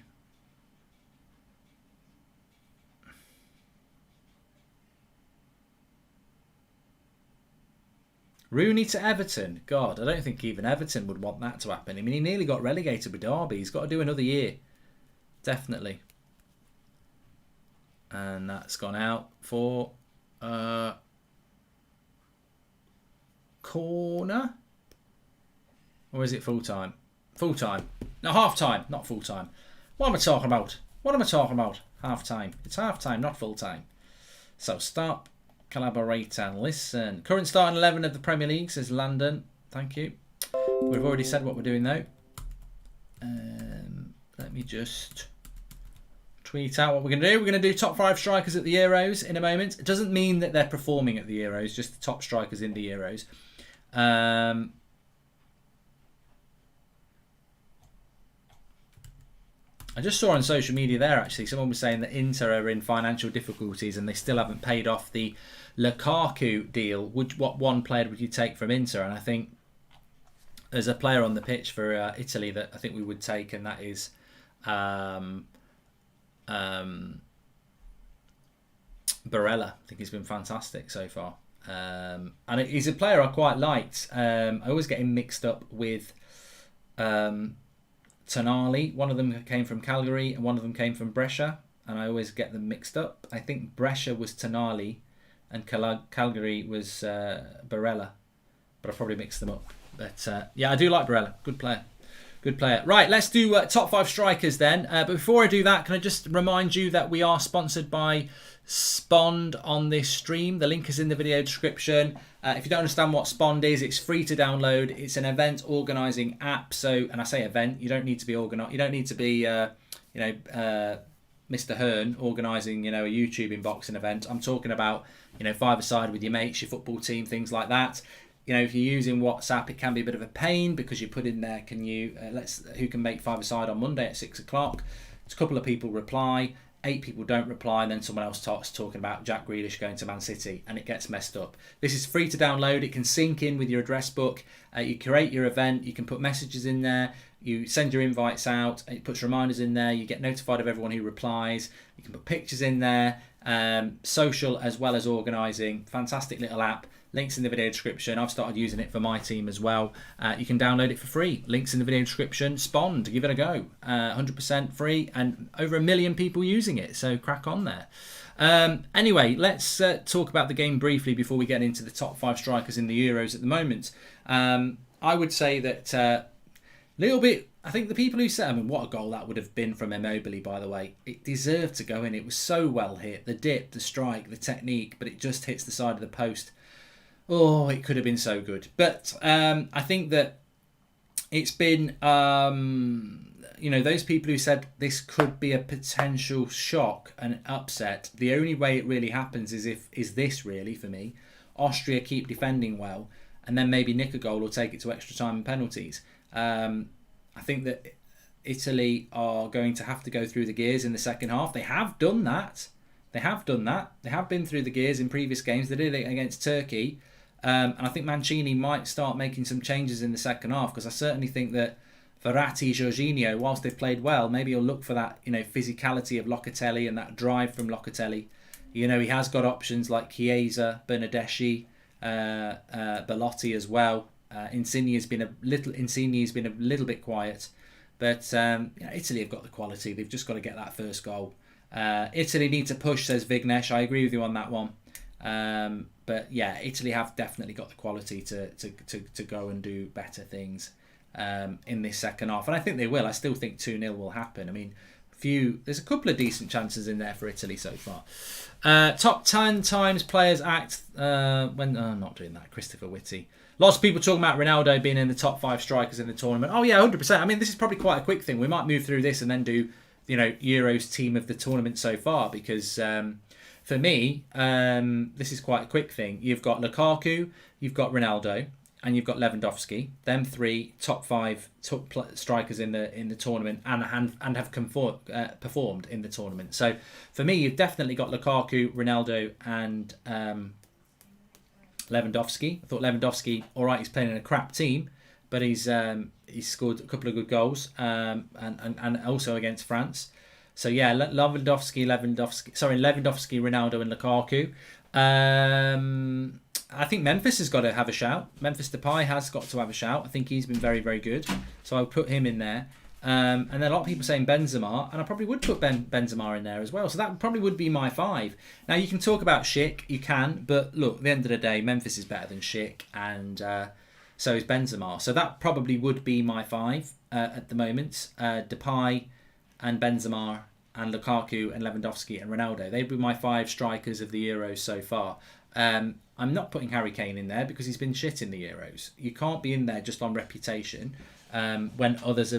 A: Rooney to Everton. God, I don't think even Everton would want that to happen. I mean, he nearly got relegated with Derby. He's got to do another year. Definitely. And that's gone out for corner. Or is it full time? Full time. No, half time, not full time. What am I talking about? What am I talking about? Half time. It's half time, not full time. So stop, collaborate and listen. Current starting 11 of the Premier League, says Landon. Thank you. We've already said what we're doing though. Let me just tweet out what we're going to do. We're going to do top 5 strikers at the Euros in a moment. It doesn't mean that they're performing at the Euros, just the top strikers in the Euros. I just saw on social media there, actually, someone was saying that Inter are in financial difficulties and they still haven't paid off the Lukaku deal. What one player would you take from Inter? And I think there's a player on the pitch for Italy that I think we would take, and that is Barella. I think he's been fantastic so far. And he's a player I quite liked. I always get him mixed up with Tonali. One of them came from Calgary and one of them came from Brescia, and I always get them mixed up. I think Brescia was Tonali and Calgary was Barella, but I probably mixed them up. But yeah, I do like Barella. Good player. Good player. Right, let's do top 5 strikers then. But before I do that, can I just remind you that we are sponsored by Spond on this stream. The link is in the video description. If you don't understand what Spond is, it's free to download. It's an event organising app. So, and I say event, you don't need to be You don't need to be, Mr. Hearn organising, a YouTube boxing event. I'm talking about, 5-a-side with your mates, your football team, things like that. If you're using WhatsApp, it can be a bit of a pain because you put in there, who can make 5-a-side on Monday at 6 o'clock. A couple of people reply, 8 people don't reply, and then someone else starts talking about Jack Grealish going to Man City, and it gets messed up. This is free to download. It can sync in with your address book. You create your event. You can put messages in there. You send your invites out. It puts reminders in there. You get notified of everyone who replies. You can put pictures in there. Social as well as organising. Fantastic little app. Links in the video description. I've started using it for my team as well. You can download it for free. Links in the video description. Spond, give it a go. 100% free, and over 1 million people using it. So crack on there. Anyway, let's talk about the game briefly before we get into the top 5 strikers in the Euros at the moment. I would say that little bit. I think the people who said, what a goal that would have been from Immobile, by the way. It deserved to go in. It was so well hit. The dip, the strike, the technique, but it just hits the side of the post. Oh, it could have been so good. But I think that it's been, those people who said this could be a potential shock and upset. The only way it really happens is this really, for me. Austria keep defending well, and then maybe nick a goal or take it to extra time and penalties. I think that Italy are going to have to go through the gears in the second half. They have done that. They have been through the gears in previous games. They did it against Turkey. And I think Mancini might start making some changes in the second half, because I certainly think that Verratti, Jorginho, whilst they've played well, maybe he'll look for that, physicality of Locatelli and that drive from Locatelli. He has got options like Chiesa, Bernardeschi, Belotti as well. Insigne's been a little bit quiet, but Italy have got the quality. They've just got to get that first goal. Italy need to push, says Vignesh. I agree with you on that one. But yeah, Italy have definitely got the quality to go and do better things in this second half, and I think they will. I still think 2-0 will happen. There's a couple of decent chances in there for Italy so far. Top 10 times players act I'm not doing that. Christopher Whitty. Lots of people talking about Ronaldo being in the top 5 strikers in the tournament. Oh yeah, 100%. I mean, this is probably quite a quick thing. We might move through this and then do, Euros team of the tournament so far, because for me, this is quite a quick thing. You've got Lukaku, you've got Ronaldo, and you've got Lewandowski. Them 3 top 5 strikers in the tournament and have performed in the tournament. So for me, you've definitely got Lukaku, Ronaldo, and Lewandowski. I thought Lewandowski, all right, he's playing in a crap team, but he's scored a couple of good goals, and also against France. So yeah, Lewandowski, Ronaldo, and Lukaku. I think Memphis has got to have a shout. Memphis Depay has got to have a shout. I think he's been very, very good. So I'll put him in there. And then a lot of people saying Benzema, and I probably would put Benzema in there as well. So that probably would be my 5. Now you can talk about Schick, you can, but look, at the end of the day, Memphis is better than Schick, and so is Benzema. So that probably would be my 5 at the moment. Depay and Benzema and Lukaku and Lewandowski and Ronaldo. They'd be my 5 strikers of the Euros so far. I'm not putting Harry Kane in there because he's been shit in the Euros. You can't be in there just on reputation when others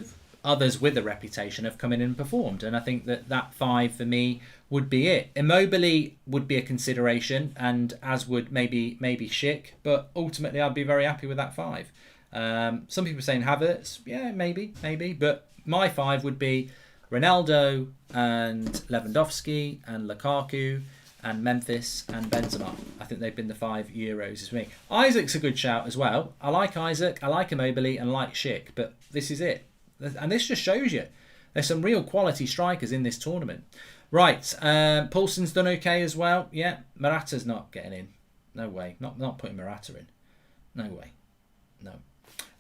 A: with a reputation have come in and performed. And I think that 5 for me would be it. Immobile would be a consideration, and as would maybe Schick, but ultimately I'd be very happy with that 5. Some people are saying Havertz. Yeah, maybe. But my 5 would be Ronaldo and Lewandowski and Lukaku and Memphis and Benzema. I think they've been the 5 Euros for me. Isaac's a good shout as well. I like Isaac, I like Immobile, and I like Schick, but this is it. And this just shows you there's some real quality strikers in this tournament. Right, Poulsen's done okay as well. Yeah, Morata's not getting in. No way. Not putting Morata in. No way. No.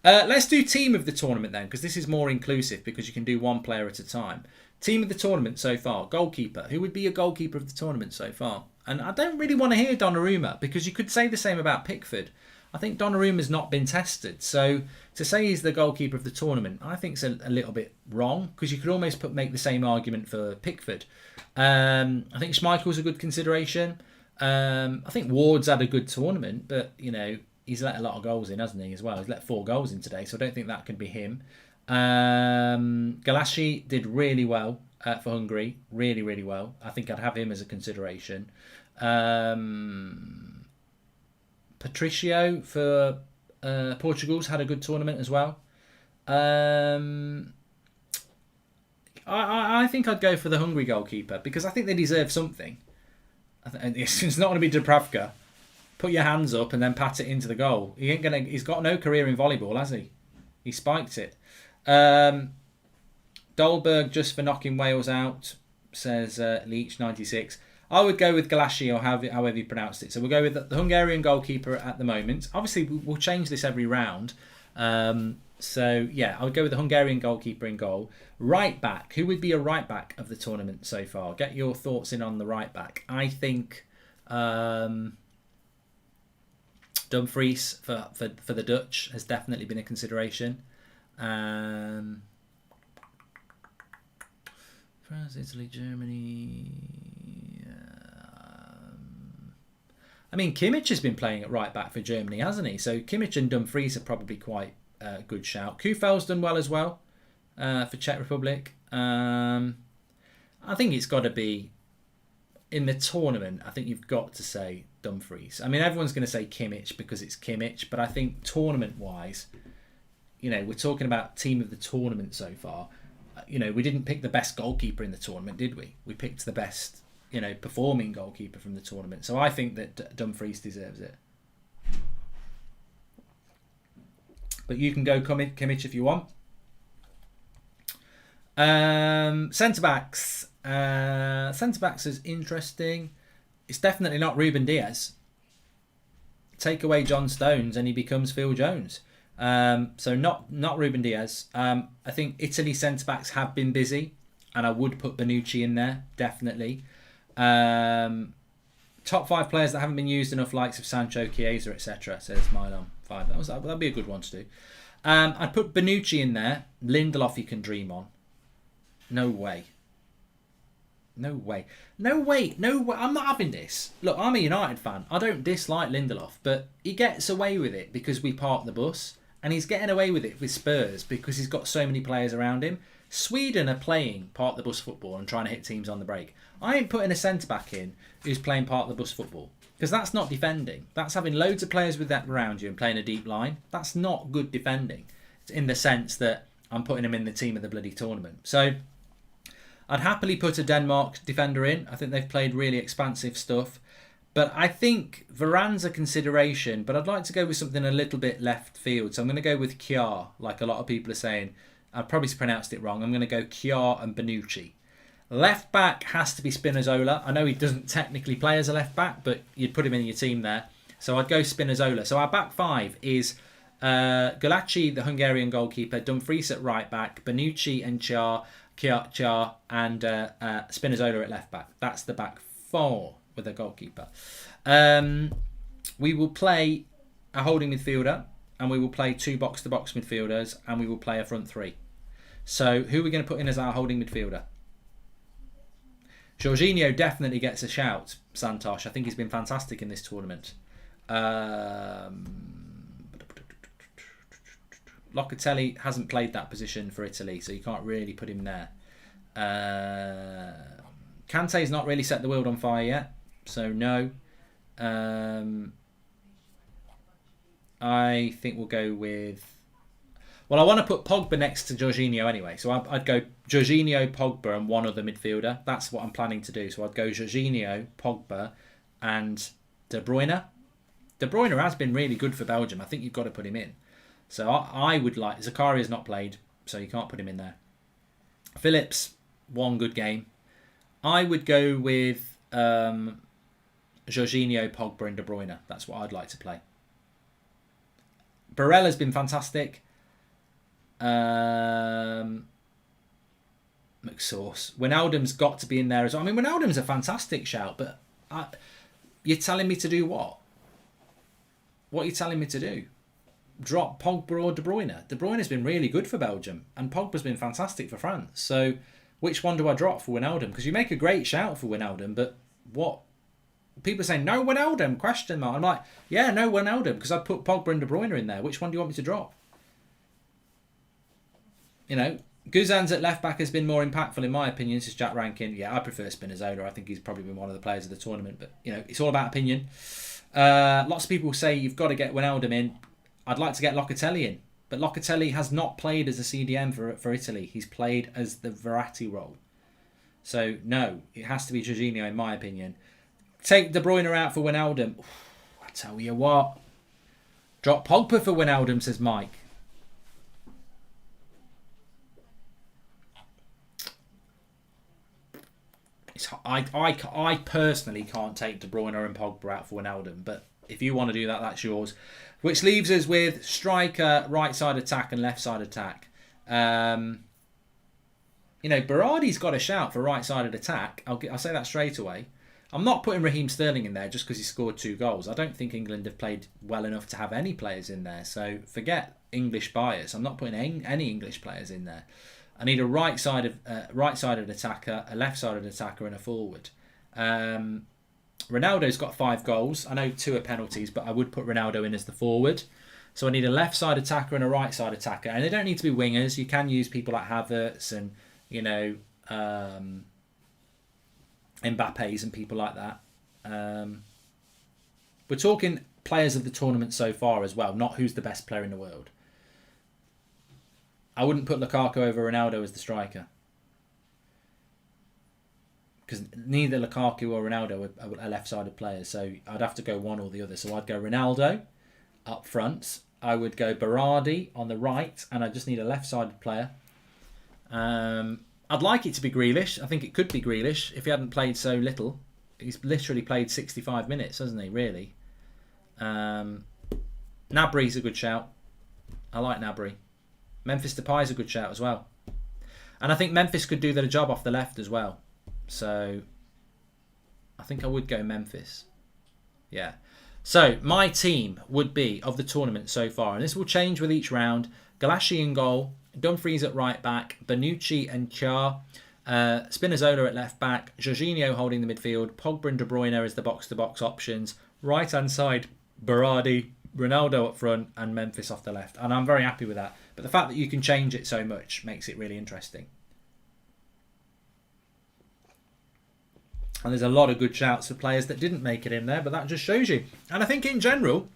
A: Let's do team of the tournament then, because this is more inclusive, because you can do one player at a time. Team of the tournament so far. Goalkeeper. Who would be your goalkeeper of the tournament so far? And I don't really want to hear Donnarumma, because you could say the same about Pickford. I think Donnarumma's not been tested. So to say he's the goalkeeper of the tournament, I think it's a little bit wrong, because you could almost make the same argument for Pickford. I think Schmeichel's a good consideration. I think Ward's had a good tournament, but, he's let a lot of goals in, hasn't he, as well? He's let 4 goals in today, so I don't think that could be him. Galassi did really well for Hungary. Really, really well. I think I'd have him as a consideration. Patricio for Portugal's had a good tournament as well. I think I'd go for the Hungary goalkeeper, because I think they deserve something. It's not going to be Dubravka. Put your hands up and then pat it into the goal. He's got no career in volleyball, has he? He spiked it. Dolberg just for knocking Wales out, says Leach 96. I would go with Galassi, or however you pronounced it. So we'll go with the Hungarian goalkeeper at the moment. Obviously, we'll change this every round. So yeah, I would go with the Hungarian goalkeeper in goal. Right back. Who would be a right back of the tournament so far? Get your thoughts in on the right back. I think Dumfries for the Dutch has definitely been a consideration. France, Italy, Germany. I mean, Kimmich has been playing at right back for Germany, hasn't he? So Kimmich and Dumfries are probably quite a good shout. Kufel's done well as well for Czech Republic. I think it's got to be in the tournament. I think you've got to say Dumfries. I mean, everyone's going to say Kimmich because it's Kimmich, but I think tournament-wise, we're talking about team of the tournament so far. We didn't pick the best goalkeeper in the tournament, did we? We picked the best, performing goalkeeper from the tournament. So I think that Dumfries deserves it. But you can go Kimmich if you want. Centre-backs. Centre-backs is interesting. It's definitely not Ruben Diaz. Take away John Stones and he becomes Phil Jones. So not Ruben Diaz. I think Italy centre-backs have been busy, and I would put Bonucci in there, definitely. Top 5 players that haven't been used enough, likes of Sancho, Chiesa, etc., says Mylon 5. That'd be a good one to do. I'd put Bonucci in there. Lindelof you can dream on. No way. No way. No way. No way. I'm not having this. Look, I'm a United fan. I don't dislike Lindelof, but he gets away with it because we park the bus. And he's getting away with it with Spurs because he's got so many players around him. Sweden are playing park the bus football and trying to hit teams on the break. I ain't putting a centre-back in who's playing park the bus football. Because that's not defending. That's having loads of players with that around you and playing a deep line. That's not good defending. In the sense that I'm putting him in the team of the bloody tournament. So I'd happily put a Denmark defender in. I think they've played really expansive stuff. But I think Varane's a consideration. But I'd like to go with something a little bit left field. So I'm going to go with Kjaer, like a lot of people are saying. I've probably pronounced it wrong. I'm going to go Kjaer and Bonucci. Left back has to be Spinazzola. I know he doesn't technically play as a left back, but you'd put him in your team there. So I'd go Spinazzola. So our back five is Gulacsi, the Hungarian goalkeeper, Dumfries at right back, Bonucci and Kjaer and Spinazzola at left back. That's the back four with a goalkeeper. We will play a holding midfielder, and we will play two box-to-box midfielders, and we will play a front three. So who are we going to put in as our holding midfielder? Jorginho definitely gets a shout, Santosh. I think he's been fantastic in this tournament. Locatelli hasn't played that position for Italy, so you can't really put him there. Kante's not really set the world on fire yet, so no. I think we'll go with... Well, I want to put Pogba next to Jorginho anyway, so I'd go Jorginho, Pogba and one other midfielder. That's what I'm planning to do. So I'd go Jorginho, Pogba and De Bruyne. De Bruyne has been really good for Belgium. I think you've got to put him in. So I would like... Zakaria's not played, so you can't put him in there. Phillips, one good game. I would go with Jorginho, Pogba and De Bruyne. That's what I'd like to play. Barella's been fantastic. McSauce. Wijnaldum's got to be in there as well. I mean, Wijnaldum's a fantastic shout, but you're telling me to do what? What are you telling me to do? Drop Pogba or De Bruyne? De Bruyne's been really good for Belgium, and Pogba's been fantastic for France. So, which one do I drop for Wijnaldum? Because you make a great shout for Wijnaldum, but what? People are saying, no Wijnaldum, question mark. I'm like, yeah, no Wijnaldum, because I'd put Pogba and De Bruyne in there. Which one do you want me to drop? You know, Guzan's at left back has been more impactful in my opinion since Jack Rankin. Yeah, I prefer Spinazzola. I think he's probably been one of the players of the tournament. But, you know, it's all about opinion. Lots of people say you've got to get Wijnaldum in. I'd like to get Locatelli in. But Locatelli has not played as a CDM for Italy. He's played as the Verratti role. So, no, it has to be Jorginho in my opinion. Take De Bruyne out for Wijnaldum. I tell you what. Drop Pogba for Wijnaldum, says Mike. I personally can't take De Bruyne and Pogba out for Wijnaldum, but if you want to do that, that's yours. Which leaves us with striker, right side attack and left side attack. You know, Berardi's got a shout for right sided attack. I'll say that straight away. I'm not putting Raheem Sterling in there just because he scored 2 goals. I don't think England have played well enough to have any players in there. So forget English bias. I'm not putting any English players in there. I need a right-sided attacker, a left-sided attacker, and a forward. Ronaldo's got 5 goals. I know 2 are penalties, but I would put Ronaldo in as the forward. So I need a left-side attacker and a right-side attacker. And they don't need to be wingers. You can use people like Havertz and, you know, Mbappe's and people like that. We're talking players of the tournament so far as well, not who's the best player in the world. I wouldn't put Lukaku over Ronaldo as the striker. Because neither Lukaku or Ronaldo are left-sided players. So I'd have to go one or the other. So I'd go Ronaldo up front. I would go Berardi on the right. And I just need a left-sided player. I'd like it to be Grealish. I think it could be Grealish if he hadn't played so little. He's literally played 65 minutes, hasn't he, really? Gnabry's a good shout. I like Gnabry. Memphis Depay's a good shout as well. And I think Memphis could do the job off the left as well. So, I think I would go Memphis. Yeah. So, my team would be, of the tournament so far, and this will change with each round, Gulacsi in goal, Dumfries at right back, Bonucci and Kjaer, Spinazzola at left back, Jorginho holding the midfield, Pogba and De Bruyne as the box-to-box options, right-hand side, Berardi, Ronaldo up front, and Memphis off the left. And I'm very happy with that. But the fact that you can change it so much makes it really interesting. And there's a lot of good shouts for players that didn't make it in there, but that just shows you. And I think in general,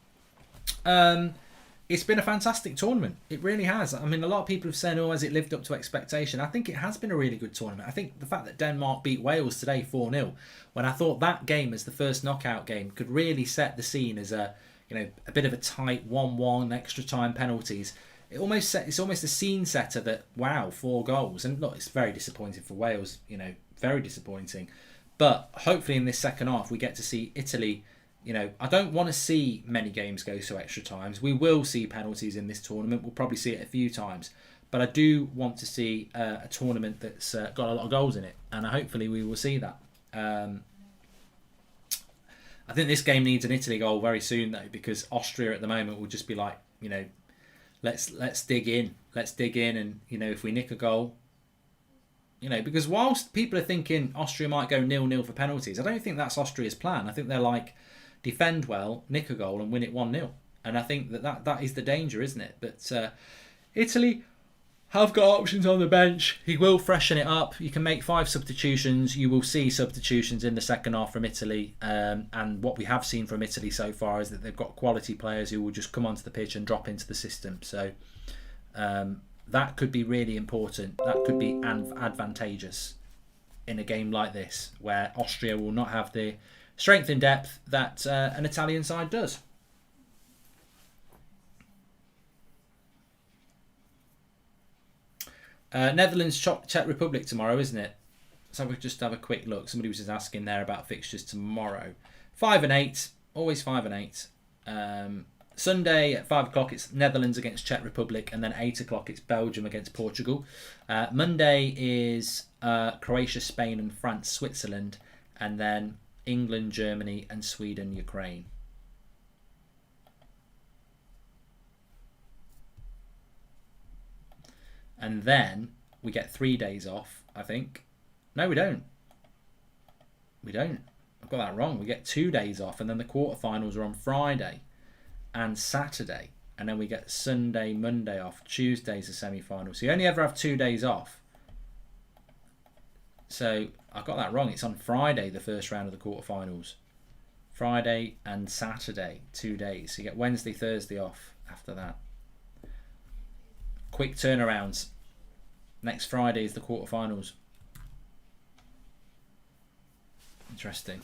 A: it's been a fantastic tournament. It really has. I mean, a lot of people have said, oh, has it lived up to expectation? I think it has been a really good tournament. I think the fact that Denmark beat Wales today 4-0, when I thought that game as the first knockout game could really set the scene as a bit of a tight 1-1, extra time penalties. It's almost a scene setter that, wow, 4 goals. And look, it's very disappointing for Wales, very disappointing. But hopefully in this second half, we get to see Italy. I don't want to see many games go to extra times. We will see penalties in this tournament. We'll probably see it a few times. But I do want to see a tournament that's got a lot of goals in it. And hopefully we will see that. I think this game needs an Italy goal very soon, though, because Austria at the moment will just be like, let's dig in. Let's dig in. And, if we nick a goal... because whilst people are thinking Austria might go 0-0 for penalties, I don't think that's Austria's plan. I think they're like, defend well, nick a goal and win it 1-0. And I think that is the danger, isn't it? But Italy have got options on the bench. He will freshen it up. You can make 5 substitutions. You will see substitutions in the second half from Italy. And what we have seen from Italy so far is that they've got quality players who will just come onto the pitch and drop into the system. So... that could be really important. That could be advantageous in a game like this, where Austria will not have the strength and depth that an Italian side does. Netherlands, Czech Republic tomorrow, isn't it? So we'll just have a quick look. Somebody was just asking there about fixtures tomorrow. 5 and 8, always 5 and 8. Sunday at 5 o'clock it's Netherlands against Czech Republic, and then 8 o'clock it's Belgium against Portugal. Monday is Croatia, Spain and France, Switzerland, and then England, Germany and Sweden, Ukraine. And then we get 3 days off, I think. No, we don't. We don't. I've got that wrong. We get 2 days off, and then the quarterfinals are on Friday and Saturday, and then we get Sunday, Monday off. Tuesday's the semi-final. So you only ever have 2 days off. So I got that wrong. It's on Friday, the first round of the quarterfinals. Friday and Saturday, 2 days. So you get Wednesday, Thursday off after that. Quick turnarounds. Next Friday is the quarterfinals. Interesting.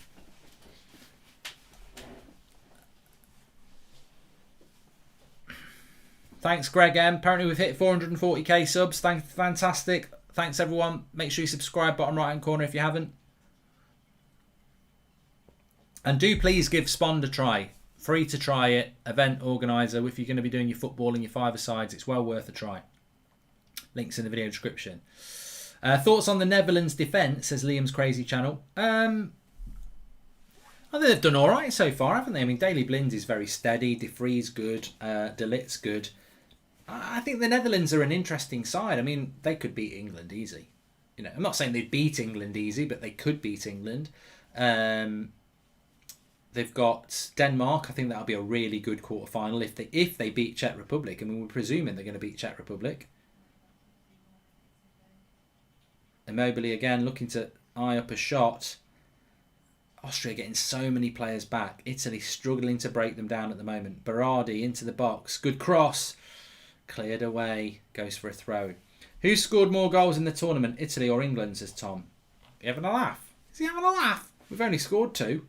A: Thanks, Greg M. Apparently we've hit 440k subs. Fantastic. Thanks, everyone. Make sure you subscribe, bottom right-hand corner if you haven't. And do please give Spond a try. Free to try it. Event organiser. If you're going to be doing your football and your five-a-sides, it's well worth a try. Links in the video description. Thoughts on the Netherlands defence, says Liam's Crazy Channel. I think they've done all right so far, haven't they? I mean, Daley Blind is very steady. De Vrie's good. De Lit's good. I think the Netherlands are an interesting side. I mean, they could beat England easy. I'm not saying they'd beat England easy, but they could beat England. They've got Denmark. I think that'll be a really good quarter-final if they beat Czech Republic. I mean, we're presuming they're going to beat Czech Republic. Immobile again, looking to eye up a shot. Austria getting so many players back. Italy struggling to break them down at the moment. Berardi into the box. Good cross. Cleared away. Goes for a throw. Who scored more goals in the tournament, Italy or England, says Tom. Are you having a laugh? Is he having a laugh? We've only scored 2.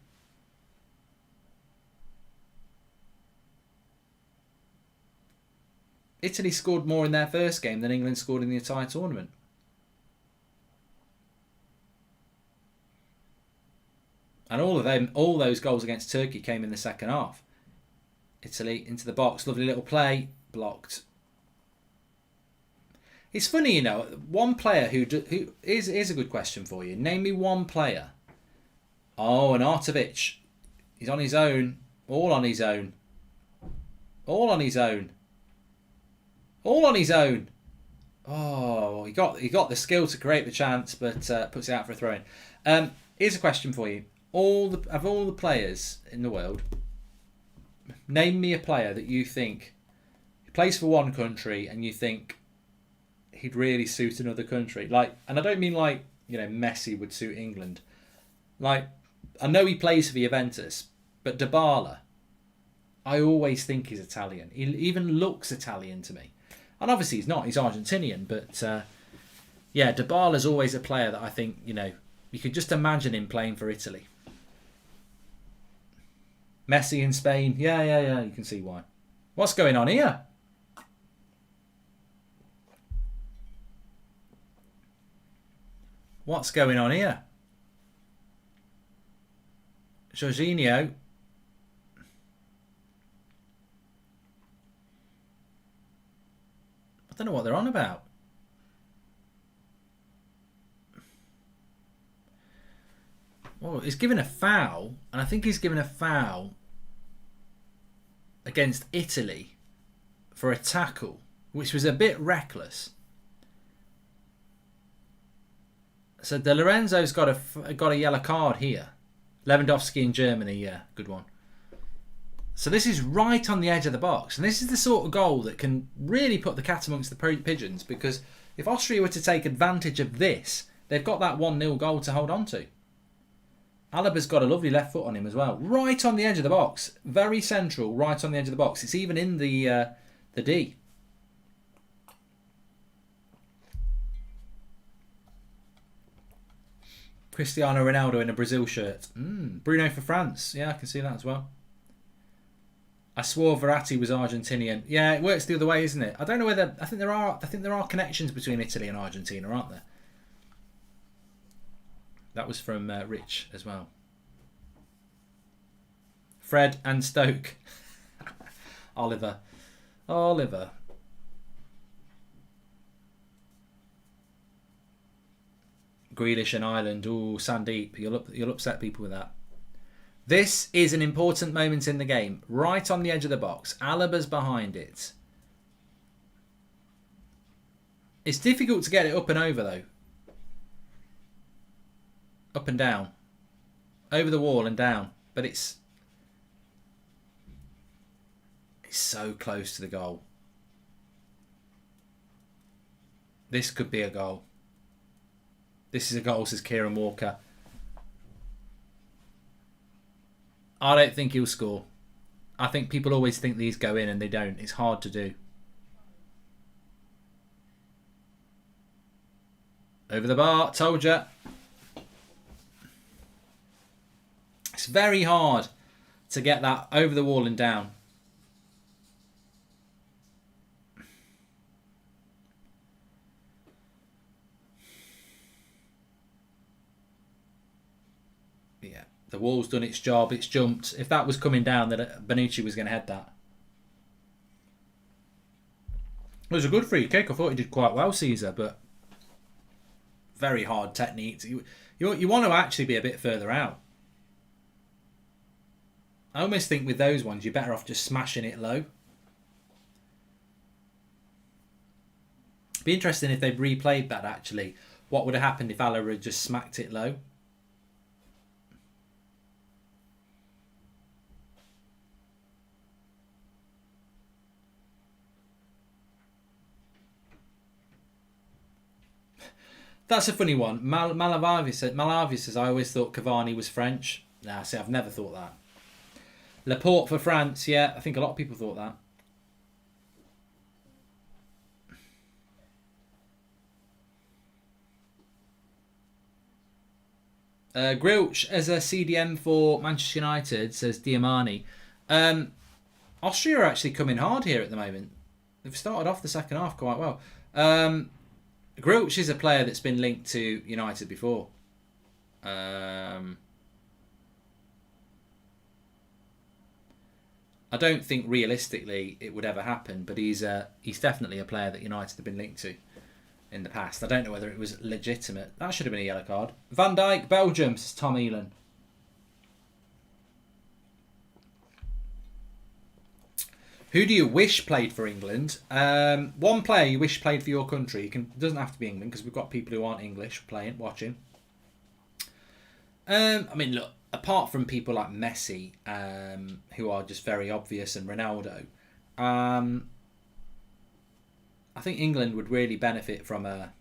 A: Italy scored more in their first game than England scored in the entire tournament. And all those goals against Turkey came in the second half. Italy into the box. Lovely little play. Blocked. It's funny, one player who is a good question for you. Name me one player. Oh, and Artovic. He's on his own. All on his own. All on his own. All on his own. Oh, he got the skill to create the chance, but puts it out for a throw-in. Here's a question for you: all the players in the world, name me a player that you think plays for one country and you think he'd really suit another country. Like, and I don't mean like, you know, Messi would suit England. Like, I know he plays for Juventus, but Dybala, I always think he's Italian. He even looks Italian to me. And obviously he's not, he's Argentinian, but yeah, Dybala's always a player that I think, you know, you could just imagine him playing for Italy. Messi in Spain, yeah, you can see why. What's going on here? What's going on here? Jorginho. I don't know what they're on about. Oh, he's given a foul, and I think he's given a foul against Italy for a tackle, which was a bit reckless. So De Lorenzo's got a yellow card here. Lewandowski in Germany, yeah, good one. So this is right on the edge of the box. And this is the sort of goal that can really put the cat amongst the pigeons, because if Austria were to take advantage of this, they've got that 1-0 goal to hold on to. Alaba's got a lovely left foot on him as well. Right on the edge of the box. Very central, right on the edge of the box. It's even in the D. Cristiano Ronaldo in a Brazil shirt. Bruno for France. Yeah, I can see that as well. I swore Verratti was Argentinian. Yeah, it works the other way, isn't it? I don't know whether I think there are connections between Italy and Argentina, aren't there? That was from Rich as well. Fred and Stoke. Oliver. Grealish and Ireland. Ooh, Sandeep. You'll upset people with that. This is an important moment in the game. Right on the edge of the box. Alaba's behind it. It's difficult to get it up and over, though. Up and down. Over the wall and down. But it's so close to the goal. This could be a goal. This is a goal, says Kieran Walker. I don't think he'll score. I think people always think these go in and they don't. It's hard to do. Over the bar. Told you. It's very hard to get that over the wall and down. Yeah, the wall's done its job. It's jumped. If that was coming down, then Bonucci was going to head that. It was a good free kick. I thought he did quite well, Chiesa, but very hard technique. You want to actually be a bit further out. I almost think with those ones, you're better off just smashing it low. Be interesting if they'd replayed that, actually. What would have happened if Alaba had just smacked it low? That's a funny one. Malavi says, I always thought Cavani was French. Nah, see, I've never thought that. Laporte for France, yeah, I think a lot of people thought that. Grilch as a CDM for Manchester United, says Diamani. Austria are actually coming hard here at the moment. They've started off the second half quite well. Grilch is a player that's been linked to United before. I don't think realistically it would ever happen, but he's definitely a player that United have been linked to in the past. I don't know whether it was legitimate. That should have been a yellow card. Van Dijk, Belgium, says Tom Elan. Who do you wish played for England? One player you wish played for your country. It doesn't have to be England because we've got people who aren't English watching. I mean, look, apart from people like Messi, who are just very obvious, and Ronaldo, I think England would really benefit from a...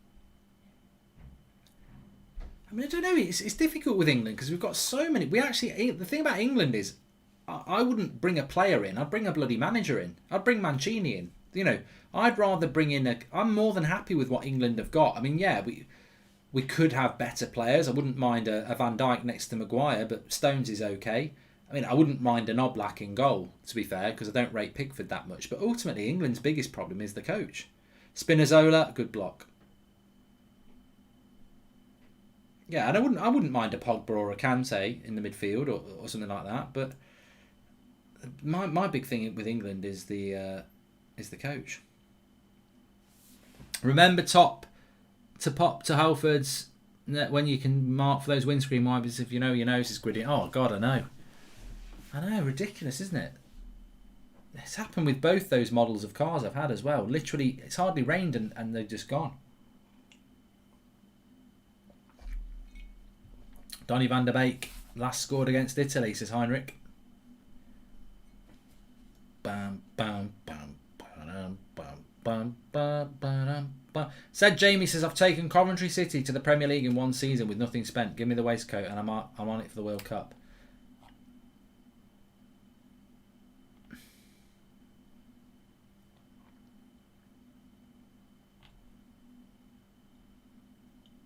A: I mean, I don't know. It's difficult with England because we've got so many. The thing about England is, I wouldn't bring a player in. I'd bring a bloody manager in. I'd bring Mancini in. You know, I'd rather bring in I'm more than happy with what England have got. I mean, yeah, we could have better players. I wouldn't mind a Van Dijk next to Maguire, but Stones is okay. I mean, I wouldn't mind an Oblak in goal, to be fair, because I don't rate Pickford that much. But ultimately, England's biggest problem is the coach. Spinazzola, good block. Yeah, and I wouldn't mind a Pogba or a Kante in the midfield or something like that. But my big thing with England is the coach. Remember to pop to Halford's when you can mark for those windscreen wipers if you know your nose is gritty. Oh God, I know, ridiculous, isn't it? It's happened with both those models of cars I've had as well. Literally, it's hardly rained and they've just gone. Donny van der Beek last scored against Italy, says Heinrich. Bam, bam, bam, bam, bam, bam, bam, bam, bam. Said Jamie says, I've taken Coventry City to the Premier League in one season with nothing spent. Give me the waistcoat and I'm on it for the World Cup.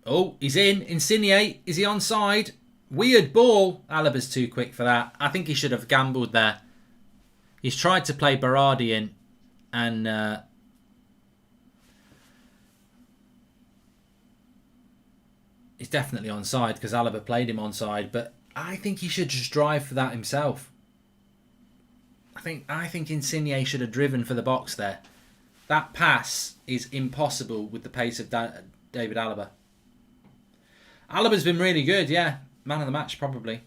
A: Oh, he's in. Insigne. Is he onside? Weird ball. Alaba's too quick for that. I think he should have gambled there. He's tried to play Berardi in. And he's definitely onside because Alaba played him onside. But I think he should just drive for that himself. I think Insigne should have driven for the box there. That pass is impossible with the pace of David Alaba. Alaba's been really good, yeah. Man of the match, probably.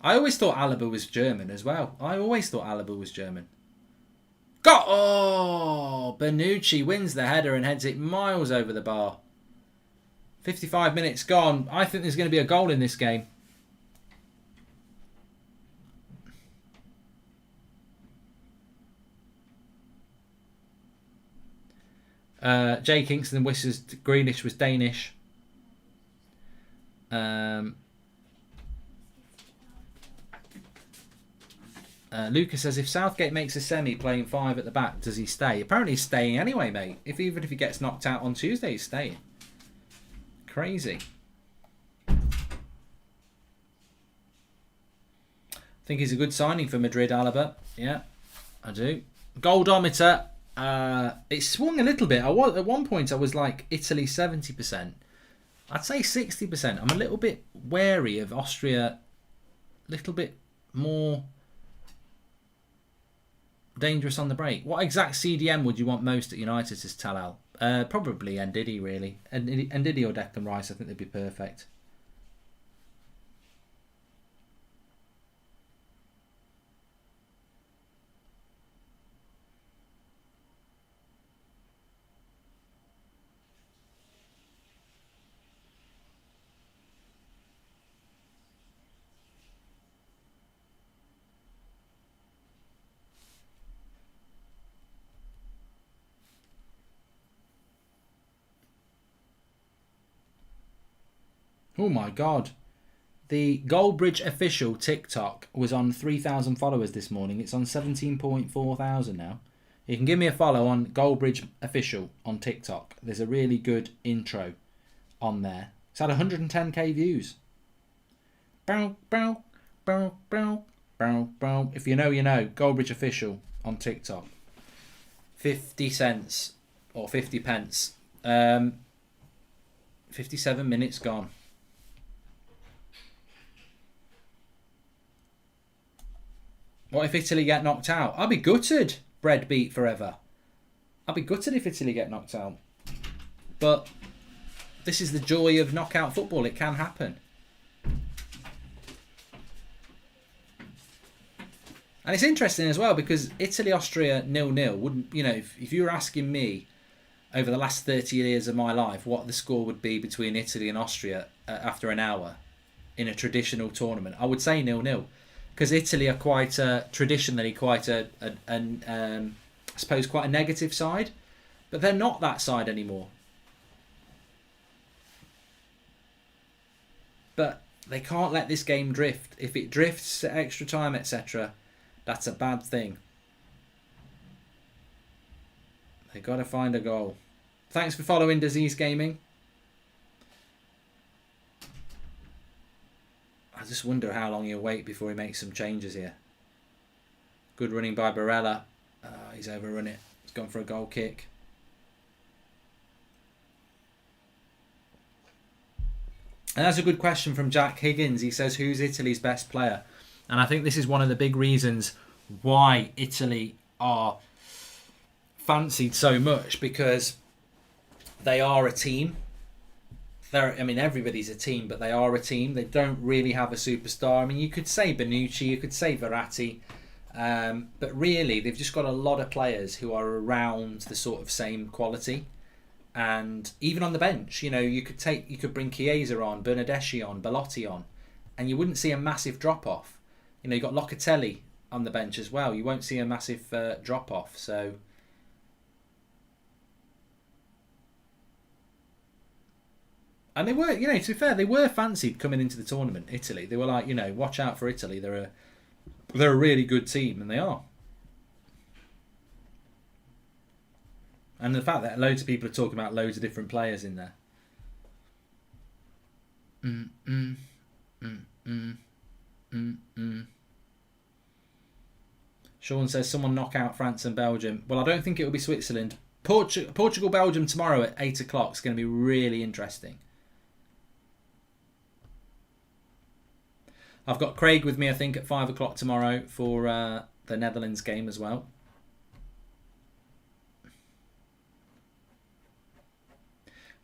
A: I always thought Alaba was German as well. Got! Oh! Bonucci wins the header and heads it miles over the bar. 55 minutes gone. I think there's going to be a goal in this game. Jay Kingston wishes Greenish was Danish. Lucas says, if Southgate makes a semi playing 5 at the back, does he stay? Apparently he's staying anyway, mate. Even if he gets knocked out on Tuesday, he's staying. Crazy. I think he's a good signing for Madrid, Alaba. Yeah, I do. Goldometer. It swung a little bit. At one point I was like Italy 70%. I'd say 60%. I'm a little bit wary of Austria. A little bit more dangerous on the break. What exact CDM would you want most at United, says Talal? Probably Ndidi, really. Ndidi or Declan Rice, I think they'd be perfect. Oh my God. The Goldbridge official TikTok was on 3,000 followers this morning. It's on 17.4 thousand now. You can give me a follow on Goldbridge official on TikTok. There's a really good intro on there. It's had 110k views. Bow, bow, bow, bow, bow, bow. If you know, you know. Goldbridge official on TikTok. 50 cents or 50 pence. 57 minutes gone. What if Italy get knocked out? I'll be gutted. Bread beat forever. I'll be gutted if Italy get knocked out. But this is the joy of knockout football. It can happen. And it's interesting as well because Italy-Austria 0-0 wouldn't, if you were asking me over the last 30 years of my life what the score would be between Italy and Austria after an hour in a traditional tournament, I would say 0-0 because Italy are quite traditionally quite I suppose quite a negative side, but they're not that side anymore. But they can't let this game drift. If it drifts at extra time, etc., that's a bad thing. They got to find a goal. Thanks for following Disease Gaming. I just wonder how long he'll wait before he makes some changes here. Good running by Barella. He's overrun it. He's gone for a goal kick. And that's a good question from Jack Higgins. He says, who's Italy's best player? And I think this is one of the big reasons why Italy are fancied so much, because they are a team. Everybody's a team, but they are a team. They don't really have a superstar. I mean, you could say Bonucci, you could say Verratti, but really they've just got a lot of players who are around the sort of same quality. And even on the bench, you could bring Chiesa on, Bernardeschi on, Belotti on, and you wouldn't see a massive drop off. You've got Locatelli on the bench as well. You won't see a massive drop off. So, and they were, to be fair, they were fancied coming into the tournament. Italy, they were like, watch out for Italy. They're a really good team, and they are. And the fact that loads of people are talking about loads of different players in there. Sean says someone knock out France and Belgium. Well, I don't think it will be Switzerland. Portugal, Belgium tomorrow at 8 o'clock is going to be really interesting. I've got Craig with me, I think, at 5 o'clock tomorrow for the Netherlands game as well.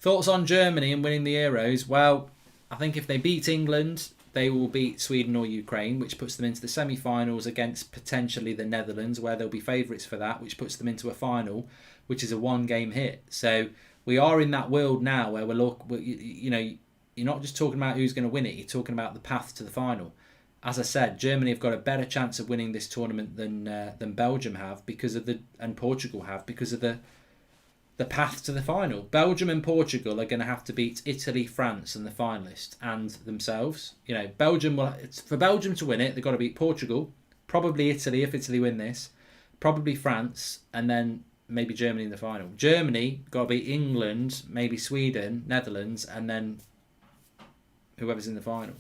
A: Thoughts on Germany and winning the Euros? Well, I think if they beat England, they will beat Sweden or Ukraine, which puts them into the semi-finals against potentially the Netherlands, where they'll be favourites for that, which puts them into a final, which is a one-game hit. So we are in that world now where you're not just talking about who's going to win it, you're talking about the path to the final. As I said, Germany have got a better chance of winning this tournament than Belgium have and Portugal have because of the path to the final. Belgium and Portugal are going to have to beat Italy, France, and the finalist, and themselves. For Belgium to win it, they've got to beat Portugal, probably Italy if Italy win this, probably France, and then maybe Germany in the final. Germany got to beat England, maybe Sweden, Netherlands, and then whoever's in the final.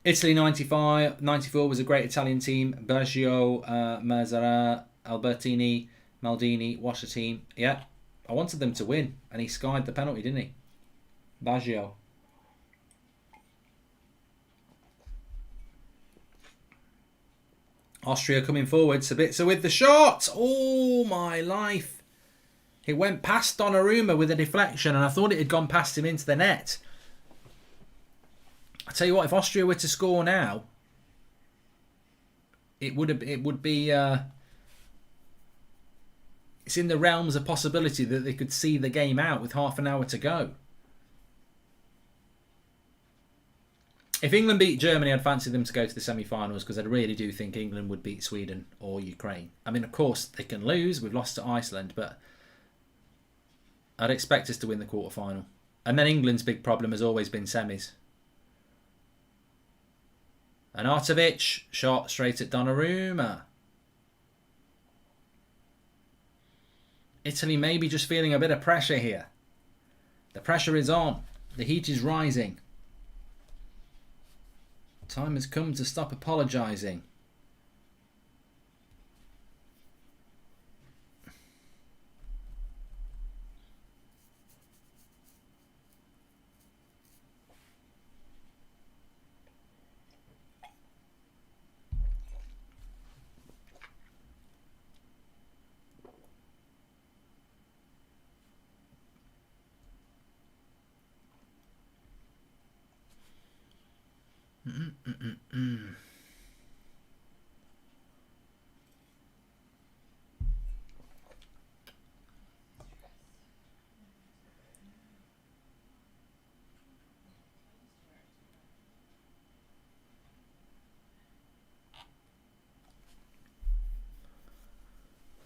A: Italy 94 was a great Italian team. Baggio, Mazzara, Albertini, Maldini, Washer team. Yeah, I wanted them to win, and he skied the penalty, didn't he? Baggio. Austria coming forward. Sabitzer with the shot. Oh, my life. It went past Donnarumma with a deflection, and I thought it had gone past him into the net. I tell you what, if Austria were to score now, it would be... it's in the realms of possibility that they could see the game out with half an hour to go. If England beat Germany, I'd fancy them to go to the semi-finals because I really do think England would beat Sweden or Ukraine. I mean, of course, they can lose. We've lost to Iceland, but I'd expect us to win the quarter-final. And then England's big problem has always been semis. And Artovic, shot straight at Donnarumma. Italy may be just feeling a bit of pressure here. The pressure is on. The heat is rising. Time has come to stop apologising.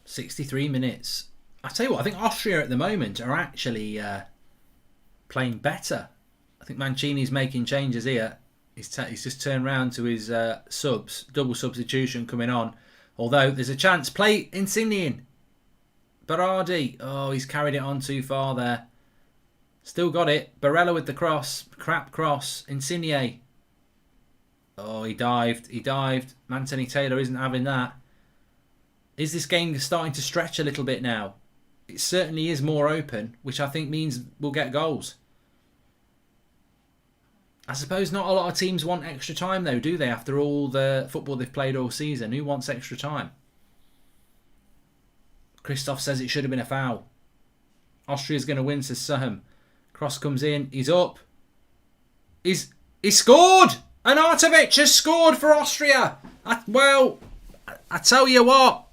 A: 63 minutes. I tell you what, I think Austria at the moment are actually playing better. I think Mancini's making changes here. He's just turned round to his subs. Double substitution coming on. Although there's a chance. Play Insigne. Berardi. Oh, he's carried it on too far there. Still got it. Barella with the cross. Crap cross. Insigne. Oh, he dived. He dived. Anthony Taylor isn't having that. Is this game starting to stretch a little bit now? It certainly is more open, which I think means we'll get goals. I suppose not a lot of teams want extra time though, do they? After all the football they've played all season. Who wants extra time? Christoph says it should have been a foul. Austria's going to win, says Saham. Cross comes in. He's up. He scored! And Artovic has scored for Austria. I tell you what.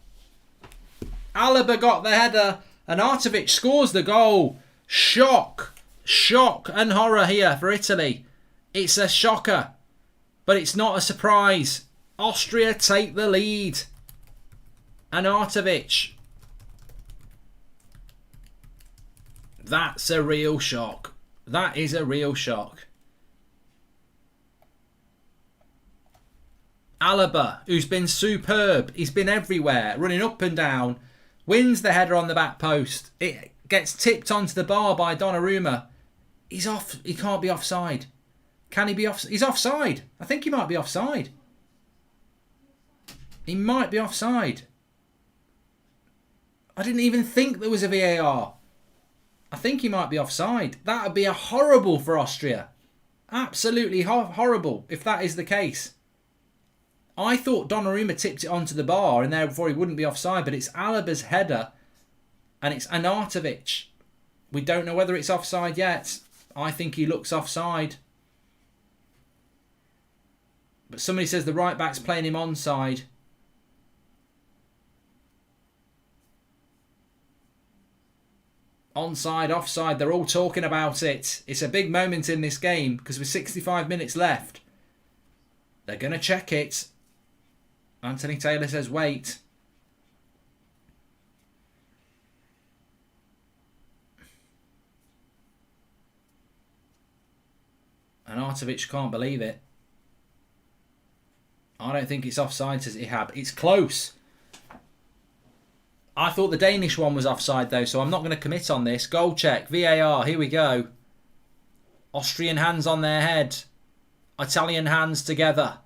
A: Alaba got the header and Artovic scores the goal. Shock and horror here for Italy. It's a shocker, but it's not a surprise. Austria take the lead. And Artovic. That's a real shock. That is a real shock. Alaba, who's been superb. He's been everywhere, running up and down. Wins the header on the back post. It gets tipped onto the bar by Donnarumma. He's off. He can't be offside. Can he be off? He's offside. I think he might be offside. He might be offside. I didn't even think there was a VAR. I think he might be offside. That would be a horrible for Austria. Absolutely horrible if that is the case. I thought Donnarumma tipped it onto the bar and therefore he wouldn't be offside, but it's Alaba's header and it's Arnautovic. We don't know whether it's offside yet. I think he looks offside. But somebody says the right back's playing him onside. Onside, offside, they're all talking about it. It's a big moment in this game because with 65 minutes left, they're going to check it. Anthony Taylor says wait. And Artovic can't believe it. I don't think it's offside, says Ihab. It's close. I thought the Danish one was offside though, so I'm not going to commit on this. Goal check, VAR, here we go. Austrian hands on their head. Italian hands together.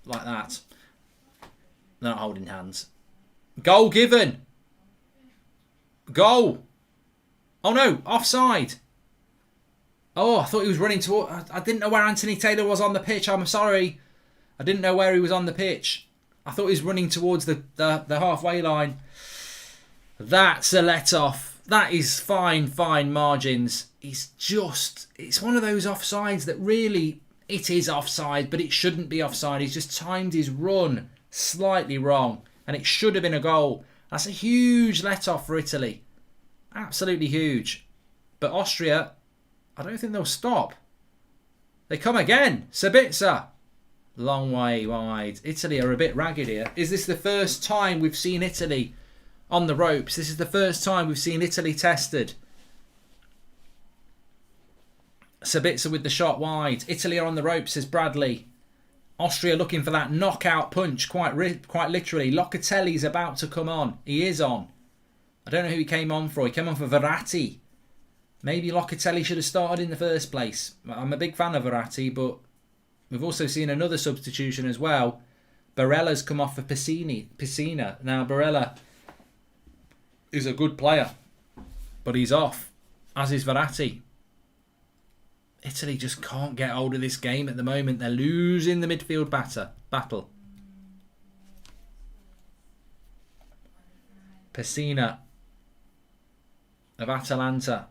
A: Like that. They're not holding hands. Goal given. Goal. Oh no, offside. Oh, I thought he was running toward... I didn't know where Anthony Taylor was on the pitch. I'm sorry. I didn't know where he was on the pitch. I thought he was running towards the halfway line. That's a let-off. That is fine margins. It's one of those offsides that really, it is offside, but it shouldn't be offside. He's just timed his run slightly wrong, and it should have been a goal. That's a huge let-off for Italy. Absolutely huge. But Austria, I don't think they'll stop. They come again. Sabitzer. Long way wide. Italy are a bit ragged here. Is this the first time we've seen Italy on the ropes? This is the first time we've seen Italy tested. Sabitzer with the shot wide. Italy are on the ropes, says Bradley. Austria looking for that knockout punch, quite literally. Locatelli's about to come on. He is on. I don't know who he came on for. He came on for Verratti. Maybe Locatelli should have started in the first place. I'm a big fan of Verratti, but we've also seen another substitution as well. Barella's come off for Piscina. Now, Barella is a good player, but he's off, as is Verratti. Italy just can't get hold of this game at the moment. They're losing the midfield battle. Piscina of Atalanta.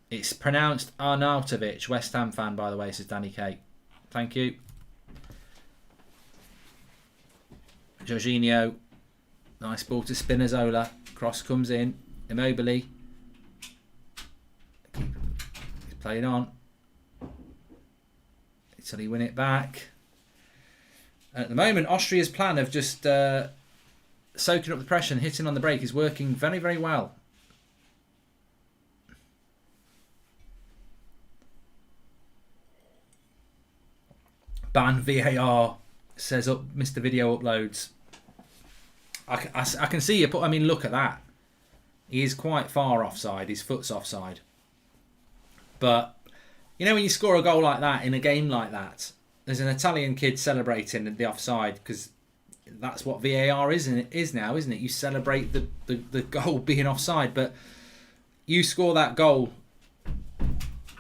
A: It's pronounced Arnautovic. West Ham fan, by the way, says Danny K. Thank you. Jorginho. Nice ball to Spinazzola. Cross comes in. Immobile. He's playing on. Italy win it back. At the moment, Austria's plan of just soaking up the pressure and hitting on the brake is working very, very well. Ban VAR, says up Mr. Video Uploads. I can see you put. I mean, look at that. He is quite far offside. His foot's offside. But you know when you score a goal like that in a game like that, there's an Italian kid celebrating the offside because that's what VAR is now, isn't it? You celebrate the goal being offside, but you score that goal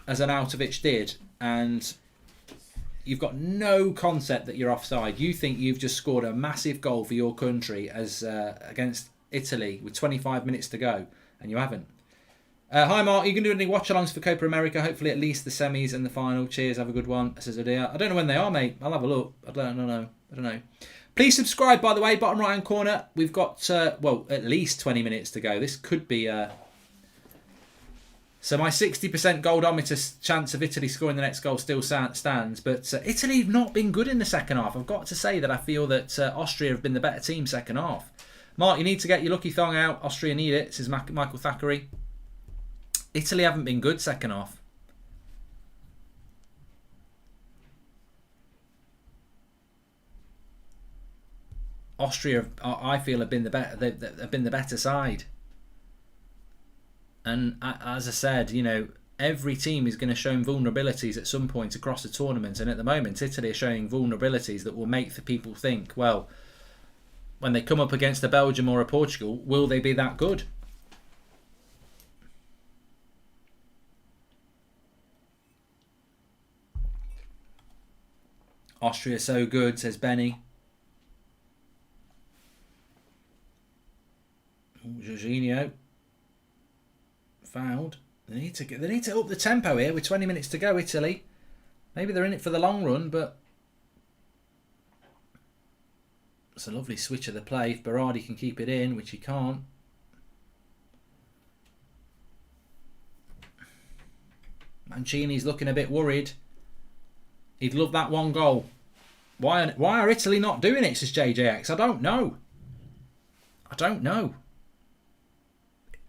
A: as Arnautovic did, and you've got no concept that you're offside. You think you've just scored a massive goal for your country as against Italy with 25 minutes to go, and you haven't. Hi Mark, you can do any watch-alongs for Copa America? Hopefully at least the semis and the final. Cheers, have a good one. Says Adia. I don't know when they are, mate. I'll have a look. I don't know. Please subscribe, by the way. Bottom right-hand corner. We've got, well, at least 20 minutes to go. This could be... So my 60% goldometer chance of Italy scoring the next goal still stands. But Italy have not been good in the second half. I've got to say that I feel that Austria have been the better team second half. Mark, you need to get your lucky thong out. Austria need it, says Michael Thackeray. Italy haven't been good second half. Austria, I feel, have been the better. They've been the better side. And as I said, you know, every team is going to show vulnerabilities at some point across the tournament. And at the moment, Italy are showing vulnerabilities that will make the people think, well, when they come up against a Belgium or a Portugal, will they be that good? Austria so good, says Benny. Jorginho fouled. They need to up the tempo here with 20 minutes to go, Italy. Maybe they're in it for the long run, but it's a lovely switch of the play. If Berardi can keep it in, which he can't. Mancini's looking a bit worried. He'd love that one goal. Why are Italy not doing it, says JJX? I don't know.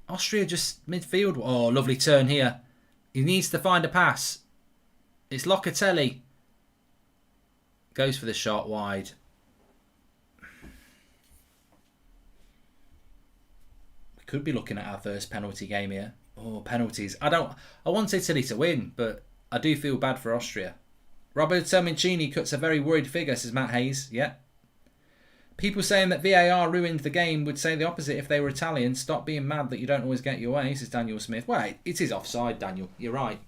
A: Austria just midfield. Oh, lovely turn here. He needs to find a pass. It's Locatelli. Goes for the shot wide. We could be looking at our first penalty game here. Oh, penalties. I want Italy to win, but I do feel bad for Austria. Roberto Mancini cuts a very worried figure, says Matt Hayes. Yeah. People saying that VAR ruined the game would say the opposite if they were Italian. Stop being mad that you don't always get your way, says Daniel Smith. Well, it is offside, Daniel. You're right.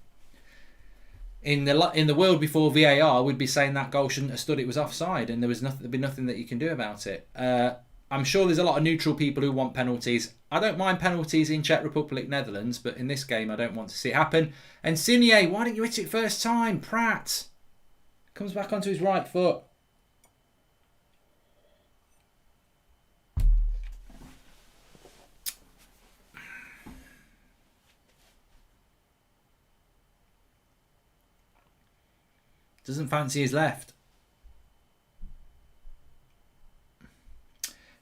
A: In the world before VAR, we'd be saying that goal shouldn't have stood. It was offside, and there'd be nothing that you can do about it. I'm sure there's a lot of neutral people who want penalties. I don't mind penalties in Czech Republic, Netherlands, but in this game, I don't want to see it happen. And Signe, why didn't you hit it first time? Pratt comes back onto his right foot. Doesn't fancy his left.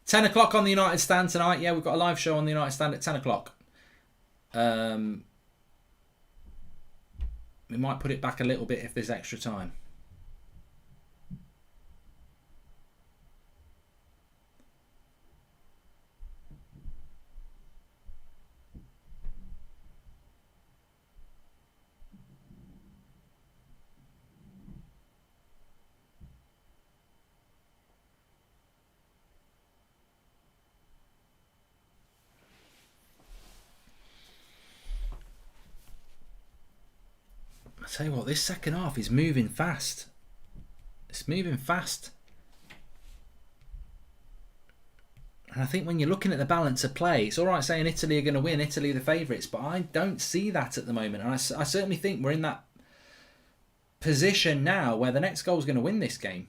A: 10 o'clock on the United Stand tonight. Yeah, we've got a live show on the United Stand at 10 o'clock. We might put it back a little bit if there's extra time. I tell you what, this second half is moving fast. It's moving fast. And I think when you're looking at the balance of play, it's all right saying Italy are going to win, Italy are the favourites, but I don't see that at the moment. And I certainly think we're in that position now where the next goal is going to win this game.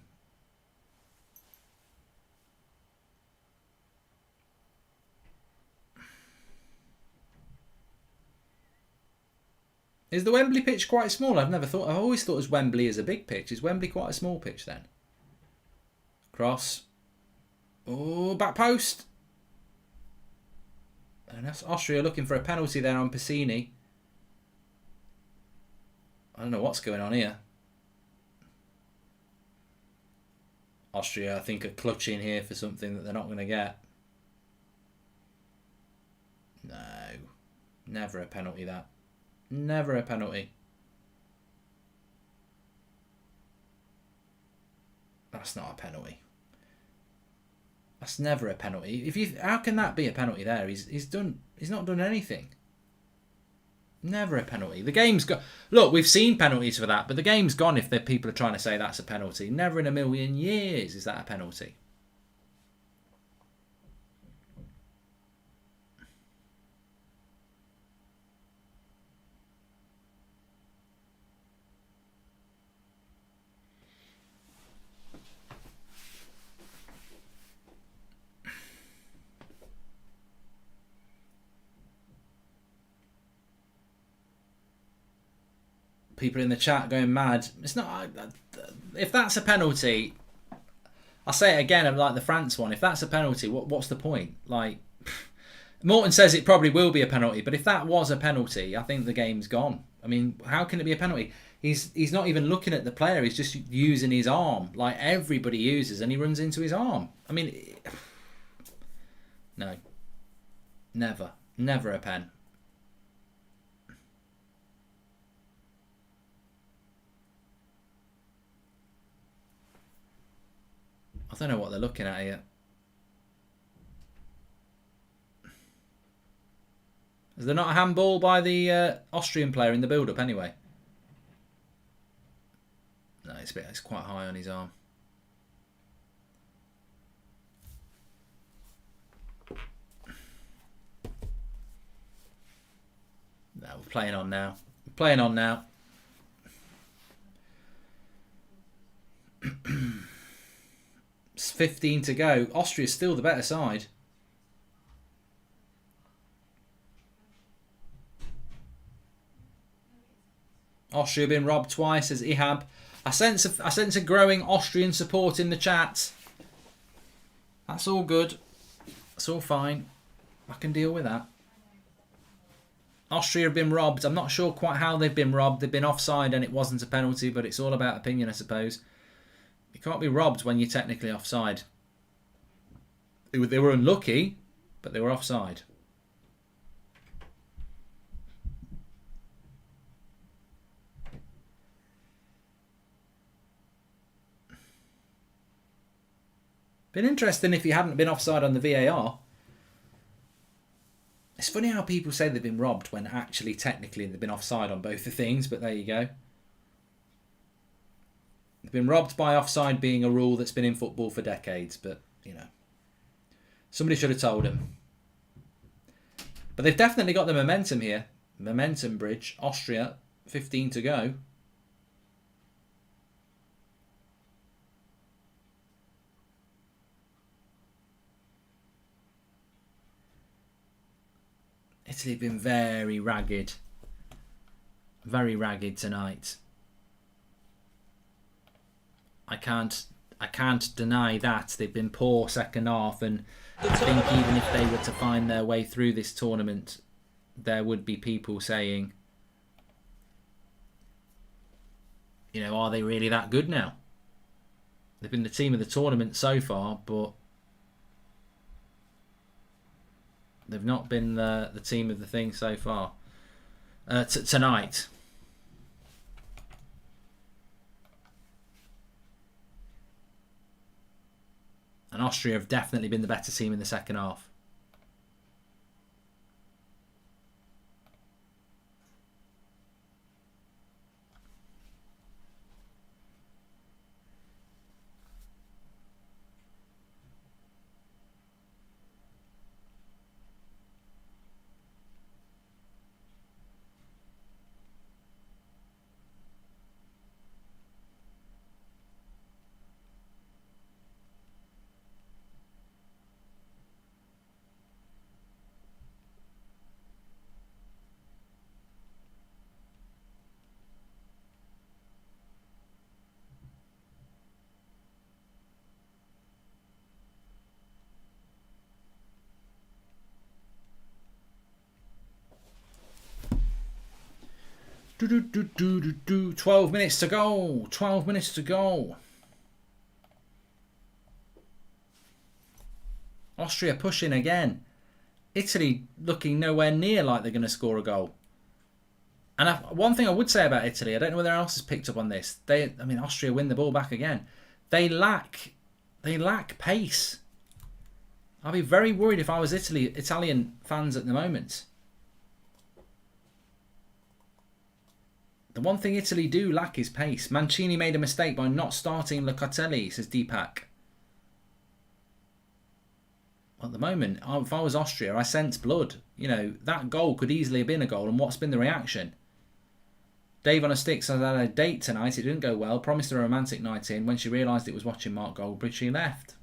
A: Is the Wembley pitch quite small? I've always thought as Wembley is a big pitch. Is Wembley quite a small pitch then? Cross. Oh, back post. And that's Austria looking for a penalty there on Piscini. I don't know what's going on here. Austria, I think, are clutching here for something that they're not going to get. No. Never a penalty, that. Never a penalty. That's not a penalty. That's never a penalty. How can that be a penalty there? He's not done anything. Never a penalty. The game's gone. Look, we've seen penalties for that, but the game's gone if the people are trying to say that's a penalty. Never in a million years is that a penalty. People in the chat going mad. It's not. If that's a penalty, I'll say it again. Like the France one. If that's a penalty, what's the point? Like Morton says, it probably will be a penalty. But if that was a penalty, I think the game's gone. I mean, how can it be a penalty? He's not even looking at the player. He's just using his arm, like everybody uses, and he runs into his arm. I mean, no, never a pen. I don't know what they're looking at here. Is there not a handball by the Austrian player in the build-up anyway? No, it's quite high on his arm. No, we're playing on now. We're playing on now. It's 15 to go. Austria's still the better side. Austria been robbed twice, says Ihab. I sense a growing Austrian support in the chat. That's all good. That's all fine. I can deal with that. Austria have been robbed. I'm not sure quite how they've been robbed. They've been offside and it wasn't a penalty, but it's all about opinion, I suppose. You can't be robbed when you're technically offside. They were unlucky, but they were offside. Been interesting if he hadn't been offside on the VAR. It's funny how people say they've been robbed when actually technically they've been offside on both the things, but there you go. They've been robbed by offside being a rule that's been in football for decades, but, you know. Somebody should have told him. But they've definitely got the momentum here. Momentum bridge. Austria, 15 to go. Italy have been very ragged. Very ragged tonight. I can't deny that. They've been poor second half, and I think even if they were to find their way through this tournament, there would be people saying, you know, are they really that good now? They've been the team of the tournament so far, but they've not been the team of the thing so far. Tonight. And Austria have definitely been the better team in the second half. 12 minutes to go. 12 minutes to go. Austria pushing again. Italy looking nowhere near like they're going to score a goal. And one thing I would say about Italy, I don't know whether anyone else has picked up on this. Austria win the ball back again. They lack pace. I'd be very worried if I was Italian fans at the moment. The one thing Italy do lack is pace. Mancini made a mistake by not starting Locatelli, says Deepak. At the moment, if I was Austria, I sense blood. You know, that goal could easily have been a goal, and what's been the reaction? Dave on a Stick says I had a date tonight. It didn't go well. Promised her a romantic night in. When she realised it was watching Mark Goldbridge, she left.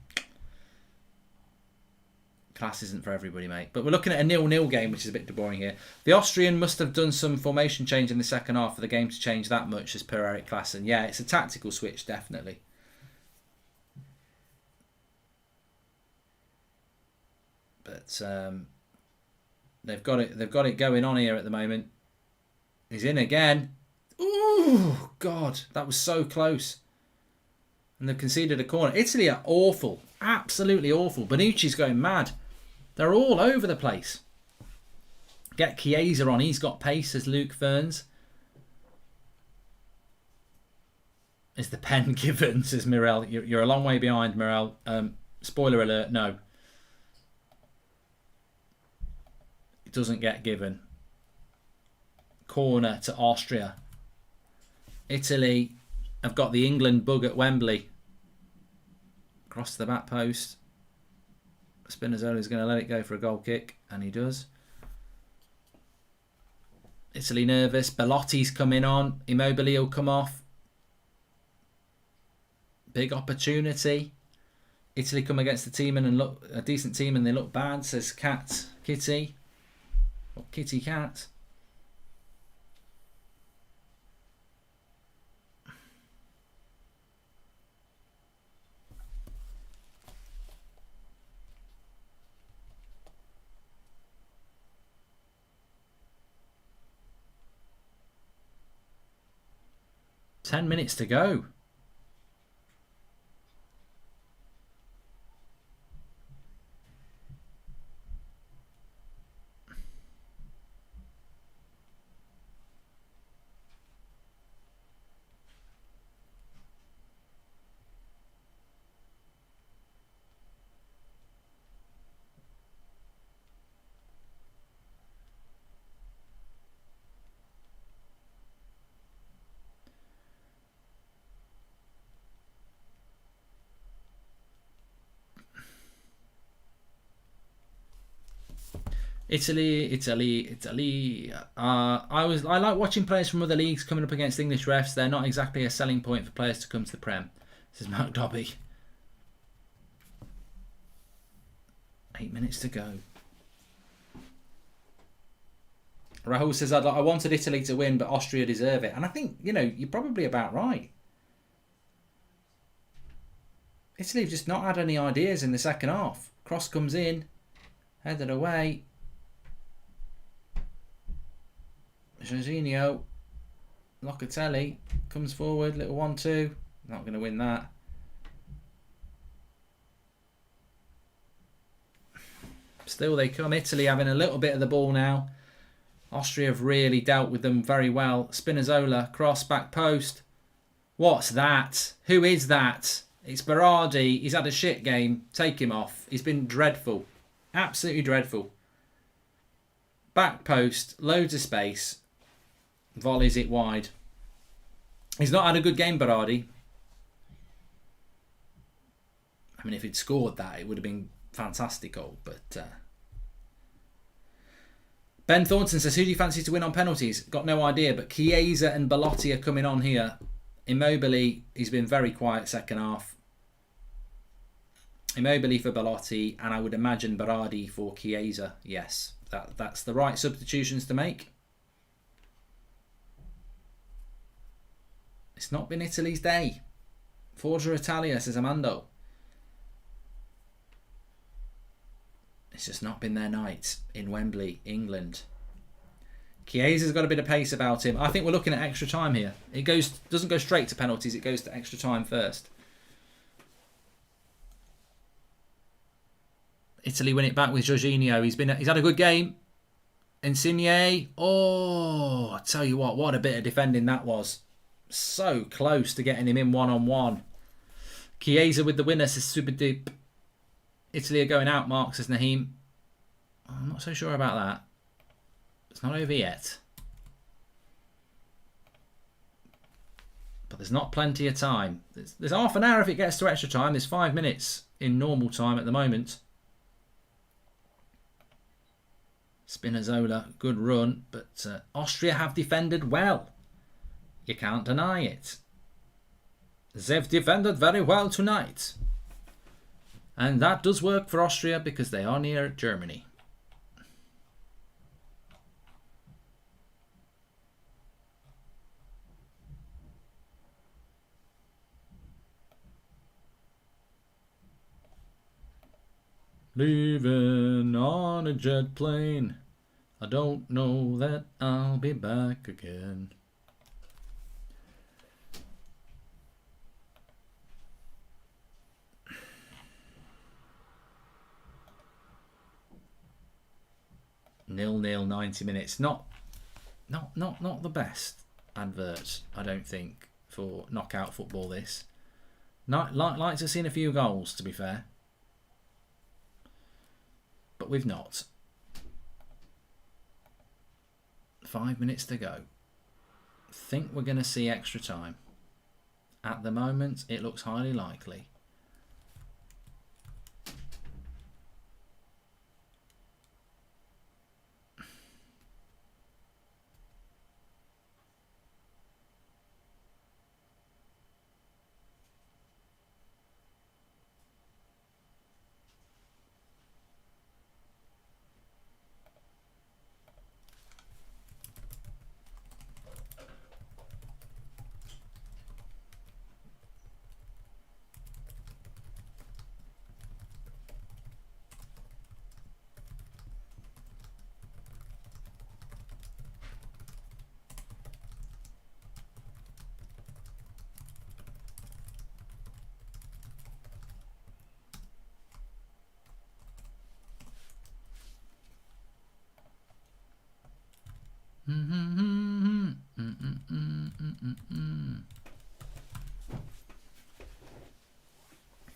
A: Class isn't for everybody, mate. But we're looking at a 0-0 game, which is a bit boring here. The Austrian must have done some formation change in the second half for the game to change that much, as per Eric Klassen. Yeah, it's a tactical switch, definitely. But they've got it going on here at the moment. He's in again. Ooh, God, that was so close. And they've conceded a corner. Italy are awful, absolutely awful. Bonucci's going mad. They're all over the place. Get Chiesa on. He's got pace, says Luke Ferns. Is the pen given, says Mirel. You're a long way behind, Mirel. Spoiler alert, no. It doesn't get given. Corner to Austria. Italy have got the England bug at Wembley. Cross to the back post. Spinazzola's going to let it go for a goal kick, and he does. Italy nervous. Belotti's coming on. Immobile will come off. Big opportunity. Italy come against the team and look a decent team, and they look bad, says Kitty. Or Kitty Cat. Ten minutes to go. Italy. I like watching players from other leagues coming up against English refs. They're not exactly a selling point for players to come to the Prem, says Mark Dobby. 8 minutes to go. Rahul says, I wanted Italy to win, but Austria deserve it. And I think, you're probably about right. Italy have just not had any ideas in the second half. Cross comes in, headed away. Jorginho, Locatelli comes forward, little 1-2. Not going to win that. Still they come. Italy having a little bit of the ball now. Austria have really dealt with them very well. Spinazzola, cross, back post. What's that? Who is that? It's Berardi. He's had a shit game. Take him off. He's been dreadful. Absolutely dreadful. Back post, loads of space. Volleys it wide. He's not had a good game, Berardi. I mean, if he'd scored that, it would have been fantastical. But Ben Thornton says, who do you fancy to win on penalties? Got no idea, but Chiesa and Belotti are coming on here. Immobile, he's been very quiet second half. Immobile for Belotti, and I would imagine Berardi for Chiesa. Yes, that's the right substitutions to make. It's not been Italy's day. Forza Italia, says Amando. It's just not been their night in Wembley, England. Chiesa's got a bit of pace about him. I think we're looking at extra time here. It doesn't go straight to penalties. It goes to extra time first. Italy win it back with Jorginho. He's had a good game. Insigne. Oh, I tell you what a bit of defending that was. So close to getting him in one-on-one. Chiesa with the winner, says Super Deep. Italy are going out, Mark, says Naheem. I'm not so sure about that. It's not over yet. But there's not plenty of time. There's half an hour if it gets to extra time. There's 5 minutes in normal time at the moment. Spinazzola, good run, but Austria have defended well. You can't deny it. They've defended very well tonight. And that does work for Austria because they are near Germany. Leaving on a jet plane. I don't know that I'll be back again. Nil-nil, 90 minutes. Not the best advert, I don't think, for knockout football. This. Like to have seen a few goals, to be fair. But we've not. 5 minutes to go. Think we're going to see extra time. At the moment, it looks highly likely.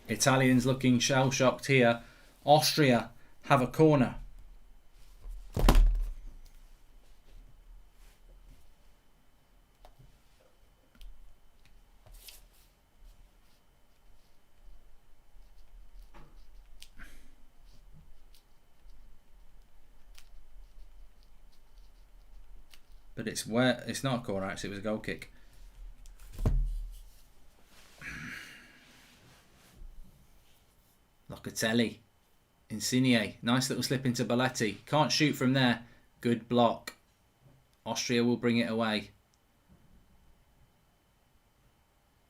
A: Italians looking shell-shocked here. Austria have a corner. But it's not a corner, actually. It was a goal kick. Locatelli. Insigne. Nice little slip into Balletti. Can't shoot from there. Good block. Austria will bring it away.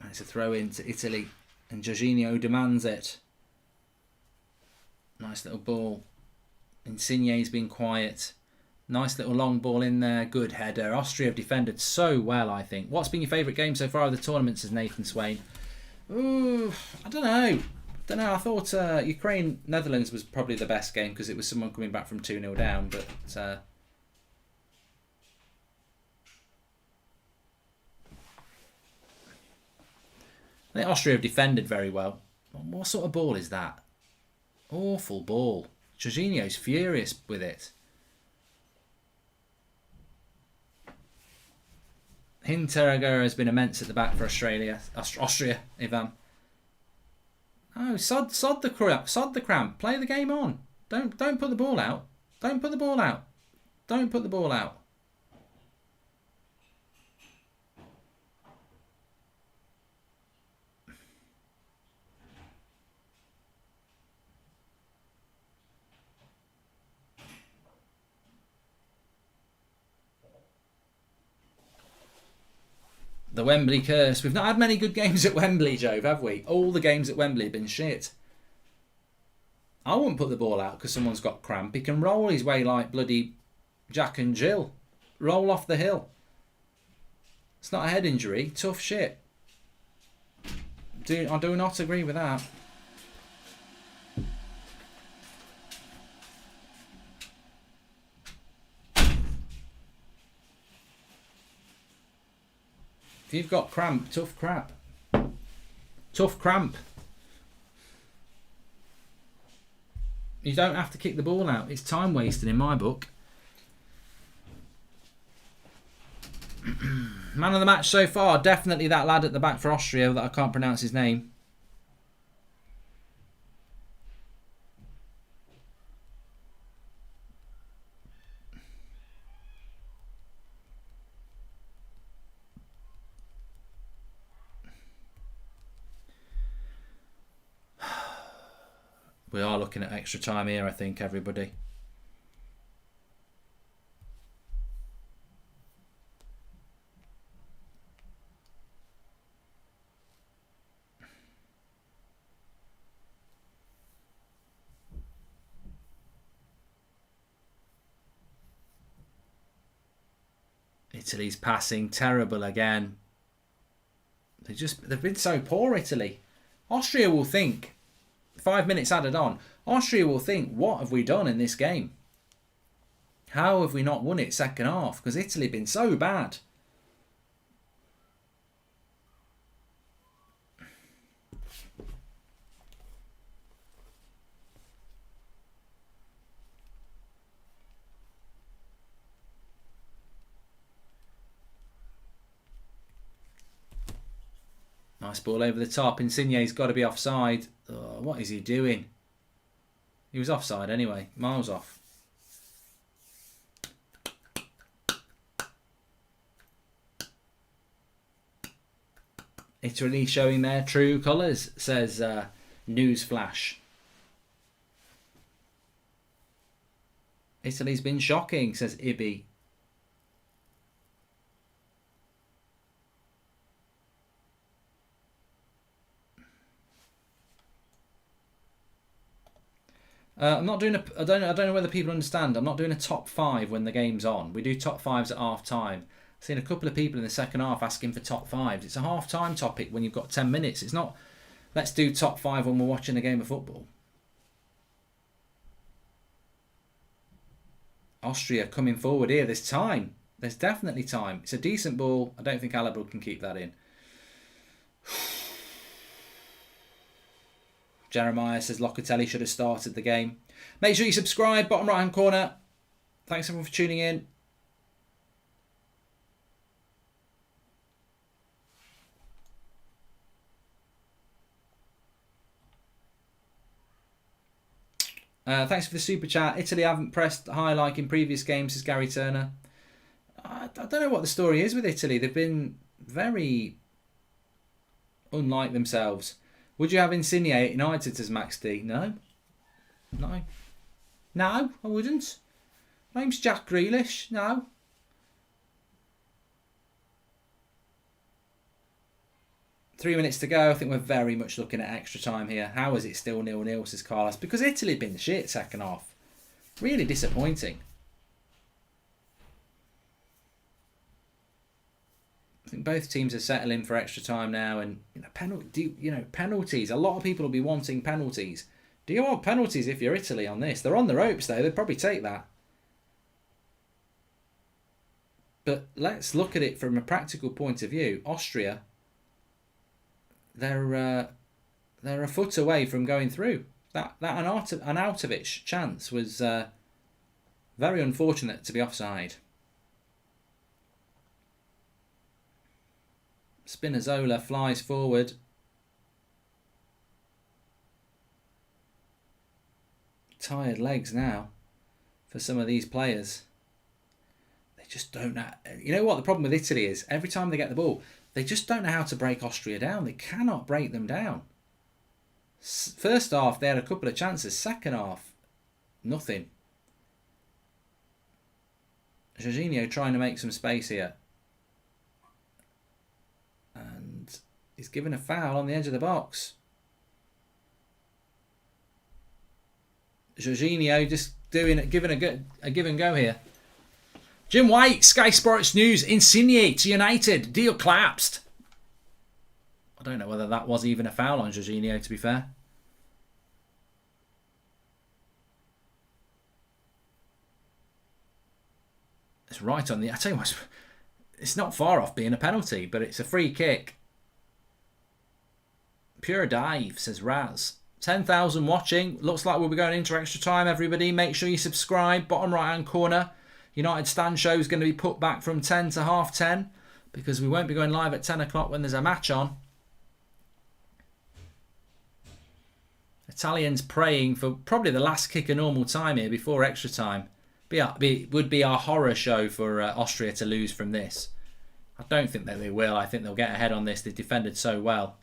A: And it's a throw in to Italy. And Jorginho demands it. Nice little ball. Insigne's been quiet. Nice little long ball in there. Good header. Austria have defended so well, I think. What's been your favourite game so far of the tournament, says Nathan Swain? Ooh, I don't know. I thought Ukraine-Netherlands was probably the best game because it was someone coming back from 2-0 down. But I think Austria have defended very well. What sort of ball is that? Awful ball. Jorginho's furious with it. Hinteregger has been immense at the back for Austria, Ivan. Oh, sod the cramp. Play the game on. Don't put the ball out. Don't put the ball out. Don't put the ball out. The Wembley curse. We've not had many good games at Wembley, Jove, have we? All the games at Wembley have been shit. I wouldn't put the ball out because someone's got cramp. He can roll his way like bloody Jack and Jill. roll off the hill. It's not a head injury. Tough shit. I do not agree with that. If you've got cramp, tough crap. Tough cramp. You don't have to kick the ball out. It's time wasting in my book. Man of the match so far, definitely that lad at the back for Austria that I can't pronounce his name. We are looking at extra time here, I think, everybody. Italy's passing terrible again. They've been so poor, Italy. Austria will think, 5 minutes added on, Austria will think, what have we done in this game? How have we not won it second half? Because Italy have been so bad. Nice ball over the top. Insigne's got to be offside. Oh, what is he doing? He was offside anyway. Miles off. Italy showing their true colours, says Newsflash. Italy's been shocking, says Ibby. I'm not doing a. I don't know whether people understand. I'm not doing a top 5 when the game's on. We do top 5s at half time. I've seen a couple of people in the second half asking for top 5s. It's a half time topic when you've got 10 minutes. It's not. Let's do top 5 when we're watching a game of football. Austria coming forward here. There's time. There's definitely time. It's a decent ball. I don't think Alaba can keep that in. Jeremiah says Locatelli should have started the game. Make sure you subscribe, bottom right hand corner. Thanks everyone for tuning in. Thanks for the super chat. Italy haven't pressed high like in previous games, says Gary Turner. I don't know what the story is with Italy. They've been very unlike themselves. Would you have Insigne at United as Max D? No. No. No, I wouldn't. My name's Jack Grealish. No. Three minutes to go. I think we're very much looking at extra time here. How is it still 0-0, says Carlos? Because Italy have been shit second half. Really disappointing. I think both teams are settling for extra time now, and penalties. A lot of people will be wanting penalties. Do you want penalties if you're Italy on this? They're on the ropes though. They'd probably take that. But let's look at it from a practical point of view. Austria, they're a foot away from going through. That Arnautovic chance was very unfortunate to be offside. Spinazzola flies forward. Tired legs now for some of these players. They just don't know. You know what the problem with Italy is? Every time they get the ball, they just don't know how to break Austria down. They cannot break them down. First half, they had a couple of chances. Second half, nothing. Jorginho trying to make some space here. And he's given a foul on the edge of the box. Jorginho just giving a give and go here. Jim White, Sky Sports News, Insigne to United, deal collapsed. I don't know whether that was even a foul on Jorginho, to be fair. It's right on the... I tell you what, it's not far off being a penalty, but it's a free kick. Pure dive, says Raz. 10,000 watching. Looks like we'll be going into extra time, everybody. Make sure you subscribe. Bottom right-hand corner. United Stand Show is going to be put back from 10 to half 10 because we won't be going live at 10 o'clock when there's a match on. Italians praying for probably the last kick of normal time here before extra time. Would be our horror show for Austria to lose from this. I don't think that they will. I think they'll get ahead on this. They defended so well.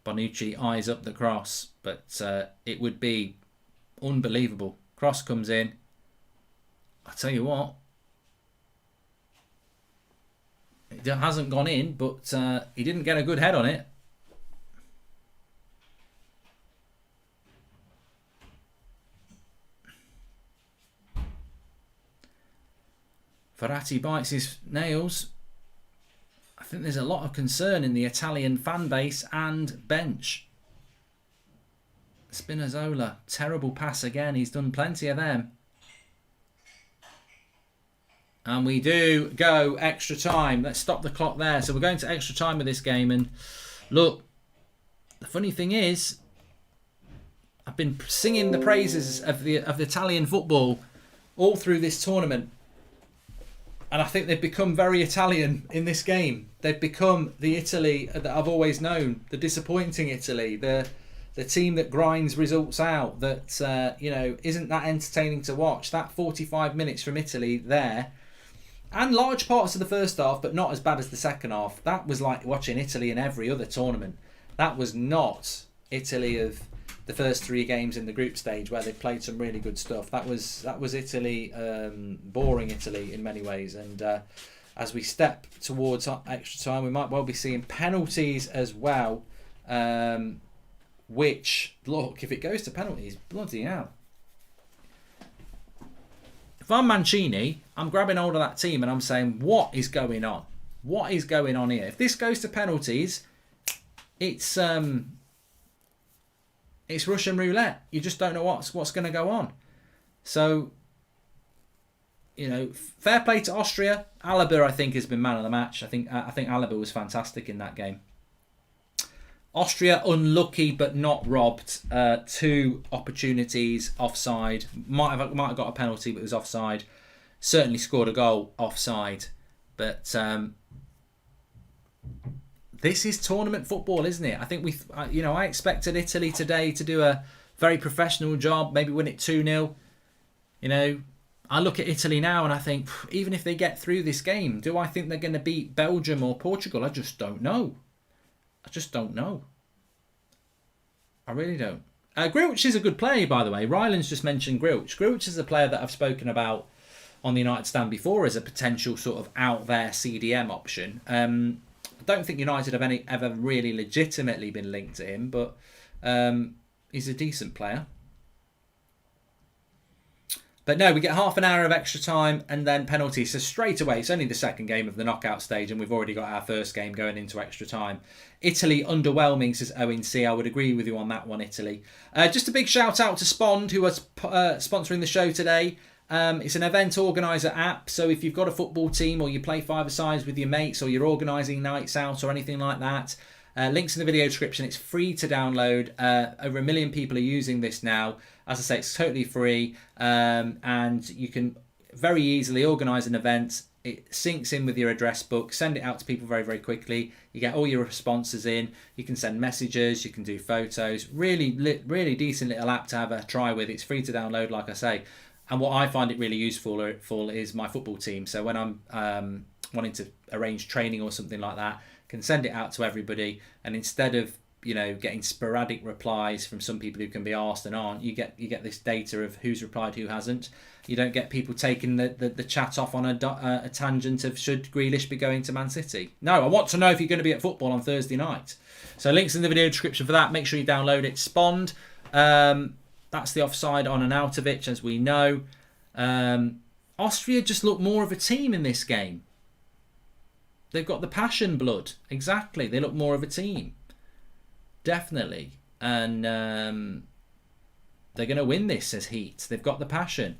A: Bonucci eyes up the cross, but it would be unbelievable. Cross comes in. I tell you what, it hasn't gone in, but he didn't get a good head on it. Verratti bites his nails. I think there's a lot of concern in the Italian fan base and bench. Spinazzola, terrible pass again. He's done plenty of them. And we do go extra time. Let's stop the clock there. So we're going to extra time with this game. And look, the funny thing is, I've been singing the praises of the Italian football all through this tournament. And I think they've become very Italian in this game. They've become the Italy that I've always known. The disappointing Italy. The team that grinds results out. That, isn't that entertaining to watch. That 45 minutes from Italy there. And large parts of the first half, but not as bad as the second half. That was like watching Italy in every other tournament. That was not Italy of the first 3 games in the group stage where they played some really good stuff. That was Italy, boring Italy in many ways. And as we step towards extra time, we might well be seeing penalties as well. Which, look, if it goes to penalties, bloody hell. If I'm Mancini, I'm grabbing hold of that team and I'm saying, what is going on? What is going on here? If this goes to penalties, it's Russian roulette. You just don't know what's going to go on. So, fair play to Austria. Alaba, I think, has been man of the match. I think Alaba was fantastic in that game. Austria unlucky but not robbed. 2 opportunities offside. Might have got a penalty, but it was offside. Certainly scored a goal offside. But this is tournament football, isn't it? I think I expected Italy today to do a very professional job, maybe win it 2-0. I look at Italy now and I think, even if they get through this game, do I think they're going to beat Belgium or Portugal? I just don't know. I really don't. Grilch is a good player, by the way. Ryland's just mentioned Grilch. Grilch is a player that I've spoken about on the United Stand before as a potential sort of out there CDM option. I don't think United have ever really legitimately been linked to him, but he's a decent player. But no, we get half an hour of extra time and then penalties. So straight away, it's only the second game of the knockout stage and we've already got our first game going into extra time. Italy underwhelming, says Owen C. I would agree with you on that one, Italy. Just a big shout out to Spond, who was sponsoring the show today. It's an event organiser app, so if you've got a football team or you play five-a-sides with your mates or you're organising nights out or anything like that, links in the video description. It's free to download. Over 1 million people are using this now. As I say, it's totally free, and you can very easily organise an event. It syncs in with your address book, send it out to people very, very quickly. You get all your responses in. You can send messages, you can do photos. Really decent little app to have a try with. It's free to download, like I say. And what I find it really useful is my football team. So when I'm wanting to arrange training or something like that, I can send it out to everybody. And instead of getting sporadic replies from some people who can be asked and aren't, you get this data of who's replied, who hasn't. You don't get people taking the chat off on a tangent of should Grealish be going to Man City. No, I want to know if you're going to be at football on Thursday night. So links in the video description for that. Make sure you download it. Spond. That's the offside on Arnautovic, as we know. Austria just look more of a team in this game. They've got the passion blood. Exactly. They look more of a team. Definitely. And they're going to win this, says Heat. They've got the passion.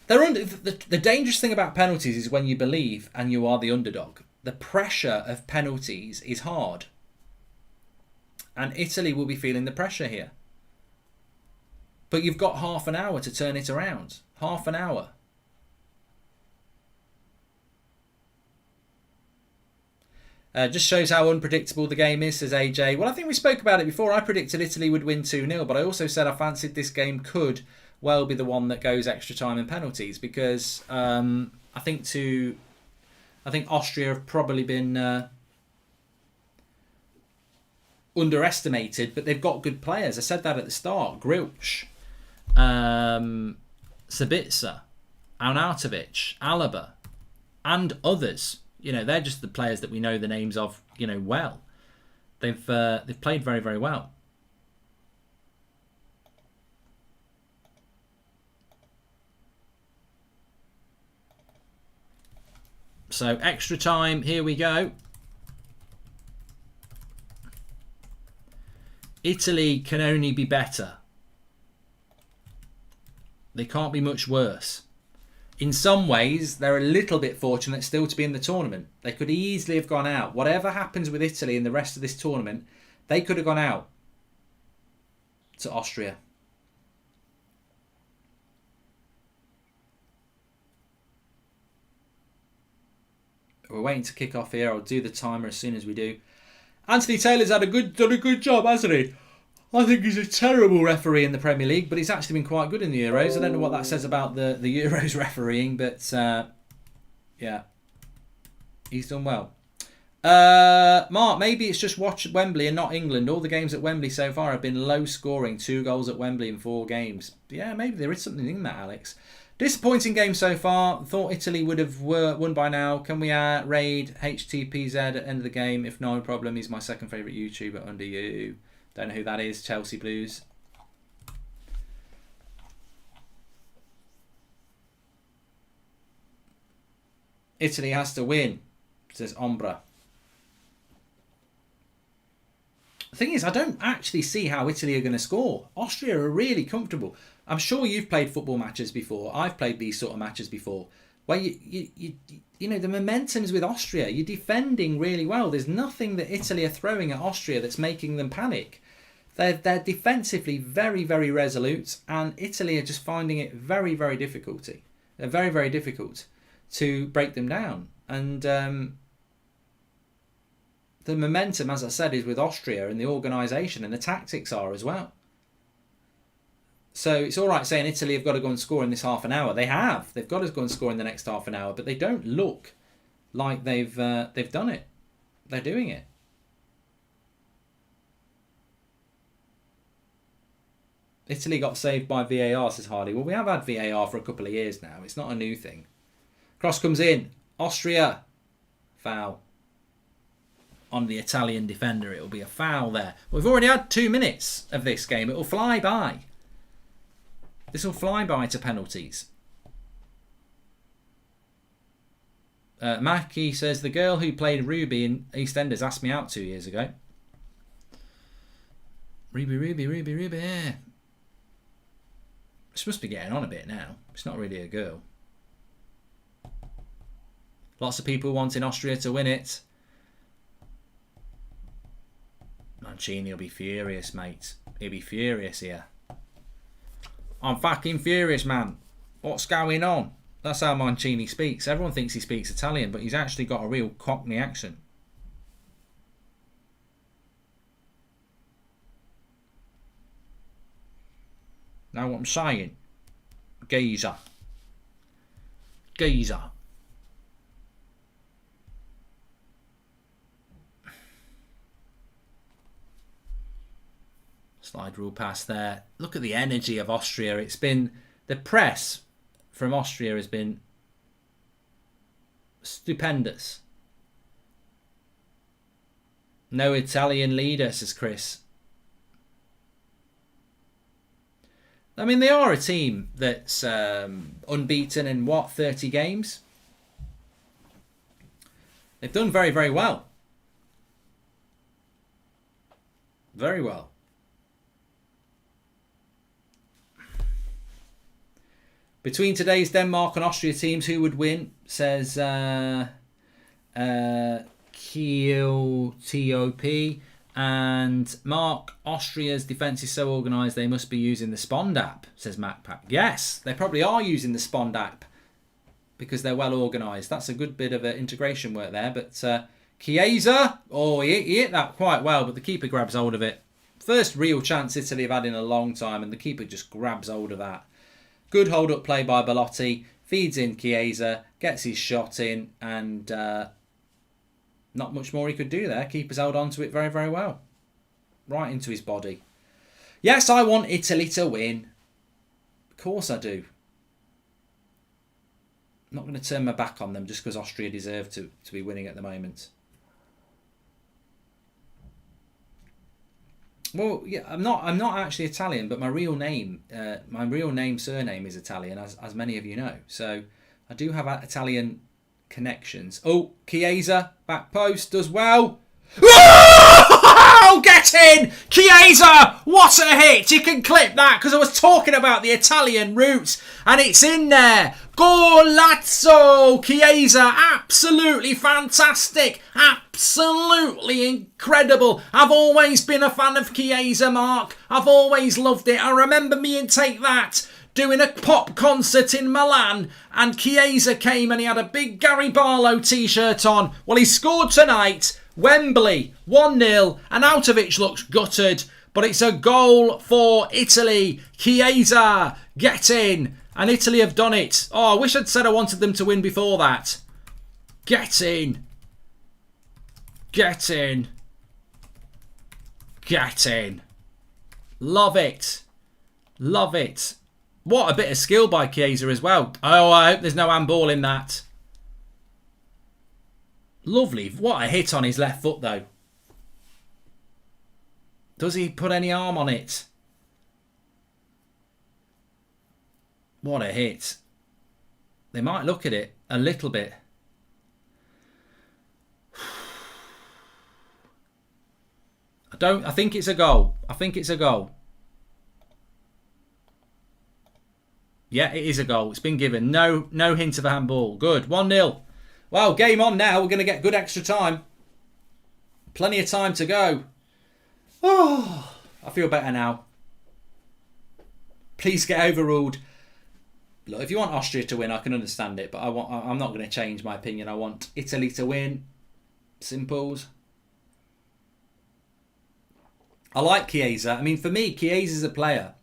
A: The dangerous thing about penalties is when you believe and you are the underdog. The pressure of penalties is hard. And Italy will be feeling the pressure here. But you've got half an hour to turn it around. Half an hour. Just shows how unpredictable the game is, says AJ. Well, I think we spoke about it before. I predicted Italy would win 2-0, but I also said I fancied this game could well be the one that goes extra time and penalties, because I think Austria have probably been underestimated, but they've got good players. I said that at the start. Grilch, Sabitzer, Arnautovic, Alaba, and others. You know, they're just the players that we know the names of, you know, well. They've played very, very well. So, extra time, here we go. Italy can only be better. They can't be much worse. In some ways, they're a little bit fortunate still to be in the tournament. They could easily have gone out. Whatever happens with Italy in the rest of this tournament, they could have gone out to Austria. We're waiting to kick off here. I'll do the timer as soon as we do. Anthony Taylor's done a good job, hasn't he? I think he's a terrible referee in the Premier League, but he's actually been quite good in the Euros. I don't know what that says about the Euros refereeing, but yeah, he's done well. Mark, maybe it's just watch Wembley and not England. All the games at Wembley so far have been low scoring. 2 goals at Wembley in 4 games. Yeah, maybe there is something in that, Alex. Disappointing game so far. Thought Italy would have won by now. Can we raid HTPZ at the end of the game? If no problem, he's my second favourite YouTuber under you. Don't know who that is. Chelsea Blues. Italy has to win, says Ombra. The thing is, I don't actually see how Italy are going to score. Austria are really comfortable. I'm sure you've played football matches before. I've played these sort of matches before. Where you know, the momentum's with Austria. You're defending really well. There's nothing that Italy are throwing at Austria that's making them panic. They're defensively very, very resolute, and Italy are just finding it very, very difficult. They're very, very difficult to break them down. And the momentum, as I said, is with Austria, and the organisation and the tactics are as well. So it's all right saying Italy have got to go and score in this half an hour. They have. They've got to go and score in the next half an hour, but they don't look like they've done it. They're doing it. Italy got saved by VAR, says Hardy. Well, we have had VAR for a couple of years now. It's not a new thing. Cross comes in. Austria. Foul. On the Italian defender. It'll be a foul there. We've already had 2 minutes of this game. It'll fly by. This will fly by to penalties. Mackie says, the girl who played Ruby in EastEnders asked me out 2 years ago. Ruby. She must be getting on a bit now. It's not really a girl. Lots of people wanting Austria to win it. Mancini will be furious, mate. He'll be furious here. I'm fucking furious, man. What's going on? That's how Mancini speaks. Everyone thinks he speaks Italian, but he's actually got a real Cockney accent. Know what I'm saying? Chiesa. Slide rule pass there. Look at the energy of Austria. It's been... The press from Austria has been stupendous. No Italian leader, says Chris. I mean, they are a team that's unbeaten in, what, 30 games? They've done very, very well. Very well. Between today's Denmark and Austria teams, who would win? Says KioTOP. And Mark, Austria's defence is so organised they must be using the Spond app, says MacPack. Yes, they probably are using the Spond app because they're well organised. That's a good bit of integration work there. But Chiesa, he hit that quite well, but the keeper grabs hold of it. First real chance Italy have had in a long time, and the keeper just grabs hold of that. Good hold-up play by Belotti, feeds in Chiesa, gets his shot in, and not much more he could do there. Keeper's held on to it very, very well. Right into his body. Yes, I want Italy to win. Of course I do. I'm not going to turn my back on them just because Austria deserve to be winning at the moment. Well, yeah, I'm not actually Italian, but my real name, surname is Italian, as many of you know. So I do have Italian connections. Oh, Chiesa, back post, does well. Oh, get in! Chiesa! What a hit! You can clip that because I was talking about the Italian roots and it's in there. Golazzo! Chiesa, absolutely fantastic. Absolutely incredible. I've always been a fan of Chiesa, Mark. I've always loved it. I remember me and Take That doing a pop concert in Milan and Chiesa came and he had a big Gary Barlow t-shirt on. Well, he scored tonight. Wembley, 1-0. Arnautovic looks gutted, but it's a goal for Italy. Chiesa, get in. And Italy have done it. Oh, I wish I'd said I wanted them to win before that. Get in. Get in. Get in. Love it. Love it. What a bit of skill by Chiesa as well. Oh, I hope there's no handball in that. Lovely. What a hit on his left foot, though. Does he put any arm on it? What a hit. They might look at it a little bit. I think it's a goal. I think it's a goal. Yeah, it is a goal. It's been given. No hint of a handball. Good. 1-0. Well, game on now. We're going to get good extra time. Plenty of time to go. Oh, I feel better now. Please get overruled. Look, if you want Austria to win, I can understand it, but I'm not going to change my opinion. I want Italy to win. Simples. I like Chiesa. I mean, for me, Chiesa's a player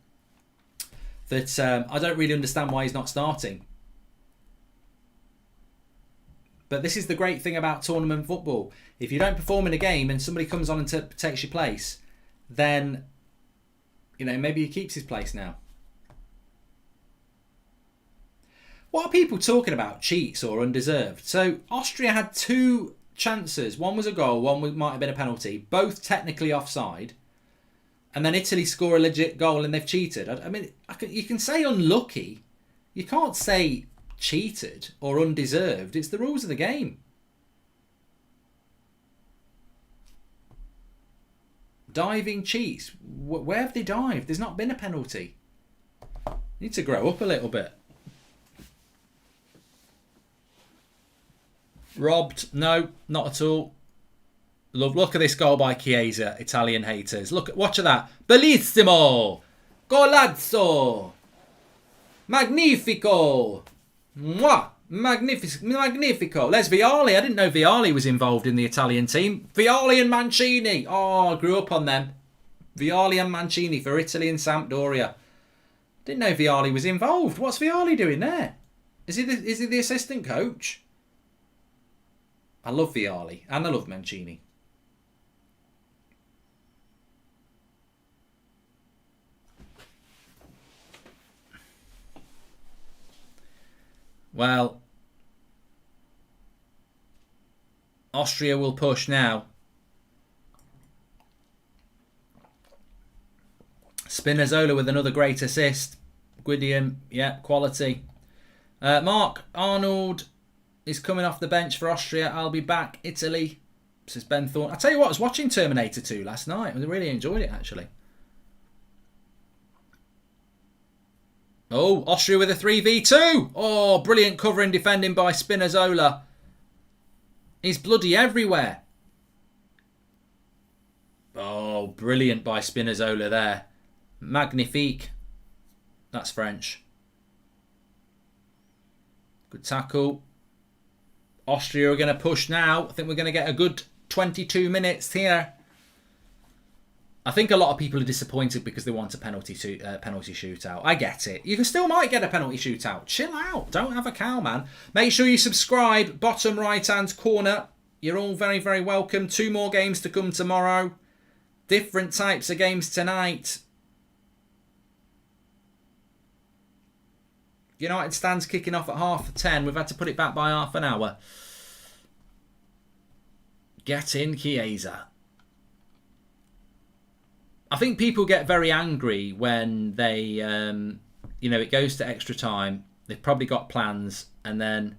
A: that I don't really understand why he's not starting. But this is the great thing about tournament football. If you don't perform in a game and somebody comes on and takes your place, then, maybe he keeps his place now. What are people talking about? Cheats or undeserved? So Austria had 2 chances. One was a goal, one might have been a penalty. Both technically offside. And then Italy score a legit goal and they've cheated. I mean, you can say unlucky. You can't say cheated or undeserved. It's the rules of the game. Diving cheats. Where have they dived? There's not been a penalty. Need to grow up a little bit. Robbed? No, not at all. Look at this goal by Chiesa, Italian haters. Watch that. Bellissimo! Golazzo! Magnifico! Mwah! Magnifico! Les Vialli. I didn't know Vialli was involved in the Italian team. Vialli and Mancini. Oh, I grew up on them. Vialli and Mancini for Italy and Sampdoria. Didn't know Vialli was involved. What's Vialli doing there? Is he the assistant coach? I love Vialli and I love Mancini. Well, Austria will push now. Spinazzola with another great assist. Gwydion, yeah, quality. Mark Arnold is coming off the bench for Austria. I'll be back. Italy, says Ben Thorne. I tell you what, I was watching Terminator 2 last night. I really enjoyed it, actually. Oh, Austria with a 3v2. Oh, brilliant cover and defending by Spinazzola. He's bloody everywhere. Oh, brilliant by Spinazzola there. Magnifique. That's French. Good tackle. Austria are going to push now. I think we're going to get a good 22 minutes here. I think a lot of people are disappointed because they want a penalty shootout. I get it. You still might get a penalty shootout. Chill out. Don't have a cow, man. Make sure you subscribe. Bottom right-hand corner. You're all very, very welcome. 2 more games to come tomorrow. Different types of games tonight. United stands kicking off at 10:30. We've had to put it back by half an hour. Get in, Chiesa. I think people get very angry when they, it goes to extra time. They've probably got plans, and then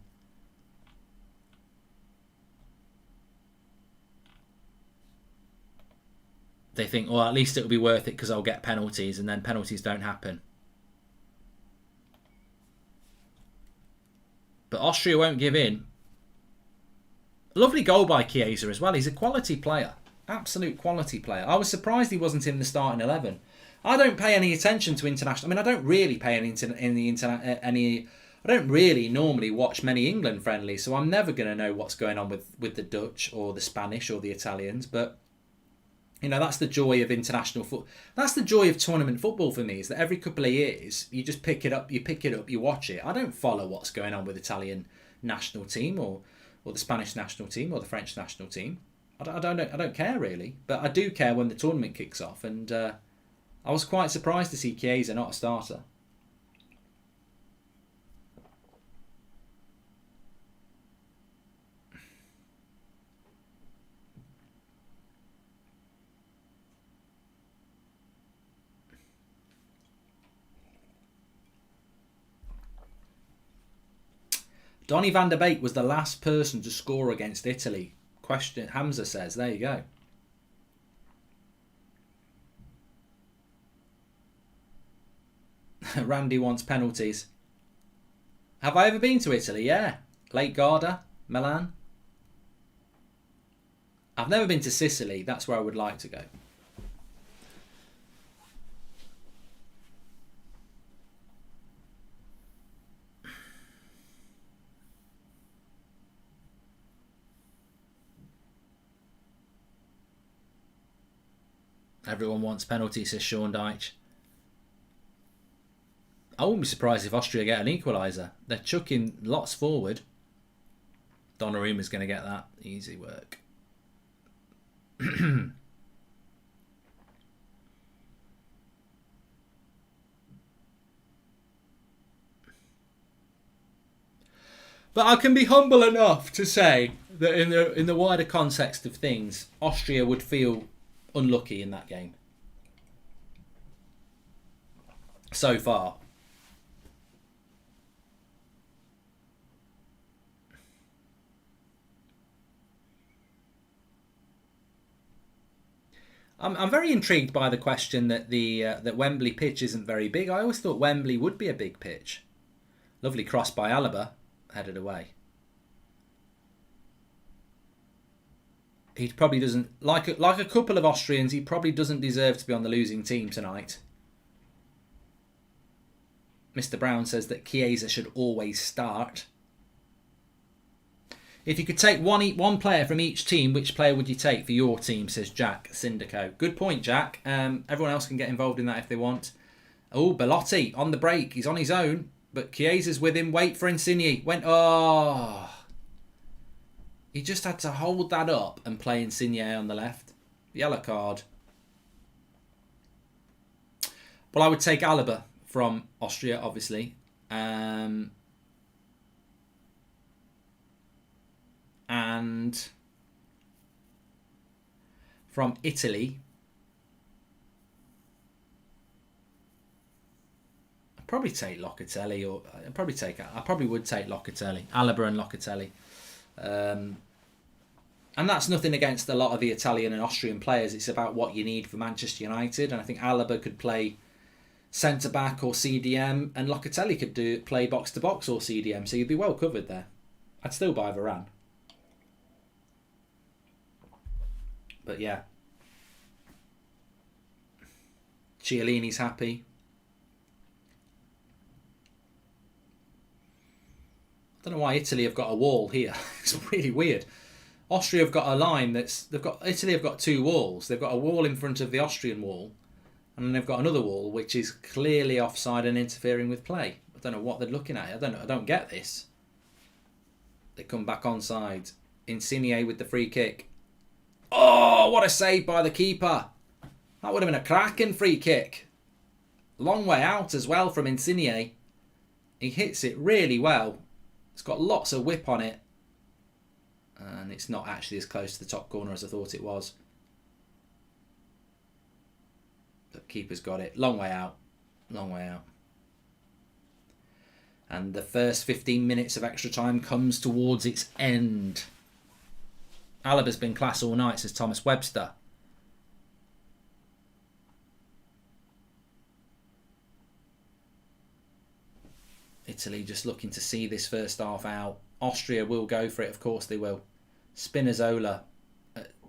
A: they think, well, at least it'll be worth it because I'll get penalties, and then penalties don't happen. But Austria won't give in. Lovely goal by Chiesa as well. He's a quality player. Absolute quality player. I was surprised he wasn't in the starting 11. I don't pay any attention to international. I mean, I don't really pay I don't really normally watch many England friendlies, so I'm never going to know what's going on with the Dutch or the Spanish or the Italians. But that's the joy of international football. That's the joy of tournament football for me, is that every couple of years you just pick it up, you watch it. I don't follow what's going on with the Italian national team or the Spanish national team or the French national team. I don't care really, but I do care when the tournament kicks off, and I was quite surprised to see Chiesa not a starter. Donny van der Beek was the last person to score against Italy. Question, Hamza says. There you go. Randy wants penalties. Have I ever been to Italy? Yeah. Lake Garda, Milan. I've never been to Sicily. That's where I would like to go. Everyone wants penalties, says Sean Deitch. I wouldn't be surprised if Austria get an equaliser. They're chucking lots forward. Donnarumma's going to get that. Easy work. But I can be humble enough to say that in the wider context of things, Austria would feel unlucky in that game so far. I'm very intrigued by the question that that Wembley pitch isn't very big. I always thought Wembley would be a big pitch. Lovely cross by Alaba, headed away. He probably doesn't, like a couple of Austrians, he probably doesn't deserve to be on the losing team tonight. Mr. Brown says that Chiesa should always start. If you could take one player from each team, which player would you take for your team, says Jack Syndico. Good point, Jack. Everyone else can get involved in that if they want. Oh, Belotti on the break. He's on his own, but Chiesa's with him. Wait for Insigne. He just had to hold that up and play Insigne on the left. Yellow card. Well, I would take Alaba from Austria, obviously. And from Italy, probably take Locatelli, or I probably would take Locatelli, Alaba and Locatelli. And that's nothing against a lot of the Italian and Austrian players. It's about what you need for Manchester United. And I think Alaba could play centre-back or CDM, and Locatelli could play box-to-box or CDM, so you'd be well covered there. I'd still buy Varane. But yeah. Chiellini's happy. I don't know why Italy have got a wall here. It's really weird. Austria have got a line Italy have got two walls. They've got a wall in front of the Austrian wall, and then they've got another wall which is clearly offside and interfering with play. I don't know what they're looking at. I don't get this. They come back onside. Insigne with the free kick. Oh, what a save by the keeper. That would have been a cracking free kick. Long way out as well from Insigne. He hits it really well. It's got lots of whip on it. And it's not actually as close to the top corner as I thought it was. The keeper's got it. Long way out. Long way out. And the first 15 minutes of extra time comes towards its end. Alaba's been class all night, says Thomas Webster. Italy just looking to see this first half out. Austria will go for it, of course they will. Spinazzola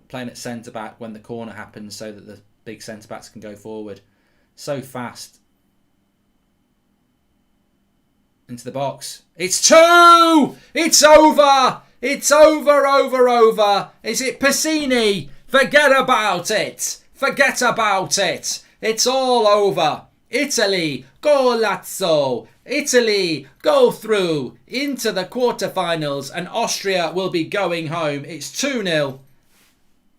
A: playing at centre-back when the corner happens so that the big centre-backs can go forward. So fast. Into the box. It's 2! It's over! It's over. Is it Piscini? Forget about it. Forget about it. It's all over. Italy, go Lazio. Italy, go through into the quarterfinals, and Austria will be going home. It's 2-0.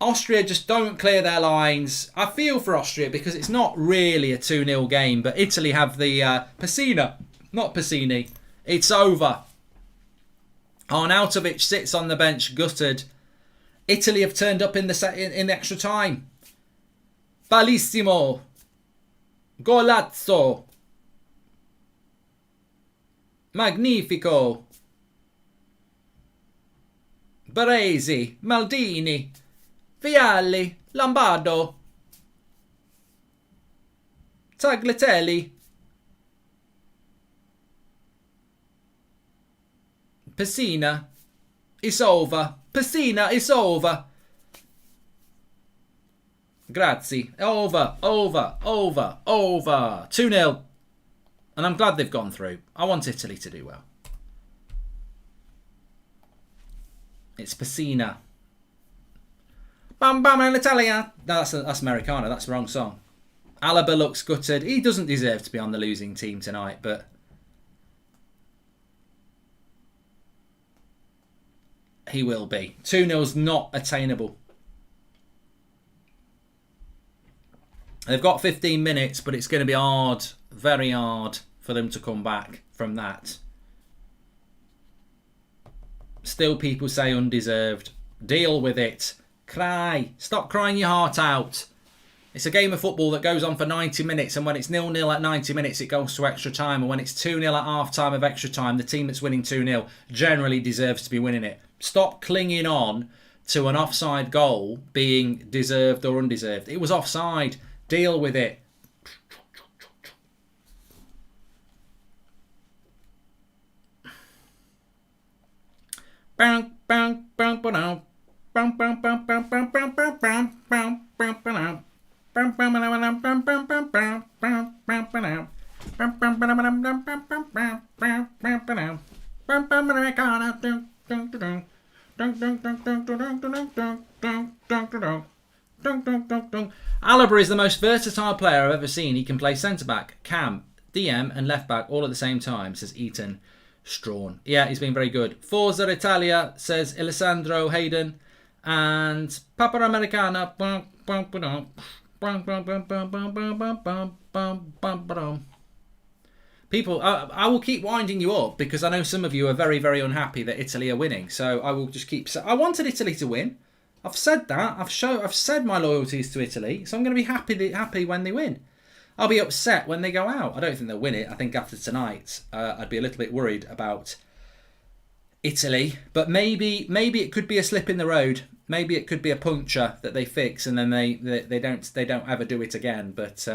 A: Austria just don't clear their lines. I feel for Austria because it's not really a 2-0 game, but Italy have the Pessina, not Piscini. It's over. Arnautovic sits on the bench, gutted. Italy have turned up in the extra time. Bellissimo. Golazzo. Magnifico. Baresi. Maldini. Vialli. Lombardo. Tagliatelle. Pessina. It's over. Pessina, it's over. Grazie. Over. 2-0. And I'm glad they've gone through. I want Italy to do well. It's Pessina. Bam bam in Italia. No, that's Americana. That's the wrong song. Alaba looks gutted. He doesn't deserve to be on the losing team tonight, but he will be. 2-0's not attainable. They've got 15 minutes, but it's going to be hard, very hard, for them to come back from that. Still, people say undeserved. Deal with it. Cry. Stop crying your heart out. It's a game of football that goes on for 90 minutes, and when it's 0-0 at 90 minutes, it goes to extra time. And when it's 2-0 at half-time of extra time, the team that's winning 2-0 generally deserves to be winning it. Stop clinging on to an offside goal being deserved or undeserved. It was offside. Deal with it. Alaba is the most versatile player I've ever seen. He can play centre-back, cam, DM and left-back all at the same time, says Eaton Strawn. Yeah, he's been very good. Forza Italia, says Alessandro Hayden. And Papa Americana. People, I will keep winding you up because I know some of you are very, very unhappy that Italy are winning. So I will just keep... I wanted Italy to win. I've said that. I've said my loyalties to Italy. So I'm going to be happy when they win. I'll be upset when they go out. I don't think they'll win it. I think after tonight, I'd be a little bit worried about Italy. But maybe it could be a slip in the road. Maybe it could be a puncture that they fix, and then they don't ever do it again. But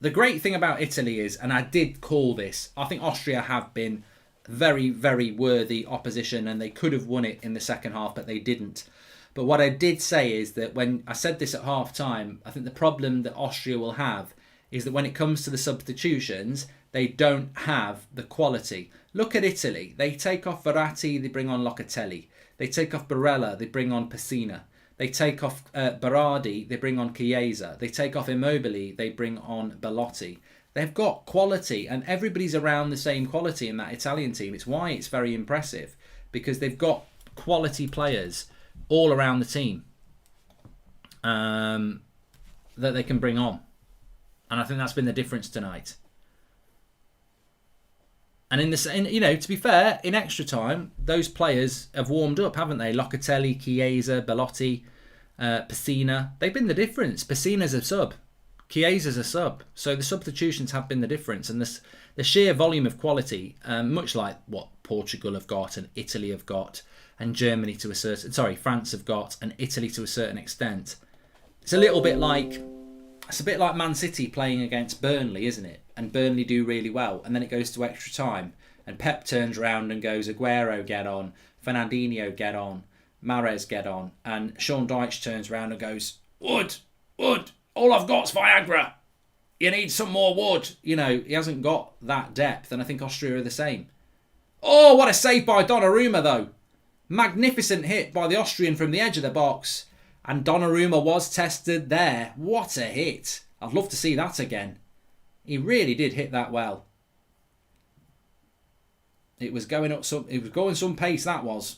A: the great thing about Italy is, and I did call this, I think Austria have been very, very worthy opposition, and they could have won it in the second half, but they didn't. But what I did say is that when I said this at half time, I think the problem that Austria will have is that when it comes to the substitutions, they don't have the quality. Look at Italy. They take off Verratti, they bring on Locatelli. They take off Barella, they bring on Pessina. They take off Berardi, they bring on Chiesa. They take off Immobile, they bring on Belotti. They've got quality, and everybody's around the same quality in that Italian team. It's why it's very impressive, because they've got quality players all around the team that they can bring on. And I think that's been the difference tonight. And to be fair, in extra time, those players have warmed up, haven't they? Locatelli, Chiesa, Belotti, Pessina. They've been the difference. Pessina's a sub. Chiesa's a sub. So the substitutions have been the difference. And the sheer volume of quality, much like what Portugal have got and Italy have got, and Germany to a certain... Sorry, France have got, and Italy to a certain extent. It's a little bit like... It's a bit like Man City playing against Burnley, isn't it? And Burnley do really well, and then it goes to extra time, and Pep turns around and goes, Aguero, get on, Fernandinho, get on, Mahrez, get on, and Sean Dyche turns around and goes, Wood, all I've got's Viagra. You need some more wood. You know, he hasn't got that depth, and I think Austria are the same. Oh, what a save by Donnarumma, though. Magnificent hit by the Austrian from the edge of the box. And Donnarumma was tested there. What a hit. I'd love to see that again. He really did hit that well. It was going some pace, that was.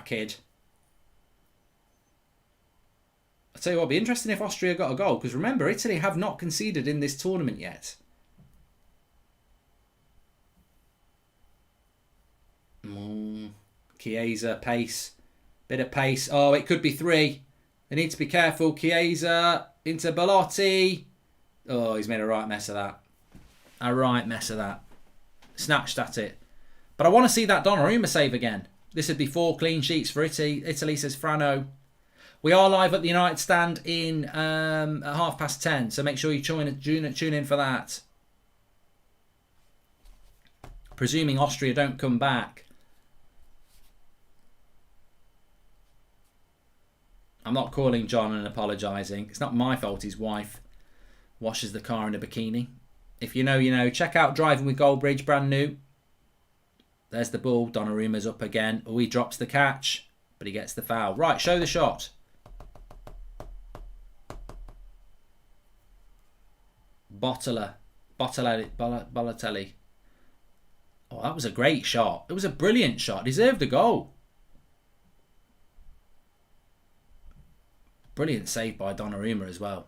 A: Kid. I'll tell you what, it'd be interesting if Austria got a goal, because remember, Italy have not conceded in this tournament yet. Chiesa, pace. Bit of pace. Oh, it could be 3. They need to be careful. Chiesa into Belotti. Oh, he's made a right mess of that. A right mess of that. Snatched at it. But I want to see that Donnarumma save again. This would be 4 clean sheets for Italy, says Frano. We are live at the United Stand at 10:30, so make sure you tune in for that. Presuming Austria don't come back. I'm not calling John and apologising. It's not my fault his wife washes the car in a bikini. If you know, you know. Check out Driving with Goldbridge, brand new. There's the ball. Donnarumma's up again. Oh, he drops the catch, but he gets the foul. Right, show the shot. Balotelli. Oh, that was a great shot. It was a brilliant shot. Deserved a goal. Brilliant save by Donnarumma as well.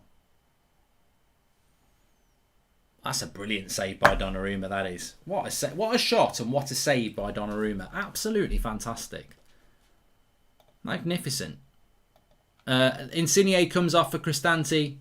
A: That's a brilliant save by Donnarumma, that is. What a shot and what a save by Donnarumma. Absolutely fantastic. Magnificent. Insigne comes off for Cristante.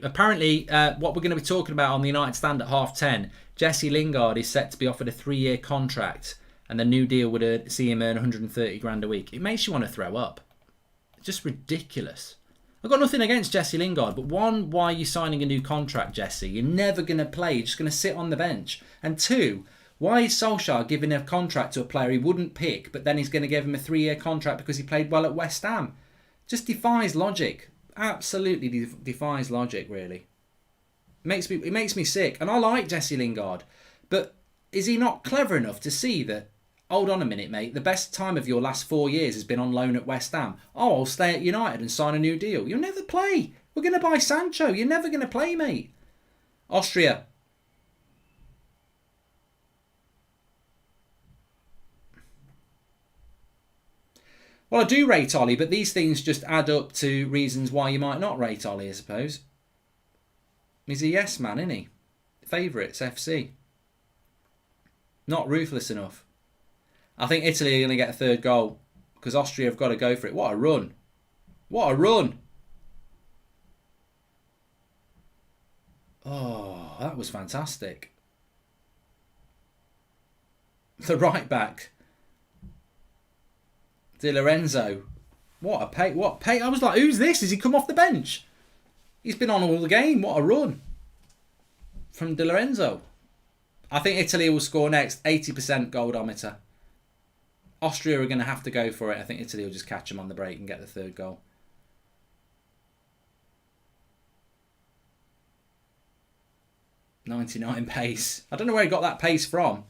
A: Apparently, what we're going to be talking about on the United Stand at 10:30, Jesse Lingard is set to be offered a 3-year contract, and the new deal would see him earn 130 grand a week. It makes you want to throw up. It's just ridiculous. I've got nothing against Jesse Lingard, but one, why are you signing a new contract, Jesse? You're never going to play. You're just going to sit on the bench. And 2, why is Solskjaer giving a contract to a player he wouldn't pick, but then he's going to give him a 3-year contract because he played well at West Ham? Just defies logic. Absolutely defies logic, really. It makes me sick. And I like Jesse Lingard. But is he not clever enough to see that, hold on a minute, mate, the best time of your last 4 years has been on loan at West Ham. Oh, I'll stay at United and sign a new deal. You'll never play. We're going to buy Sancho. You're never going to play, mate. Austria. Well, I do rate Ollie, but these things just add up to reasons why you might not rate Ollie, I suppose. He's a yes man, isn't he? Favourites, FC. Not ruthless enough. I think Italy are going to get a third goal because Austria have got to go for it. What a run. What a run. Oh, that was fantastic. The right back. Di Lorenzo. What a pay. What pay. I was like, who's this? Has he come off the bench? He's been on all the game. What a run. From Di Lorenzo. I think Italy will score next. 80% goldometer. Austria are going to have to go for it. I think Italy will just catch them on the break and get the third goal. .99 pace. I don't know where he got that pace from.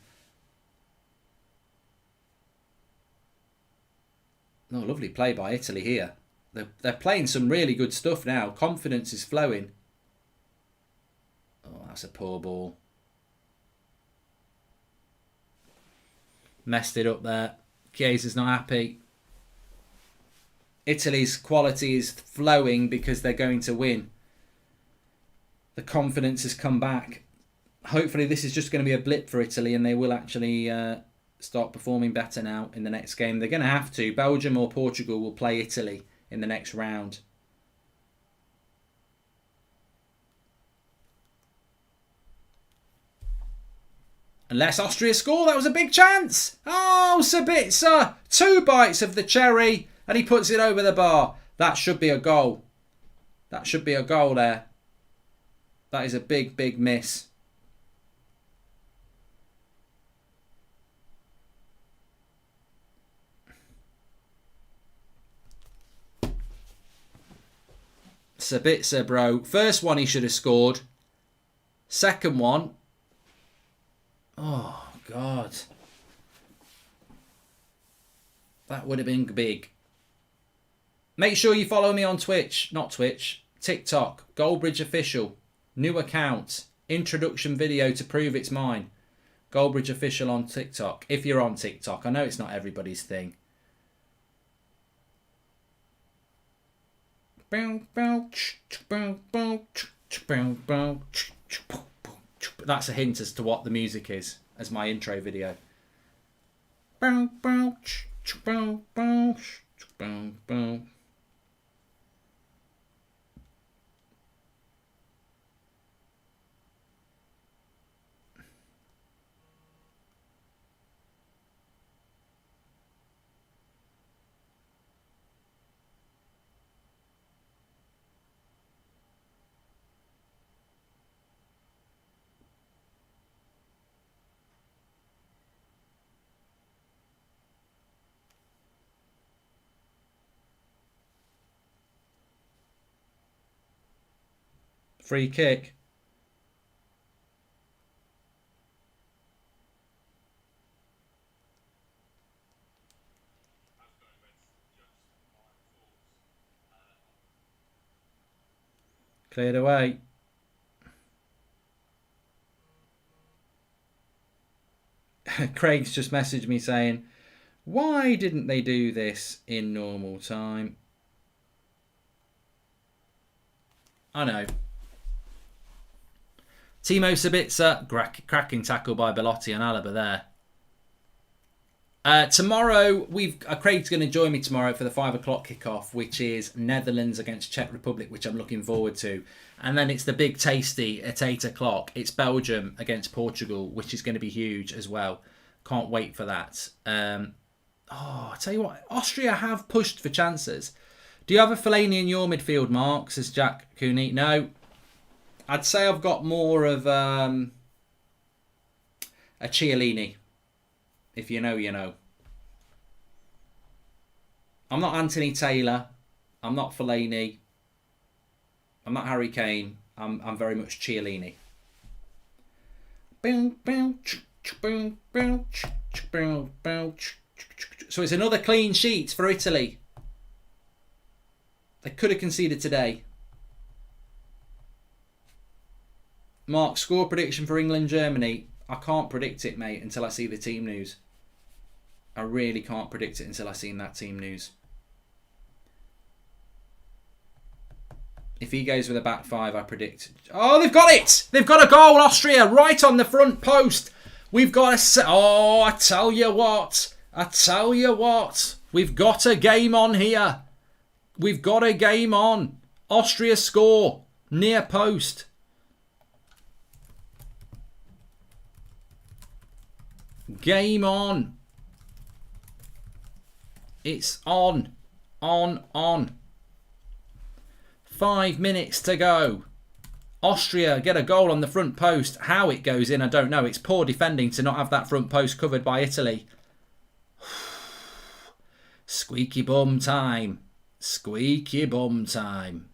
A: Oh, lovely play by Italy here. They're playing some really good stuff now. Confidence is flowing. Oh, that's a poor ball. Messed it up there. Chiesa's not happy. Italy's quality is flowing because they're going to win. The confidence has come back. Hopefully this is just going to be a blip for Italy and they will actually start performing better now in the next game. They're going to have to. Belgium or Portugal will play Italy in the next round. Unless Austria score, that was a big chance. Oh, Sabitzer. 2 bites of the cherry and he puts it over the bar. That should be a goal. That should be a goal there. That is a big, big miss. Sabitzer, bro. First one he should have scored. Second one. Oh, God. That would have been big. Make sure you follow me on Twitch. Not Twitch. TikTok. Goldbridge Official. New account. Introduction video to prove it's mine. Goldbridge Official on TikTok. If you're on TikTok. I know it's not everybody's thing. That's a hint as to what the music is as my intro video. Free kick. Cleared away. Craig's just messaged me saying, why didn't they do this in normal time? I know. Timo Sabitzer, cracking tackle by Belotti and Alaba there. Tomorrow, Craig's going to join me tomorrow for the 5 o'clock kickoff, which is Netherlands against Czech Republic, which I'm looking forward to. And then it's the big tasty at 8 o'clock. It's Belgium against Portugal, which is going to be huge as well. Can't wait for that. I tell you what, Austria have pushed for chances. Do you have a Fellaini in your midfield, Mark? Says Jack Cooney. No. I'd say I've got more of a Chiellini. If you know, you know. I'm not Anthony Taylor. I'm not Fellaini. I'm not Harry Kane. I'm very much Chiellini. So it's another clean sheet for Italy. They could have conceded today. Mark, score prediction for England-Germany. I can't predict it, mate, until I see the team news. I really can't predict it until I've seen that team news. If he goes with a back five, I predict... Oh, they've got it! They've got a goal, Austria, right on the front post. We've got a... Oh, I tell you what. I tell you what. We've got a game on here. We've got a game on. Austria score. Near post. Game on. It's on. On. 5 minutes to go. Austria get a goal on the front post. How it goes in, I don't know. It's poor defending to not have that front post covered by Italy. Squeaky bum time. Squeaky bum time.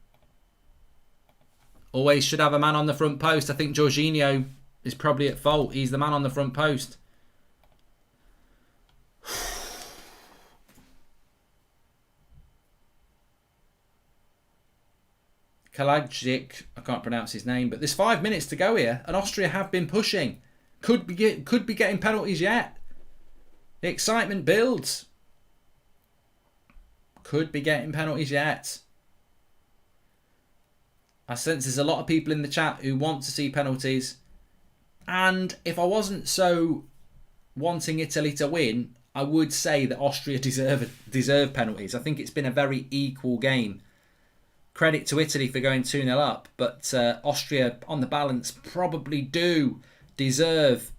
A: Always should have a man on the front post. I think Jorginho is probably at fault. He's the man on the front post. Kalajic, I can't pronounce his name, but there's 5 minutes to go here, and Austria have been pushing. Could be getting penalties yet. The excitement builds. Could be getting penalties yet. I sense there's a lot of people in the chat who want to see penalties, and if I wasn't so wanting Italy to win, I would say that Austria deserve penalties. I think it's been a very equal game. Credit to Italy for going 2-0 up, but Austria, on the balance, probably do deserve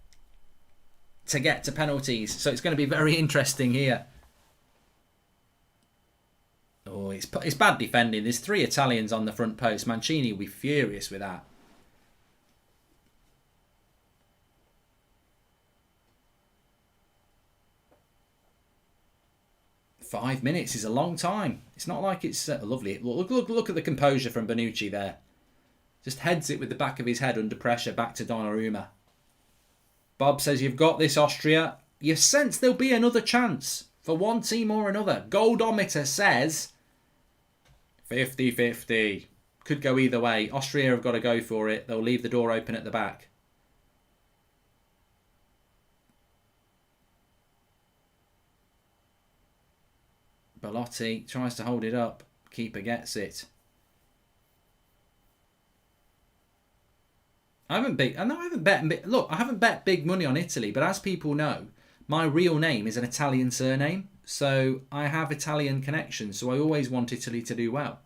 A: to get to penalties. So it's going to be very interesting here. Oh, it's bad defending. There's 3 Italians on the front post. Mancini will be furious with that. Five minutes is a long time. It's not like it's lovely. Look at the composure from Bonucci there. Just heads it with the back of his head under pressure back to Donnarumma. Bob says, you've got this, Austria. You sense there'll be another chance for one team or another. Goldometer says 50-50. Could go either way. Austria have got to go for it. They'll leave the door open at the back. Belotti tries to hold it up. Keeper gets it. I haven't bet big money on Italy, but as people know, my real name is an Italian surname, so I have Italian connections. So I always want Italy to do well.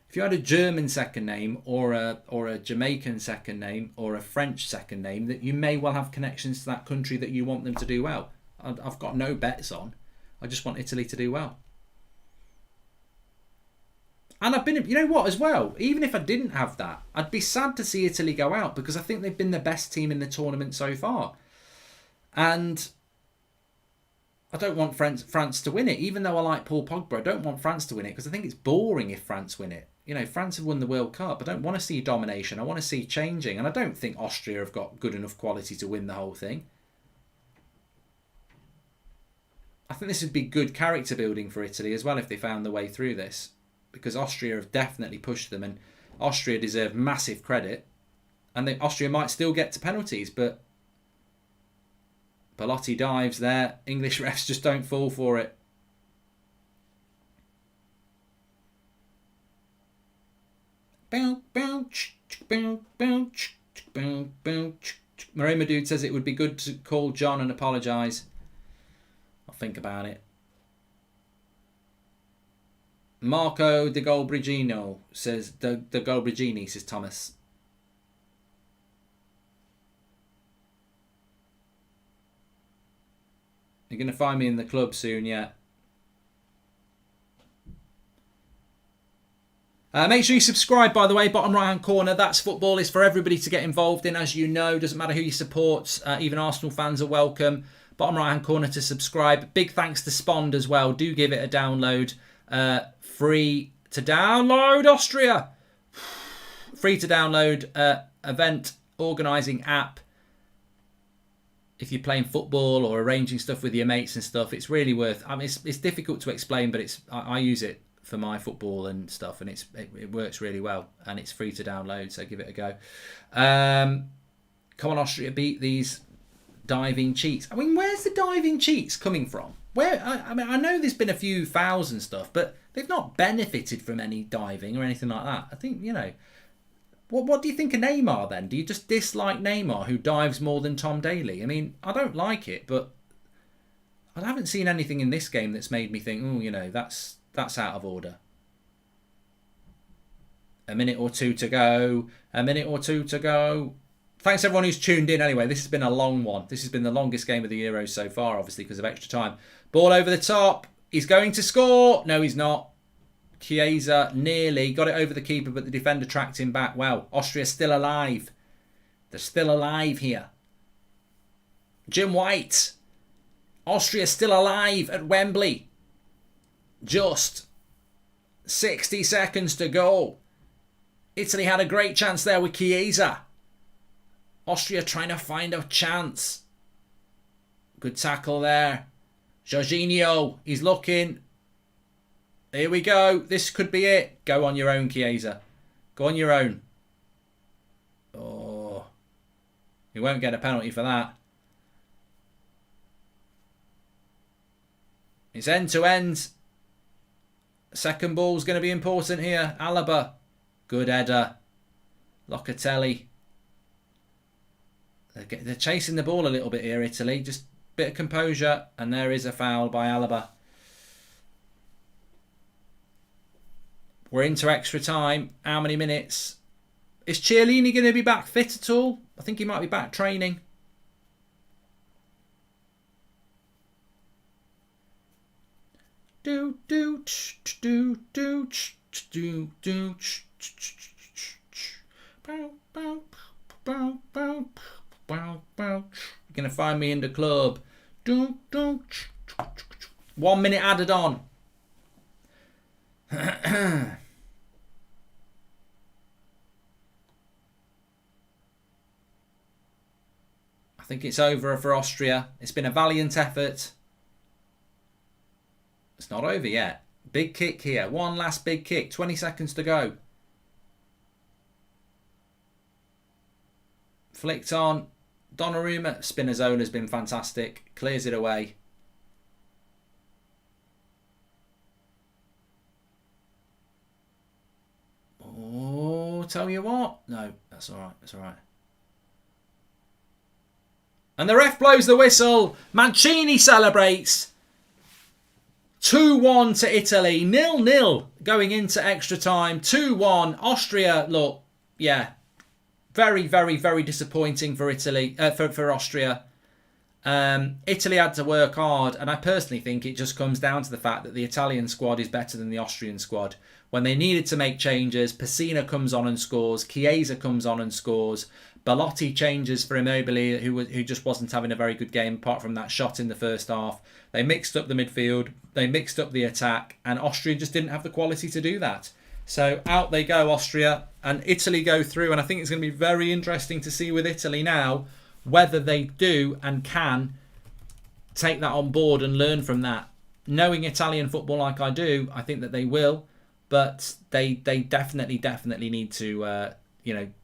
A: If you had a German second name, or a Jamaican second name, or a French second name, that you may well have connections to that country that you want them to do well. I've got no bets on. I just want Italy to do well. And I've been, you know what, as well, even if I didn't have that, I'd be sad to see Italy go out because I think they've been the best team in the tournament so far. And I don't want France to win it, even though I like Paul Pogba. I don't want France to win it because I think it's boring if France win it. You know, France have won the World Cup. I don't want to see domination. I want to see changing. And I don't think Austria have got good enough quality to win the whole thing. I think this would be good character building for Italy as well if they found the way through this. Because Austria have definitely pushed them, and Austria deserve massive credit. And Austria might still get to penalties, but Belotti dives there. English refs just don't fall for it. Marie Dude says it would be good to call John and apologise. I'll think about it. Marco de Goldbridgino says, de Goldbridgini, says Thomas. You're going to find me in the club soon, yeah. Make sure you subscribe, by the way, bottom right hand corner. That's Football. Is for everybody to get involved in, as you know. Doesn't matter who you support. Even Arsenal fans are welcome. Bottom right hand corner to subscribe. Big thanks to Spond as well. Do give it a download. Free to download, Austria. Free to download event organising app. If you're playing football or arranging stuff with your mates and stuff, it's really worth. I mean, it's difficult to explain, but I use it for my football and stuff, and it works really well, and it's free to download. So give it a go. Come on, Austria, beat these diving cheats. I mean, where's the diving cheats coming from? I mean, I know there's been a few fouls and stuff, but They've not benefited from any diving or anything like that. I think, you know, what do you think of Neymar then? Do you just dislike Neymar, who dives more than Tom Daley? I mean, I don't like it, but I haven't seen anything in this game that's made me think, oh, you know, that's out of order. A minute or two to go. A minute or two to go. Thanks everyone who's tuned in anyway. This has been a long one. This has been the longest game of the Euros so far, obviously, because of extra time. Ball over the top. He's going to score. No, he's not. Chiesa nearly got it over the keeper, but the defender tracked him back. Wow, Austria's still alive. They're still alive here. Jim White. Austria still alive at Wembley. Just 60 seconds to go. Italy had a great chance there with Chiesa. Austria trying to find a chance. Good tackle there. Jorginho, he's looking. Here we go. This could be it. Go on your own, Chiesa. Go on your own. Oh. He won't get a penalty for that. It's end to end. Second ball's going to be important here. Alaba. Good header. Locatelli. They're chasing the ball a little bit here, Italy. Just a bit of composure. And there is a foul by Alaba. We're into extra time. How many minutes? Is Chiellini going to be back fit at all? I think he might be back training. Do do do do do do. You're gonna find me in the club. 1 minute added on. I think it's over for Austria. It's been a valiant effort. It's not over yet. Big kick here. One last big kick. 20 seconds to go. Flicked on. Donnarumma. Spinazzola's been fantastic. Clears it away. Oh, tell you what. No, that's all right. That's all right. And the ref blows the whistle. Mancini celebrates. 2-1 to Italy. 0-0 going into extra time. 2-1. Austria, look, yeah. Very, very, very disappointing for Italy, for Austria. Italy had to work hard, and I personally think it just comes down to the fact that the Italian squad is better than the Austrian squad. When they needed to make changes, Pessina comes on and scores. Chiesa comes on and scores. Belotti changes for Immobile, who just wasn't having a very good game apart from that shot in the first half. They mixed up the midfield. They mixed up the attack. And Austria just didn't have the quality to do that. So out they go, Austria. And Italy go through. And I think it's going to be very interesting to see with Italy now whether they do and can take that on board and learn from that. Knowing Italian football like I do, I think that they will. But they definitely need to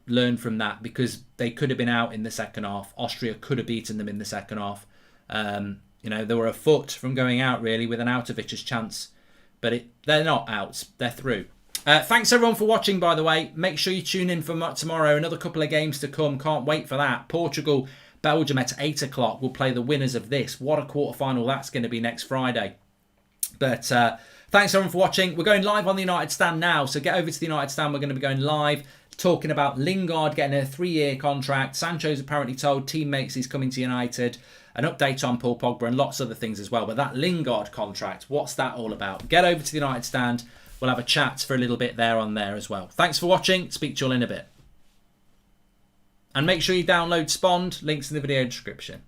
A: learn from that, because they could have been out in the second half. Austria could have beaten them in the second half. They were a foot from going out, really, with an Autovic's chance. But they're not out. They're through. Thanks, everyone, for watching, by the way. Make sure you tune in for tomorrow. Another couple of games to come. Can't wait for that. Portugal, Belgium at 8 o'clock. We'll play the winners of this. What a quarterfinal that's going to be next Friday. But thanks, everyone, for watching. We're going live on the United Stand now. So get over to the United Stand. We're going to be going live, talking about Lingard getting a 3-year contract. Sancho's apparently told teammates he's coming to United. An update on Paul Pogba and lots of other things as well. But that Lingard contract, what's that all about? Get over to the United Stand. We'll have a chat for a little bit there on there as well. Thanks for watching. Speak to you all in a bit. And make sure you download Spond. Links in the video description.